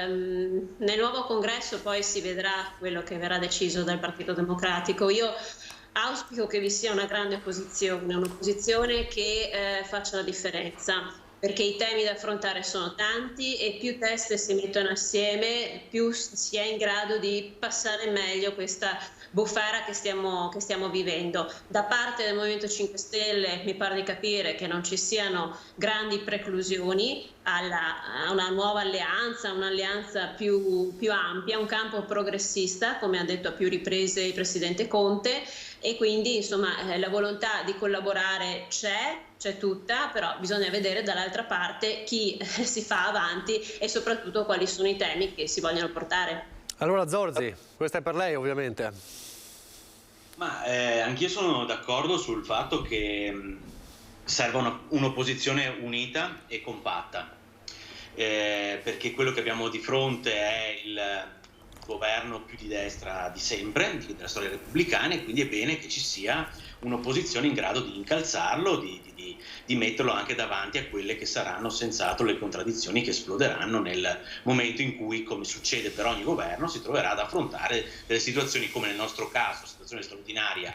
Nel nuovo congresso poi si vedrà quello che verrà deciso dal Partito Democratico. Io auspico che vi sia una grande opposizione, un'opposizione che faccia la differenza, perché i temi da affrontare sono tanti e più teste si mettono assieme, più si è in grado di passare meglio questa bufera che stiamo vivendo. Da parte del Movimento 5 Stelle mi pare di capire che non ci siano grandi preclusioni a una nuova alleanza, un'alleanza più ampia, un campo progressista, come ha detto a più riprese il Presidente Conte, e quindi insomma la volontà di collaborare c'è tutta, però bisogna vedere dall'altra parte chi si fa avanti e soprattutto quali sono i temi che si vogliono portare. Allora Zorzi, questa è per lei ovviamente. Ma anch'io sono d'accordo sul fatto che serva un'opposizione unita e compatta, perché quello che abbiamo di fronte è il governo più di destra di sempre, della storia repubblicana, e quindi è bene che ci sia un'opposizione in grado di incalzarlo, di metterlo anche davanti a quelle che saranno senz'altro le contraddizioni che esploderanno nel momento in cui, come succede per ogni governo, si troverà ad affrontare delle situazioni come nel nostro caso, situazione straordinaria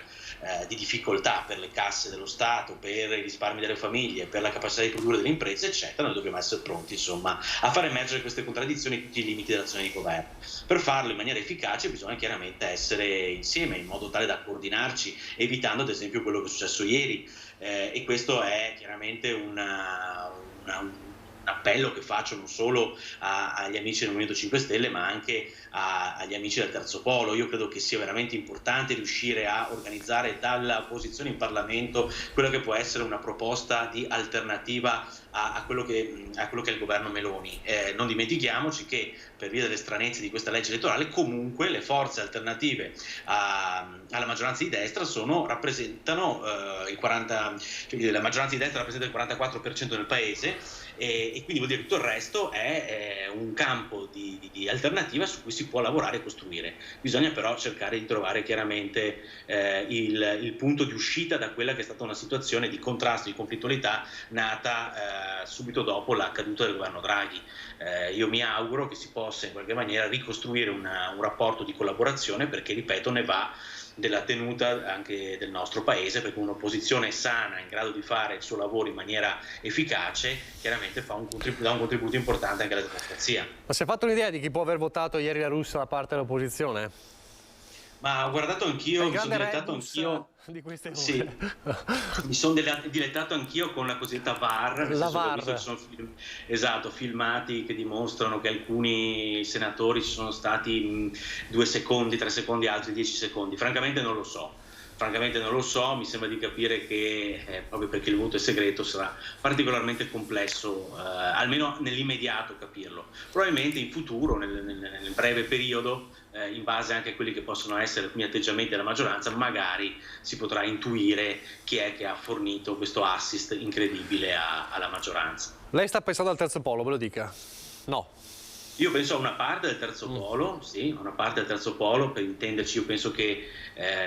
di difficoltà per le casse dello Stato, per i risparmi delle famiglie, per la capacità di produrre delle imprese, eccetera. Noi dobbiamo essere pronti, insomma, a far emergere queste contraddizioni e tutti i limiti dell'azione di governo. Per farlo in maniera efficace bisogna chiaramente essere insieme, in modo tale da coordinarci, evitando ad esempio quello che è successo ieri, e questo è chiaramente un appello che faccio non solo agli amici del Movimento 5 Stelle ma anche agli amici del Terzo Polo. Io credo che sia veramente importante riuscire a organizzare dall'opposizione in Parlamento quello che può essere una proposta di alternativa a quello che è il governo Meloni. Non dimentichiamoci che per via delle stranezze di questa legge elettorale comunque le forze alternative alla maggioranza di destra rappresentano la maggioranza di destra rappresenta il 44% del paese, e quindi vuol dire che tutto il resto è un campo di alternativa su cui si può lavorare e costruire. Bisogna però cercare di trovare chiaramente il punto di uscita da quella che è stata una situazione di contrasto, di conflittualità nata subito dopo la caduta del governo Draghi. Io mi auguro che si possa in qualche maniera ricostruire un rapporto di collaborazione, perché, ripeto, ne va della tenuta anche del nostro paese, perché un'opposizione sana, in grado di fare il suo lavoro in maniera efficace, chiaramente dà un contributo importante anche alla democrazia. Ma si è fatto un'idea di chi può aver votato ieri la Russa da parte dell'opposizione? Ma ho guardato anch'io, mi sono dilettato anch'io di queste ore. Sì, mi sono dilettato anch'io con la cosiddetta VAR, nel senso che ho visto che sono filmati che dimostrano che alcuni senatori ci sono stati 2 secondi, 3 secondi, altri 10 secondi. Francamente non lo so, mi sembra di capire che proprio perché il voto è segreto sarà particolarmente complesso, almeno nell'immediato, capirlo. Probabilmente in futuro, nel breve periodo, in base anche a quelli che possono essere alcuni atteggiamenti della maggioranza, magari si potrà intuire chi è che ha fornito questo assist incredibile alla maggioranza. Lei sta pensando al Terzo Polo, ve lo dica? No. Io penso a una parte del Terzo Polo, sì, a una parte del Terzo Polo, per intenderci. Io penso che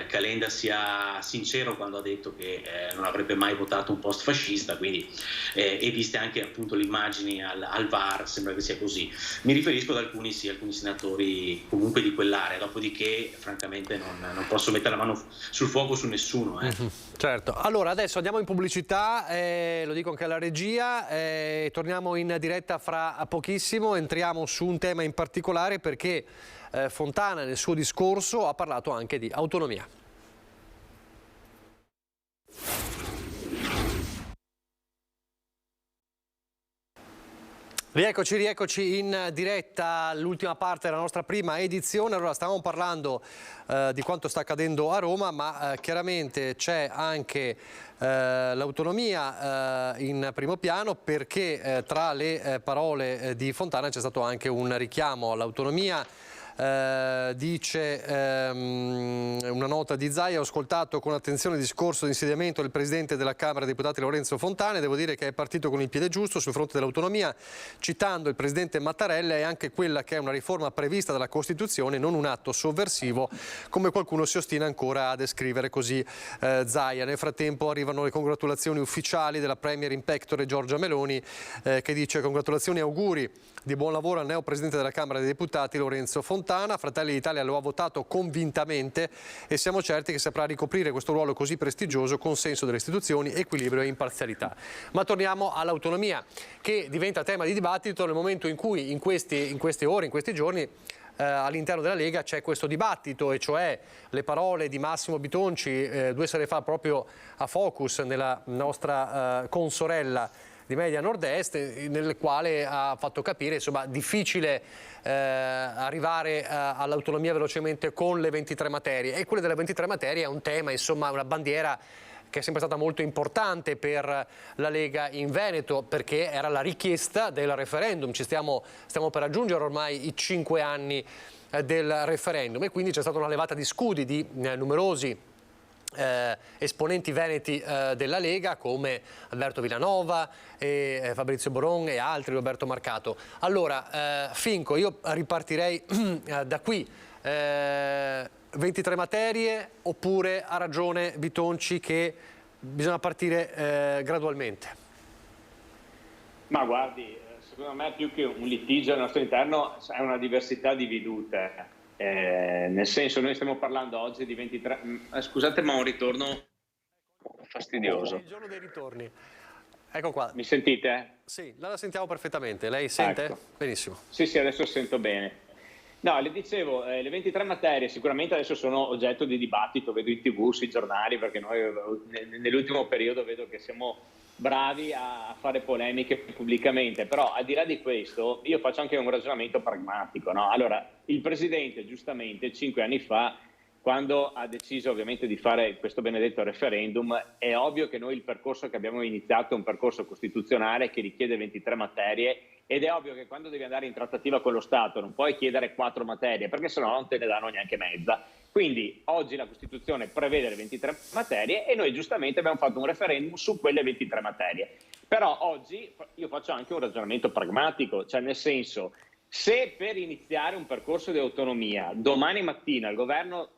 Calenda sia sincero quando ha detto che non avrebbe mai votato un post fascista, quindi, e viste anche appunto le immagini al VAR, sembra che sia così. Mi riferisco ad alcuni senatori comunque di quell'area, dopodiché francamente non posso mettere la mano sul fuoco su nessuno. Certo, allora adesso andiamo in pubblicità, lo dico anche alla regia, torniamo in diretta fra pochissimo, entriamo su un tema in particolare perché Fontana nel suo discorso ha parlato anche di autonomia. Rieccoci in diretta all'ultima parte della nostra prima edizione. Allora, stavamo parlando di quanto sta accadendo a Roma, ma chiaramente c'è anche l'autonomia in primo piano, perché tra le parole di Fontana c'è stato anche un richiamo all'autonomia dice una nota di Zaia: ho ascoltato con attenzione il discorso di insediamento del Presidente della Camera dei Deputati Lorenzo Fontana e devo dire che è partito con il piede giusto sul fronte dell'autonomia, citando il Presidente Mattarella e anche quella che è una riforma prevista dalla Costituzione, non un atto sovversivo come qualcuno si ostina ancora a descrivere, così Zaia. Nel frattempo arrivano le congratulazioni ufficiali della Premier in pectore Giorgia Meloni, che dice: congratulazioni e auguri di buon lavoro al neo Presidente della Camera dei Deputati Lorenzo Fontana. Fratelli d'Italia lo ha votato convintamente e siamo certi che saprà ricoprire questo ruolo così prestigioso con senso delle istituzioni, equilibrio e imparzialità. Ma torniamo all'autonomia, che diventa tema di dibattito nel momento in cui in queste ore, in questi giorni, all'interno della Lega c'è questo dibattito, e cioè le parole di Massimo Bitonci 2 sere fa proprio a Focus, nella nostra consorella di Media Nord-Est, nel quale ha fatto capire, insomma, difficile arrivare all'autonomia velocemente con le 23 materie, e quelle delle 23 materie è un tema, insomma, una bandiera che è sempre stata molto importante per la Lega in Veneto, perché era la richiesta del referendum. Stiamo per raggiungere ormai i 5 anni del referendum, e quindi c'è stata una levata di scudi di numerosi esponenti veneti della Lega, come Alberto Villanova, Fabrizio Boron e altri, Roberto Marcato. Allora, Finco, io ripartirei da qui. 23 materie, oppure ha ragione Bitonci che bisogna partire gradualmente? Ma guardi, secondo me più che un litigio al nostro interno è una diversità di vedute. Nel senso, noi stiamo parlando oggi di 23... scusate, ma un ritorno fastidioso. Il giorno dei ritorni. Ecco qua. Mi sentite? Sì, la sentiamo perfettamente. Lei sente? Ecco. Benissimo. Sì, adesso sento bene. No, le dicevo, le 23 materie sicuramente adesso sono oggetto di dibattito, vedo in TV, sui giornali, perché noi nell'ultimo periodo vedo che siamo bravi a fare polemiche pubblicamente, però al di là di questo io faccio anche un ragionamento pragmatico, no? Allora, il Presidente giustamente 5 anni fa, quando ha deciso ovviamente di fare questo benedetto referendum, è ovvio che noi il percorso che abbiamo iniziato è un percorso costituzionale che richiede 23 materie, ed è ovvio che quando devi andare in trattativa con lo Stato non puoi chiedere 4 materie, perché sennò non te ne danno neanche mezza. Quindi oggi la Costituzione prevede le 23 materie e noi giustamente abbiamo fatto un referendum su quelle 23 materie. Però oggi io faccio anche un ragionamento pragmatico, cioè nel senso, se per iniziare un percorso di autonomia domani mattina il governo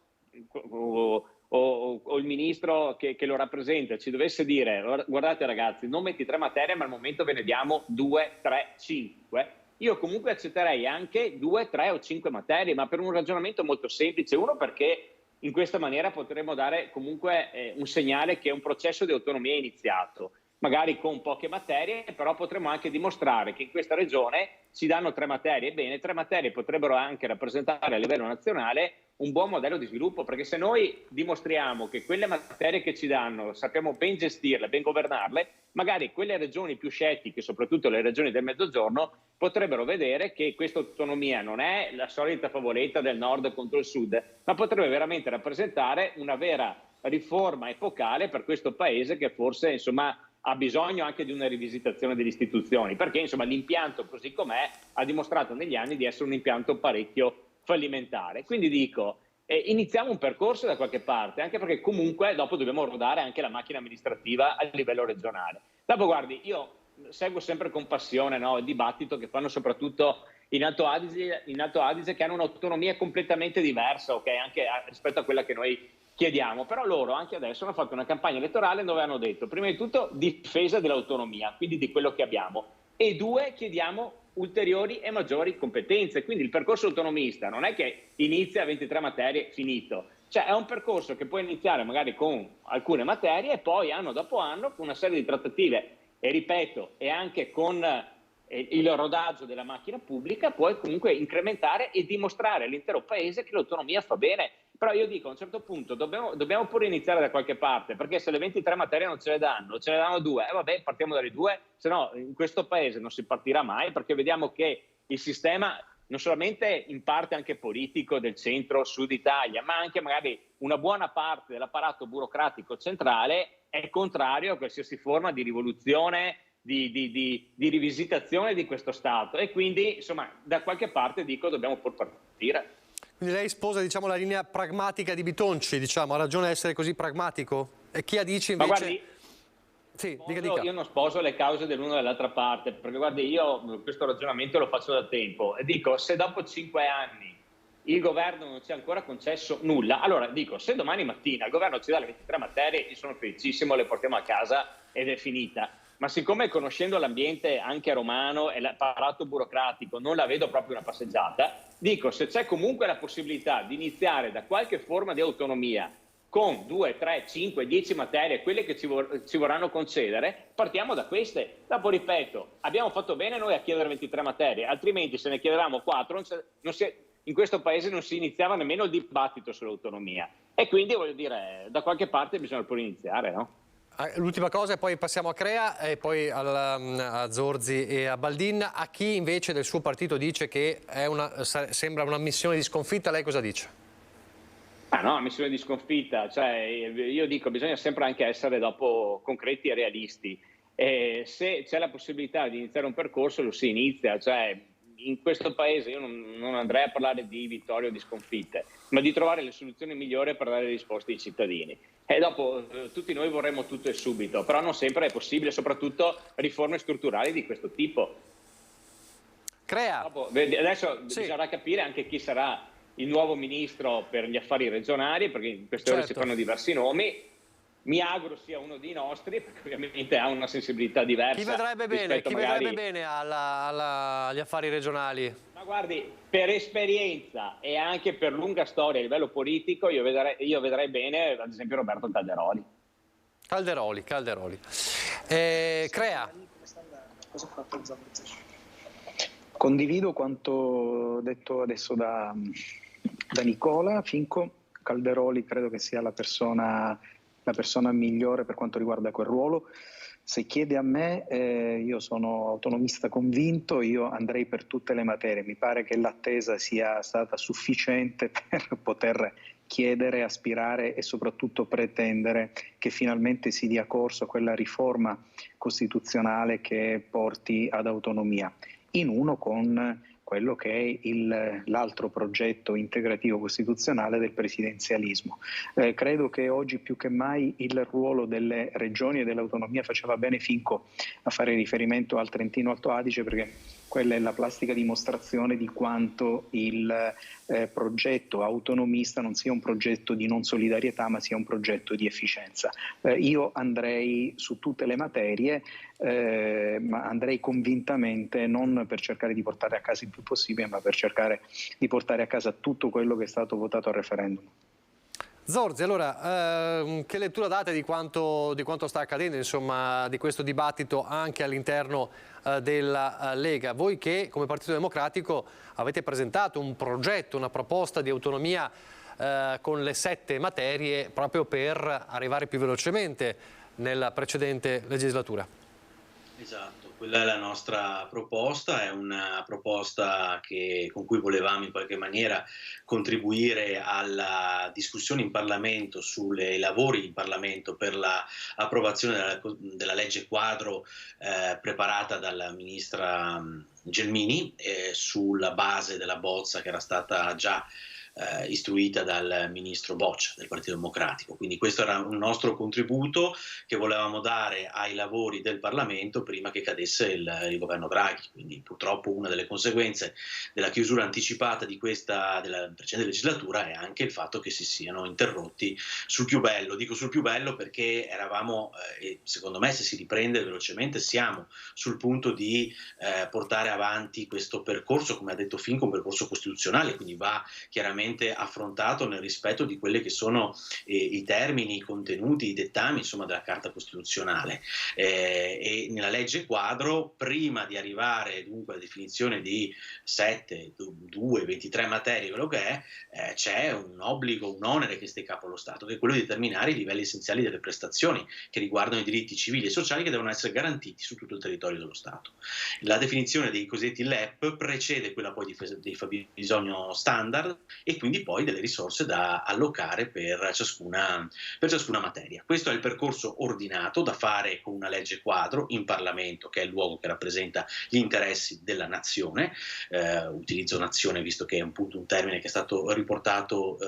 o il ministro che lo rappresenta ci dovesse dire: guardate ragazzi, non 23 materie, ma al momento ve ne diamo 2, 3, 5, io comunque accetterei anche 2, 3 o 5 materie, ma per un ragionamento molto semplice. Uno, perché in questa maniera potremo dare comunque un segnale che un processo di autonomia è iniziato, magari con poche materie, però potremo anche dimostrare che in questa regione ci danno 3 materie. Ebbene, 3 materie potrebbero anche rappresentare a livello nazionale un buon modello di sviluppo, perché se noi dimostriamo che quelle materie che ci danno sappiamo ben gestirle, ben governarle, magari quelle regioni più scettiche, soprattutto le regioni del Mezzogiorno, potrebbero vedere che questa autonomia non è la solita favoletta del nord contro il sud, ma potrebbe veramente rappresentare una vera riforma epocale per questo paese, che forse, insomma, ha bisogno anche di una rivisitazione delle istituzioni, perché, insomma, l'impianto così com'è ha dimostrato negli anni di essere un impianto parecchio fallimentare. Quindi dico, iniziamo un percorso da qualche parte, anche perché comunque dopo dobbiamo rodare anche la macchina amministrativa a livello regionale. Dopo, guardi, io seguo sempre con passione, no, il dibattito che fanno soprattutto in Alto Adige, che hanno un'autonomia completamente diversa, okay, anche rispetto a quella che noi chiediamo. Però loro anche adesso hanno fatto una campagna elettorale dove hanno detto, prima di tutto, difesa dell'autonomia, quindi di quello che abbiamo, e 2, chiediamo ulteriori e maggiori competenze. Quindi il percorso autonomista non è che inizia a 23 materie, finito. Cioè è un percorso che può iniziare magari con alcune materie e poi anno dopo anno, con una serie di trattative, e ripeto, e anche con il rodaggio della macchina pubblica, puoi comunque incrementare e dimostrare all'intero paese che l'autonomia fa bene. Però io dico, a un certo punto dobbiamo pure iniziare da qualche parte, perché se le 23 materie non ce le danno 2, vabbè, partiamo dalle 2, se no in questo paese non si partirà mai, perché vediamo che il sistema, non solamente in parte anche politico del centro-sud Italia, ma anche magari una buona parte dell'apparato burocratico centrale è contrario a qualsiasi forma di rivoluzione, di rivisitazione di questo Stato, e quindi, insomma, da qualche parte dico dobbiamo pur partire. Quindi lei sposa, diciamo, la linea pragmatica di Bitonci, diciamo, ha ragione a essere così pragmatico? E chi dice invece... Ma guardi, sì, dica. io non sposo le cause dell'una o dell'altra parte, perché guardi, io questo ragionamento lo faccio da tempo e dico, se dopo 5 anni il governo non ci ha ancora concesso nulla, allora dico, se domani mattina il governo ci dà le 23 materie, io sono felicissimo, le portiamo a casa ed è finita. Ma siccome conoscendo l'ambiente anche romano e l'apparato burocratico non la vedo proprio una passeggiata, dico, se c'è comunque la possibilità di iniziare da qualche forma di autonomia con 2, 3, 5, 10 materie, quelle che ci vorranno concedere, partiamo da queste. Dopo ripeto, abbiamo fatto bene noi a chiedere 23 materie, altrimenti se ne chiedevamo 4, in questo paese non si iniziava nemmeno il dibattito sull'autonomia. E quindi voglio dire, da qualche parte bisogna pure iniziare, no? L'ultima cosa e poi passiamo a Crea e poi a Zorzi e a Baldin. A chi invece del suo partito dice che sembra una missione di sconfitta, lei cosa dice? Ah no, missione di sconfitta, cioè io dico bisogna sempre anche essere dopo concreti e realisti. Se c'è la possibilità di iniziare un percorso lo si inizia, cioè in questo paese io non andrei a parlare di vittorie o di sconfitte, ma di trovare le soluzioni migliori per dare risposte ai cittadini. E dopo tutti noi vorremmo tutto e subito, però non sempre è possibile, soprattutto riforme strutturali di questo tipo. Crea. Dopo, adesso bisognerà capire anche chi sarà il nuovo ministro per gli affari regionali, perché in queste ore si fanno diversi nomi. Mi auguro sia uno dei nostri, perché ovviamente ha una sensibilità diversa. Chi vedrebbe bene agli affari regionali? Ma guardi, per esperienza e anche per lunga storia a livello politico, io vedrei bene, ad esempio, Roberto Calderoli. Calderoli. Crea. Condivido quanto detto adesso da Nicola Finco. Calderoli credo che sia la persona migliore per quanto riguarda quel ruolo. Se chiede a me, io sono autonomista convinto, io andrei per tutte le materie. Mi pare che l'attesa sia stata sufficiente per poter chiedere, aspirare e soprattutto pretendere che finalmente si dia corso a quella riforma costituzionale che porti ad autonomia, in uno con quello che è l'altro progetto integrativo costituzionale del presidenzialismo. Credo che oggi più che mai il ruolo delle regioni e dell'autonomia faceva bene Finco a fare riferimento al Trentino Alto Adige, perché quella è la plastica dimostrazione di quanto il progetto autonomista non sia un progetto di non solidarietà, ma sia un progetto di efficienza. Io andrei su tutte le materie, ma andrei convintamente non per cercare di portare a casa il più possibile, ma per cercare di portare a casa tutto quello che è stato votato al referendum. Zorzi, allora, che lettura date di quanto sta accadendo, insomma, di questo dibattito anche all'interno della Lega? Voi che come Partito Democratico avete presentato un progetto, una proposta di autonomia con le 7 materie proprio per arrivare più velocemente nella precedente legislatura. Esatto, quella è la nostra proposta, è una proposta con cui volevamo in qualche maniera contribuire alla discussione in Parlamento, sui lavori in Parlamento per l'approvazione della legge quadro preparata dalla ministra Gelmini sulla base della bozza che era stata già istruita dal ministro Boccia del Partito Democratico. Quindi questo era un nostro contributo che volevamo dare ai lavori del Parlamento prima che cadesse il governo Draghi. Quindi purtroppo una delle conseguenze della chiusura anticipata della precedente legislatura è anche il fatto che si siano interrotti sul più bello. Dico sul più bello perché eravamo, e secondo me se si riprende velocemente, siamo sul punto di portare avanti questo percorso, come ha detto Finco, un percorso costituzionale, quindi va chiaramente affrontato nel rispetto di quelli che sono i termini, i contenuti, i dettami, insomma, della Carta Costituzionale. E nella legge quadro, prima di arrivare dunque alla definizione di 7, 2, 23 materie, quello che è, c'è un obbligo, un onere che sta in capo allo Stato, che è quello di determinare i livelli essenziali delle prestazioni che riguardano i diritti civili e sociali che devono essere garantiti su tutto il territorio dello Stato. La definizione dei cosiddetti LEP precede quella poi di fabbisogno standard e e quindi poi delle risorse da allocare per ciascuna materia. Questo è il percorso ordinato da fare con una legge quadro in Parlamento, che è il luogo che rappresenta gli interessi della nazione. Utilizzo nazione visto che è un termine che è stato riportato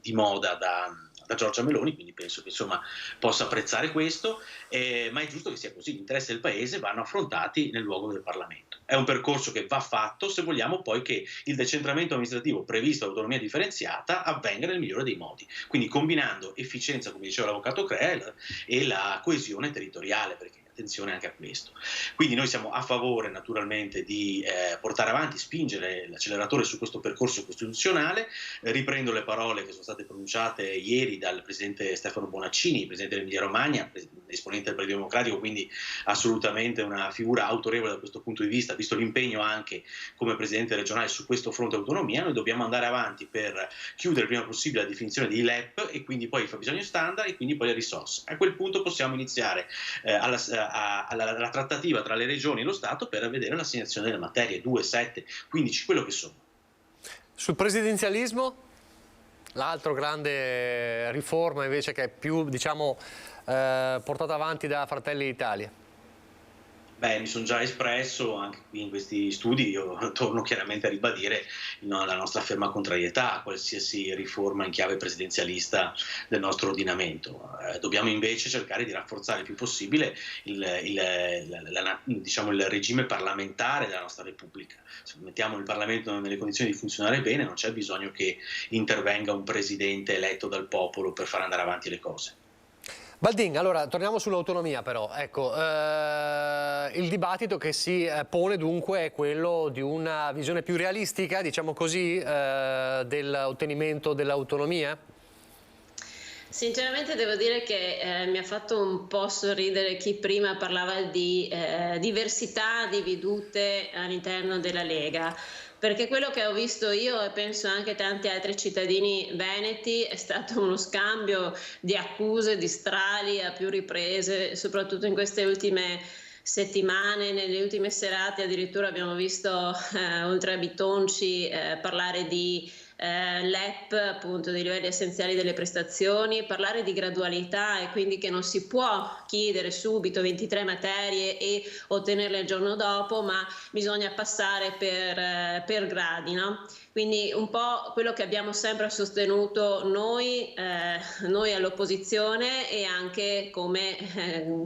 di moda da Giorgia Meloni, quindi penso che insomma possa apprezzare questo, ma è giusto che sia così. Gli interessi del Paese vanno affrontati nel luogo del Parlamento. È un percorso che va fatto se vogliamo poi che il decentramento amministrativo previsto dall'autonomia differenziata avvenga nel migliore dei modi, quindi combinando efficienza, come diceva l'avvocato Crea, e la coesione territoriale, perché attenzione anche a questo. Quindi noi siamo a favore naturalmente di portare avanti, spingere l'acceleratore su questo percorso costituzionale. Riprendo le parole che sono state pronunciate ieri dal presidente Stefano Bonaccini, presidente dell'Emilia Romagna, esponente del Partito Democratico, quindi assolutamente una figura autorevole da questo punto di vista, visto l'impegno anche come presidente regionale su questo fronte autonomia. Noi dobbiamo andare avanti per chiudere il prima possibile la definizione di LEP e quindi poi il fabbisogno standard e quindi poi le risorse. A quel punto possiamo iniziare alla trattativa tra le regioni e lo Stato per vedere l'assegnazione delle materie 2, 7, 15, quello che sono. Sul presidenzialismo, l'altro grande riforma invece che è più, diciamo, portata avanti da Fratelli d'Italia. Beh, mi sono già espresso anche qui in questi studi, io torno chiaramente a ribadire la nostra ferma contrarietà a qualsiasi riforma in chiave presidenzialista del nostro ordinamento. Dobbiamo invece cercare di rafforzare il più possibile diciamo, il regime parlamentare della nostra Repubblica. Se mettiamo il Parlamento nelle condizioni di funzionare bene, non c'è bisogno che intervenga un presidente eletto dal popolo per far andare avanti le cose. Baldin, allora torniamo sull'autonomia però, ecco, il dibattito che si pone dunque è quello di una visione più realistica, diciamo così, dell'ottenimento dell'autonomia? Sinceramente devo dire che mi ha fatto un po' sorridere chi prima parlava di diversità di vedute all'interno della Lega. Perché quello che ho visto io e penso anche tanti altri cittadini veneti è stato uno scambio di accuse, di strali a più riprese, soprattutto in queste ultime settimane, nelle ultime serate addirittura abbiamo visto oltre a Bitonci parlare di LEP, appunto dei livelli essenziali delle prestazioni, parlare di gradualità e quindi che non si può chiedere subito 23 materie e ottenerle il giorno dopo, ma bisogna passare per gradi, no? Quindi un po' quello che abbiamo sempre sostenuto noi all'opposizione e anche come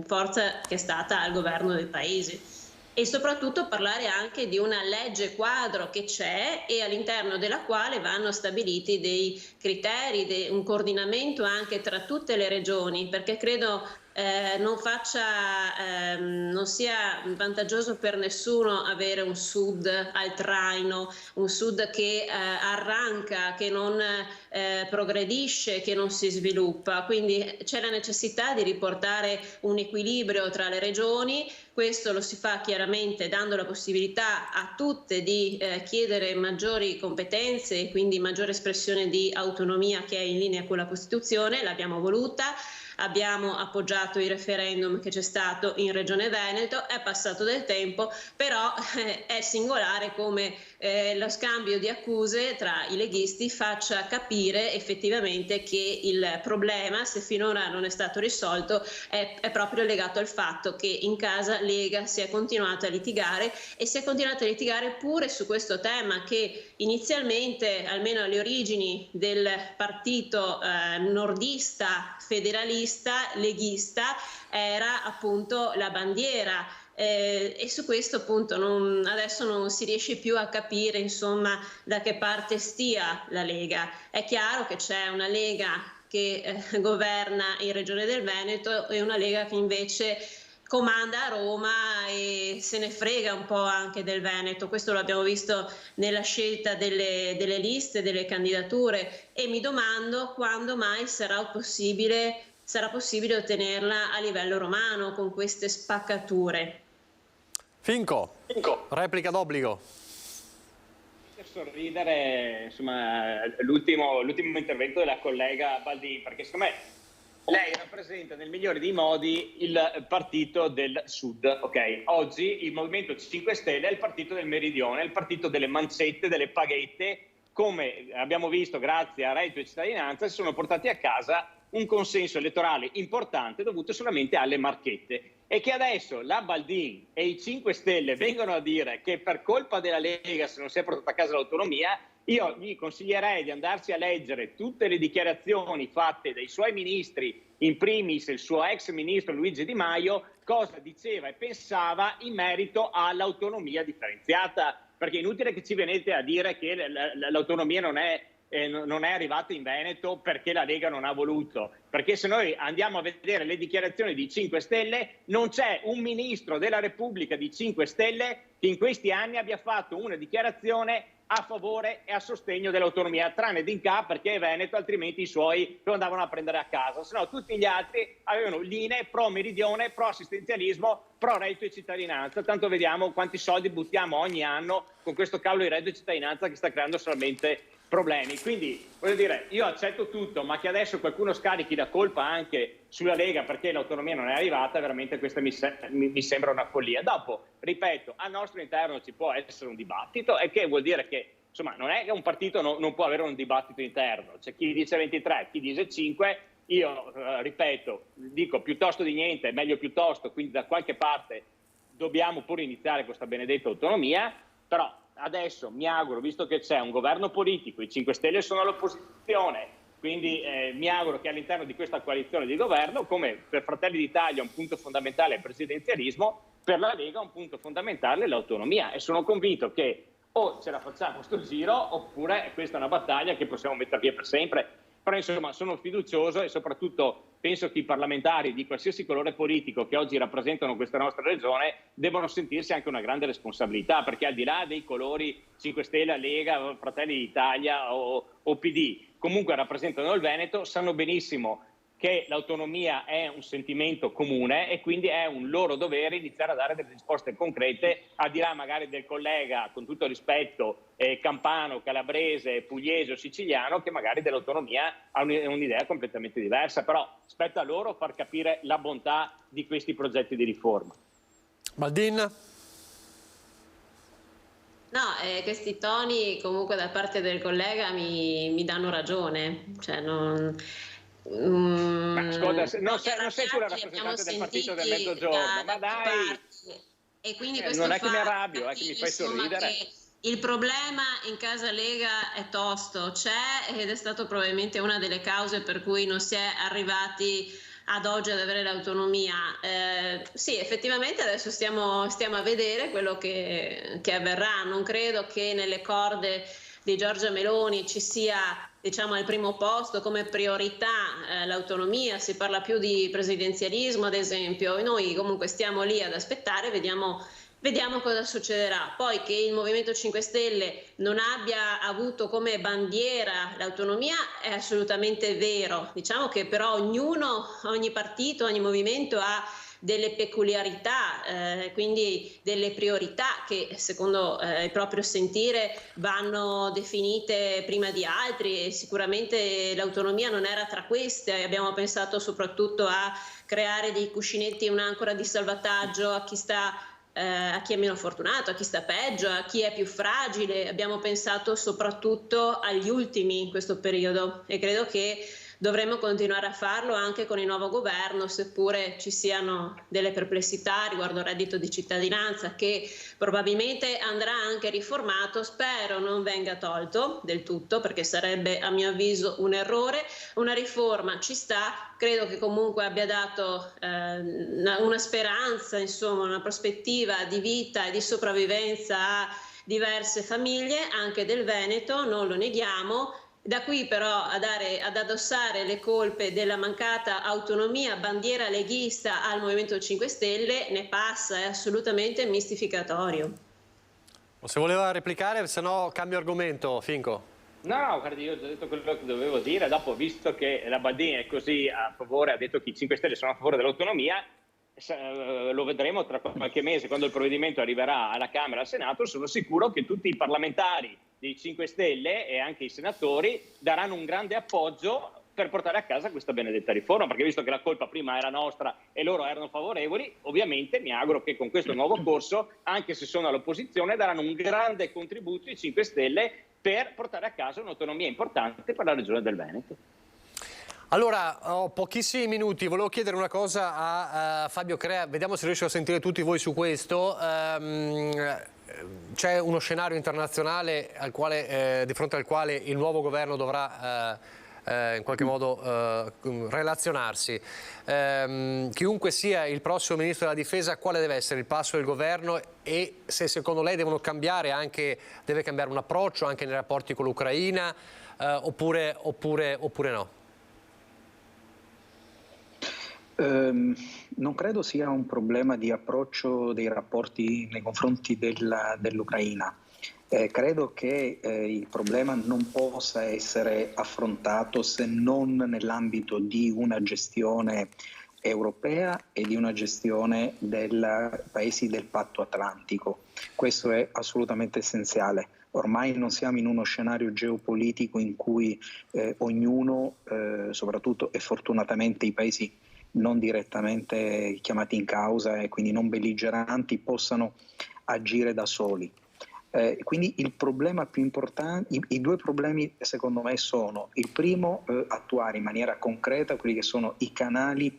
forza che è stata al governo del paese. E soprattutto parlare anche di una legge quadro che c'è e all'interno della quale vanno stabiliti dei criteri, un coordinamento anche tra tutte le regioni, perché credo non sia vantaggioso per nessuno avere un sud al traino, un sud che arranca, che non progredisce, che non si sviluppa. Quindi c'è la necessità di riportare un equilibrio tra le regioni. Questo lo si fa chiaramente dando la possibilità a tutte di chiedere maggiori competenze e quindi maggiore espressione di autonomia che è in linea con la Costituzione. L'abbiamo voluta. Abbiamo appoggiato il referendum che c'è stato in Regione Veneto, è passato del tempo, però è singolare come lo scambio di accuse tra i leghisti faccia capire effettivamente che il problema, se finora non è stato risolto, è proprio legato al fatto che in casa Lega si è continuato a litigare e si è continuato a litigare pure su questo tema che inizialmente, almeno alle origini del partito nordista, federalista, leghista, era appunto la bandiera e su questo appunto adesso non si riesce più a capire insomma da che parte stia la Lega. È chiaro che c'è una Lega che governa in Regione del Veneto e una Lega che invece comanda a Roma e se ne frega un po' anche del Veneto. Questo lo abbiamo visto nella scelta delle liste, delle candidature e mi domando quando mai sarà possibile ottenerla a livello romano con queste spaccature. Finco, replica d'obbligo. Per sorridere, insomma, l'ultimo intervento della collega Baldin, perché secondo me lei rappresenta nel migliore dei modi il partito del Sud, ok? Oggi il Movimento 5 Stelle è il partito del Meridione, è il partito delle mancette, delle paghette come abbiamo visto grazie a Reddito di Cittadinanza, si sono portati a casa un consenso elettorale importante dovuto solamente alle marchette, e che adesso la Baldin e i 5 Stelle vengono a dire che per colpa della Lega se non si è portata a casa l'autonomia. Io gli consiglierei di andarsi a leggere tutte le dichiarazioni fatte dai suoi ministri, in primis il suo ex ministro Luigi Di Maio, cosa diceva e pensava in merito all'autonomia differenziata, perché è inutile che ci venite a dire che l'autonomia non è arrivata in Veneto perché la Lega non ha voluto, perché se noi andiamo a vedere le dichiarazioni di 5 Stelle non c'è un ministro della Repubblica di 5 Stelle che in questi anni abbia fatto una dichiarazione a favore e a sostegno dell'autonomia, tranne D'Incà perché è Veneto, altrimenti i suoi lo andavano a prendere a casa, se no tutti gli altri avevano linee pro meridione, pro assistenzialismo, pro reddito di cittadinanza. Tanto vediamo quanti soldi buttiamo ogni anno con questo cavolo di reddito di cittadinanza che sta creando solamente problemi. Quindi voglio dire, io accetto tutto, ma che adesso qualcuno scarichi la colpa anche sulla Lega perché l'autonomia non è arrivata, veramente questa mi sembra una follia. Dopo, ripeto, al nostro interno ci può essere un dibattito, e che vuol dire che insomma non è che un partito non può avere un dibattito interno, c'è chi dice 23, chi dice 5, io ripeto, dico piuttosto di niente, meglio piuttosto, quindi da qualche parte dobbiamo pure iniziare questa benedetta autonomia, però adesso mi auguro, visto che c'è un governo politico, i 5 Stelle sono all'opposizione, quindi mi auguro che all'interno di questa coalizione di governo, come per Fratelli d'Italia un punto fondamentale è il presidenzialismo, per la Lega un punto fondamentale è l'autonomia, e sono convinto che o ce la facciamo sto giro oppure questa è una battaglia che possiamo mettere via per sempre. Però insomma sono fiducioso, e soprattutto penso che i parlamentari di qualsiasi colore politico che oggi rappresentano questa nostra regione devono sentirsi anche una grande responsabilità, perché al di là dei colori 5 Stelle, Lega, Fratelli d'Italia o PD, comunque rappresentano il Veneto, sanno benissimo che l'autonomia è un sentimento comune, e quindi è un loro dovere iniziare a dare delle risposte concrete, al di là magari del collega, con tutto rispetto, campano, calabrese, pugliese o siciliano, che magari dell'autonomia ha un'idea completamente diversa. Però spetta a loro far capire la bontà di questi progetti di riforma. Baldin? No, questi toni comunque da parte del collega mi danno ragione, cioè non... Ascolta, non sei tu la rappresentante del partito del Mezzogiorno, ma dai, e quindi non è che mi arrabbio, è che mi fai sorridere. Il problema in casa Lega è tosto, c'è, ed è stato probabilmente una delle cause per cui non si è arrivati ad oggi ad avere l'autonomia. Sì, effettivamente adesso stiamo a vedere quello che avverrà. Non credo che nelle corde di Giorgia Meloni ci sia, diciamo, al primo posto come priorità l'autonomia. Si parla più di presidenzialismo, ad esempio. Noi comunque stiamo lì ad aspettare, vediamo cosa succederà. Poi che il Movimento 5 Stelle non abbia avuto come bandiera l'autonomia è assolutamente vero. Diciamo che però ogni partito, ogni movimento ha delle peculiarità, quindi delle priorità che secondo il proprio sentire vanno definite prima di altri, e sicuramente l'autonomia non era tra queste. Abbiamo pensato soprattutto a creare dei cuscinetti, un'ancora di salvataggio a chi è meno fortunato, a chi sta peggio, a chi è più fragile. Abbiamo pensato soprattutto agli ultimi in questo periodo, e credo che dovremmo continuare a farlo anche con il nuovo governo, seppure ci siano delle perplessità riguardo al reddito di cittadinanza, che probabilmente andrà anche riformato. Spero non venga tolto del tutto, perché sarebbe a mio avviso un errore. Una riforma ci sta, credo che comunque abbia dato una speranza, insomma una prospettiva di vita e di sopravvivenza a diverse famiglie, anche del Veneto, non lo neghiamo. Da qui però ad addossare le colpe della mancata autonomia, bandiera leghista, al Movimento 5 Stelle ne passa, è assolutamente mistificatorio. Se voleva replicare, se no cambio argomento, Finco. No, guardi, io ho già detto quello che dovevo dire. Dopo, visto che la Baldin è così a favore, ha detto che i 5 Stelle sono a favore dell'autonomia, lo vedremo tra qualche mese, quando il provvedimento arriverà alla Camera e al Senato. Sono sicuro che tutti i parlamentari dei 5 Stelle e anche i senatori daranno un grande appoggio per portare a casa questa benedetta riforma, perché visto che la colpa prima era nostra e loro erano favorevoli, ovviamente mi auguro che con questo nuovo corso, anche se sono all'opposizione, daranno un grande contributo i 5 Stelle per portare a casa un'autonomia importante per la regione del Veneto. Allora, ho pochissimi minuti, volevo chiedere una cosa a Fabio Crea, vediamo se riesco a sentire tutti voi su questo. C'è uno scenario internazionale di fronte al quale il nuovo governo dovrà in qualche modo relazionarsi. Chiunque sia il prossimo ministro della difesa, quale deve essere il passo del governo e se secondo lei deve cambiare un approccio anche nei rapporti con l'Ucraina oppure no? Non credo sia un problema di approccio dei rapporti nei confronti dell'Ucraina. Credo che il problema non possa essere affrontato se non nell'ambito di una gestione europea e di una gestione dei paesi del patto atlantico. Questo è assolutamente essenziale. Ormai non siamo in uno scenario geopolitico in cui ognuno, soprattutto e fortunatamente i paesi non direttamente chiamati in causa e quindi non belligeranti, possano agire da soli. Quindi il problema più importante, i due problemi secondo me sono: il primo, attuare in maniera concreta quelli che sono i canali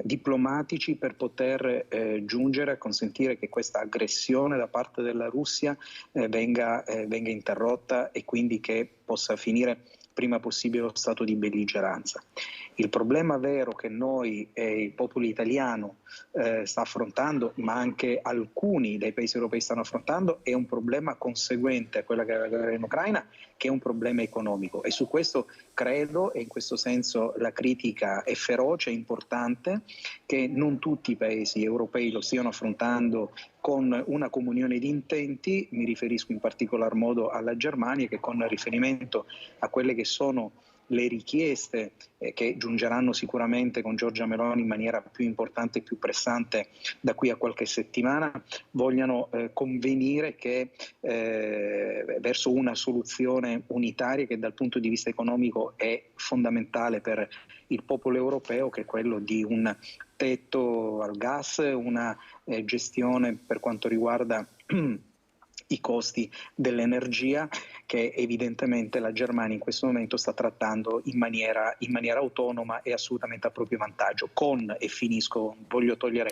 diplomatici per poter giungere a consentire che questa aggressione da parte della Russia venga interrotta e quindi che possa finire prima possibile lo stato di belligeranza. Il problema vero che noi e il popolo italiano sta affrontando, ma anche alcuni dei paesi europei stanno affrontando, è un problema conseguente a quella che è la guerra in Ucraina, che è un problema economico. E su questo credo, e in questo senso la critica è feroce, è importante, che non tutti i paesi europei lo stiano affrontando con una comunione di intenti. Mi riferisco in particolar modo alla Germania, che con riferimento a quelle che sono le richieste che giungeranno sicuramente con Giorgia Meloni in maniera più importante e più pressante da qui a qualche settimana, vogliano convenire che verso una soluzione unitaria che dal punto di vista economico è fondamentale per il popolo europeo, che è quello di un tetto al gas, una gestione per quanto riguarda i costi dell'energia, che evidentemente la Germania in questo momento sta trattando in maniera autonoma e assolutamente a proprio vantaggio, e finisco, voglio togliere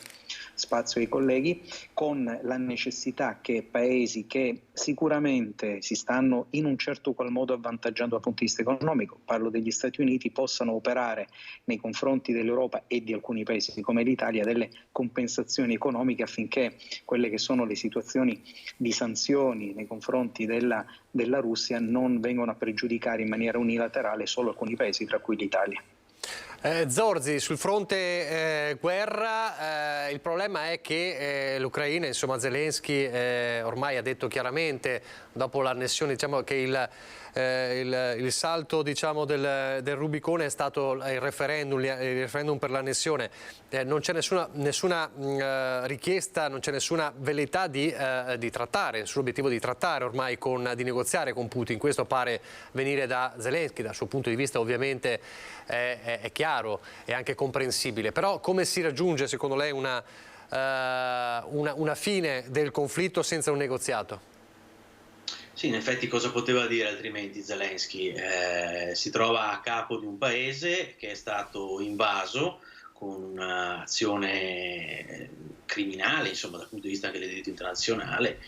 spazio ai colleghi, con la necessità che paesi che sicuramente si stanno in un certo qual modo avvantaggiando dal punto di vista economico, parlo degli Stati Uniti, possano operare nei confronti dell'Europa e di alcuni paesi come l'Italia delle compensazioni economiche, affinché quelle che sono le situazioni di sanzioni nei confronti della Russia non vengano a pregiudicare in maniera unilaterale solo alcuni paesi, tra cui l'Italia. Zorzi, sul fronte guerra, il problema è che l'Ucraina, insomma Zelensky ormai ha detto chiaramente dopo l'annessione, diciamo, che il salto, diciamo, del Rubicone è stato il referendum per l'annessione. Non c'è nessuna richiesta, non c'è nessuna velleità di trattare, nessun obiettivo di trattare ormai, di negoziare con Putin. Questo pare venire da Zelensky, dal suo punto di vista ovviamente è chiaro e anche comprensibile. Però come si raggiunge secondo lei una fine del conflitto senza un negoziato? Sì, in effetti cosa poteva dire altrimenti Zelensky? Si trova a capo di un paese che è stato invaso con un'azione criminale, insomma, dal punto di vista anche del diritto internazionale,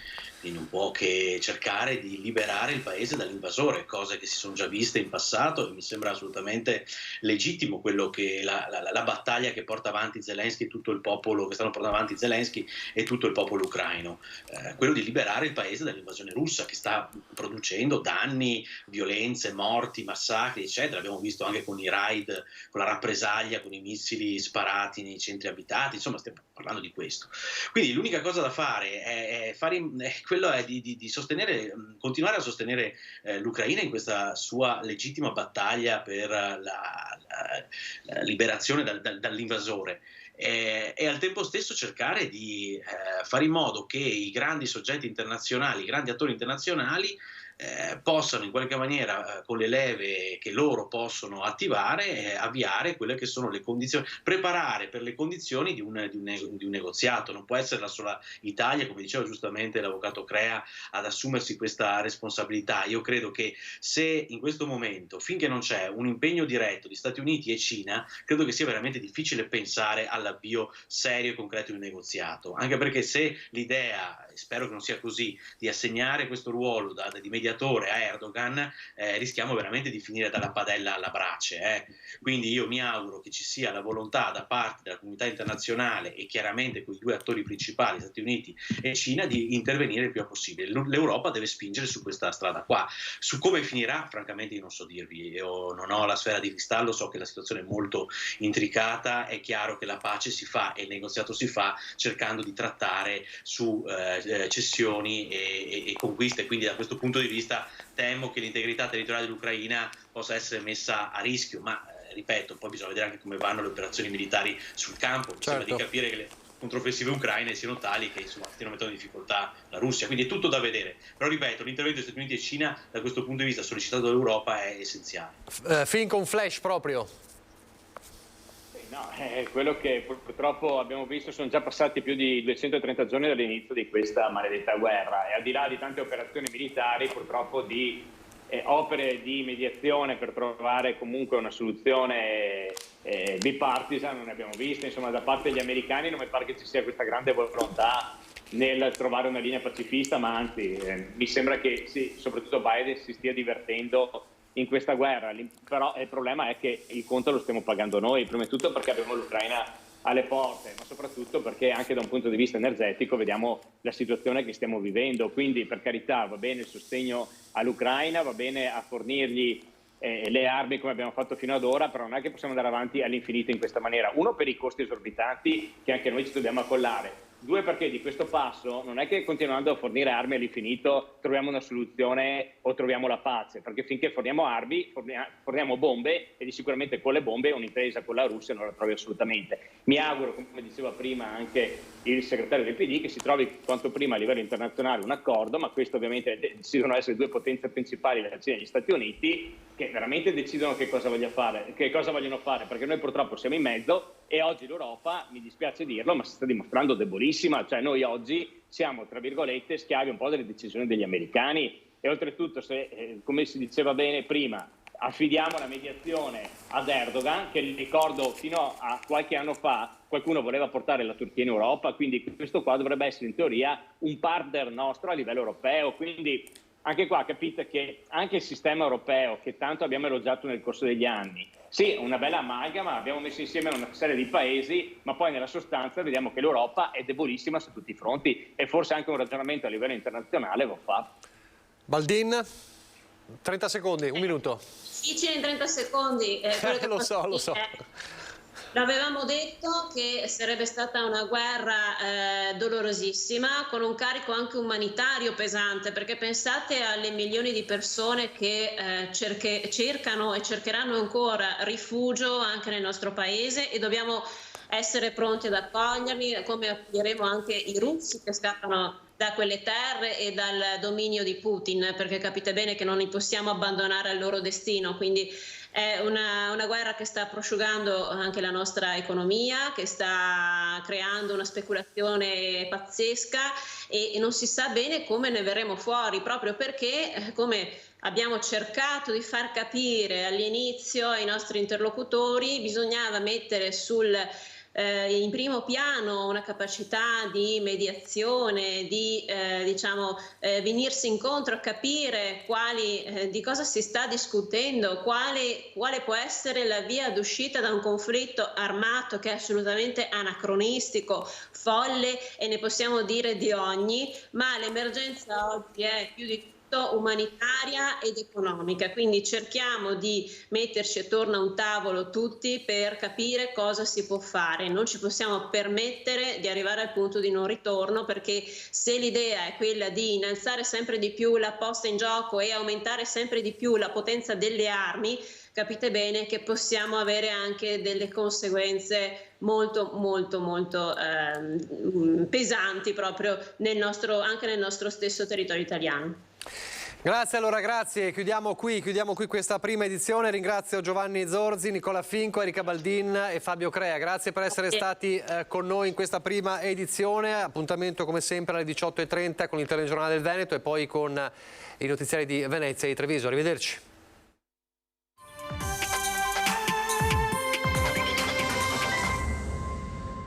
quindi non può che cercare di liberare il paese dall'invasore, cose che si sono già viste in passato, e mi sembra assolutamente legittimo quello che la battaglia che porta avanti Zelensky e tutto il popolo, che stanno portando avanti Zelensky e tutto il popolo ucraino, quello di liberare il paese dall'invasione russa, che sta producendo danni, violenze, morti, massacri, eccetera. Abbiamo visto anche con i raid, con la rappresaglia, con i missili sparati nei centri abitati, insomma stiamo parlando di questo. Quindi l'unica cosa da fare è di sostenere, continuare a sostenere l'Ucraina in questa sua legittima battaglia per la liberazione dall'invasore. E al tempo stesso cercare di fare in modo che i grandi soggetti internazionali, i grandi attori internazionali possano in qualche maniera, con le leve che loro possono attivare, avviare quelle che sono le condizioni, preparare per le condizioni di un negoziato. Non può essere la sola Italia, come diceva giustamente l'avvocato Crea, ad assumersi questa responsabilità. Io credo che se in questo momento, finché non c'è un impegno diretto di Stati Uniti e Cina, credo che sia veramente difficile pensare all'avvio serio e concreto di un negoziato, anche perché se l'idea, spero che non sia così, di assegnare questo ruolo di mediatore a Erdogan, rischiamo veramente di finire dalla padella alla brace. Quindi io mi auguro che ci sia la volontà da parte della comunità internazionale e chiaramente con i due attori principali, Stati Uniti e Cina, di intervenire il più possibile. L'Europa deve spingere su questa strada qua. Su come finirà, francamente io non so dirvi, io non ho la sfera di cristallo, so che la situazione è molto intricata, è chiaro che la pace si fa e il negoziato si fa cercando di trattare su cessioni e conquiste, quindi da questo punto di vista temo che l'integrità territoriale dell'Ucraina possa essere messa a rischio, ma ripeto, poi bisogna vedere anche come vanno le operazioni militari sul campo. Mi sembra di capire che le controffensive ucraine siano tali che insomma stiano mettendo in difficoltà la Russia, quindi è tutto da vedere, però ripeto, l'intervento degli Stati Uniti e Cina da questo punto di vista sollecitato dall'Europa è essenziale. Fin con flash proprio. No, è quello che purtroppo abbiamo visto, sono già passati più di 230 giorni dall'inizio di questa maledetta guerra e al di là di tante operazioni militari, purtroppo di opere di mediazione per trovare comunque una soluzione bipartisan non ne abbiamo viste, insomma da parte degli americani non mi pare che ci sia questa grande volontà nel trovare una linea pacifista, ma anzi mi sembra che sì, soprattutto Biden si stia divertendo in questa guerra, però il problema è che il conto lo stiamo pagando noi, prima di tutto perché abbiamo l'Ucraina alle porte, ma soprattutto perché anche da un punto di vista energetico vediamo la situazione che stiamo vivendo, quindi per carità va bene il sostegno all'Ucraina, va bene a fornirgli le armi come abbiamo fatto fino ad ora, però non è che possiamo andare avanti all'infinito in questa maniera, uno per i costi esorbitanti che anche noi ci dobbiamo accollare, due perché di questo passo non è che continuando a fornire armi all'infinito troviamo una soluzione o troviamo la pace, perché finché forniamo armi forniamo bombe e di sicuramente con le bombe un'impresa con la Russia non la trovi assolutamente. Mi auguro, come diceva prima anche il segretario del PD, che si trovi quanto prima a livello internazionale un accordo, ma questo ovviamente decidono essere due potenze principali, la Cina e gli Stati Uniti, che veramente decidono che cosa vogliono fare, perché noi purtroppo siamo in mezzo e oggi l'Europa, mi dispiace dirlo, ma si sta dimostrando debolissima, cioè noi oggi siamo, tra virgolette, schiavi un po' delle decisioni degli americani e oltretutto, se, come si diceva bene prima, affidiamo la mediazione ad Erdogan, che ricordo fino a qualche anno fa qualcuno voleva portare la Turchia in Europa, quindi questo qua dovrebbe essere in teoria un partner nostro a livello europeo, quindi anche qua capite che anche il sistema europeo, che tanto abbiamo elogiato nel corso degli anni, sì, una bella amalgama, abbiamo messo insieme una serie di paesi, ma poi nella sostanza vediamo che l'Europa è debolissima su tutti i fronti e forse anche un ragionamento a livello internazionale va fatto. Baldin, 30 secondi, un minuto. Difficile in 30 secondi. Lo so. L'avevamo detto che sarebbe stata una guerra dolorosissima, con un carico anche umanitario pesante, perché pensate alle milioni di persone che cercano e cercheranno ancora rifugio anche nel nostro paese e dobbiamo essere pronti ad accoglierli, come accoglieremo anche i russi che scappano da quelle terre e dal dominio di Putin, perché capite bene che non li possiamo abbandonare al loro destino, quindi è una guerra che sta prosciugando anche la nostra economia, che sta creando una speculazione pazzesca e non si sa bene come ne verremo fuori, proprio perché, come abbiamo cercato di far capire all'inizio ai nostri interlocutori, bisognava mettere in primo piano una capacità di mediazione, di venirsi incontro a capire di cosa si sta discutendo, quale può essere la via d'uscita da un conflitto armato che è assolutamente anacronistico, folle e ne possiamo dire di ogni, ma l'emergenza oggi è più di umanitaria ed economica, quindi cerchiamo di metterci attorno a un tavolo tutti per capire cosa si può fare, non ci possiamo permettere di arrivare al punto di non ritorno, perché se l'idea è quella di innalzare sempre di più la posta in gioco e aumentare sempre di più la potenza delle armi, capite bene che possiamo avere anche delle conseguenze molto pesanti proprio anche nel nostro stesso territorio italiano. Grazie, allora grazie, chiudiamo qui questa prima edizione. Ringrazio Giovanni Zorzi, Nicola Finco, Erika Baldin e Fabio Crea. Grazie per essere stati con noi in questa prima edizione. Appuntamento come sempre alle 18:30 con il telegiornale del Veneto e poi con i notiziari di Venezia e di Treviso. Arrivederci.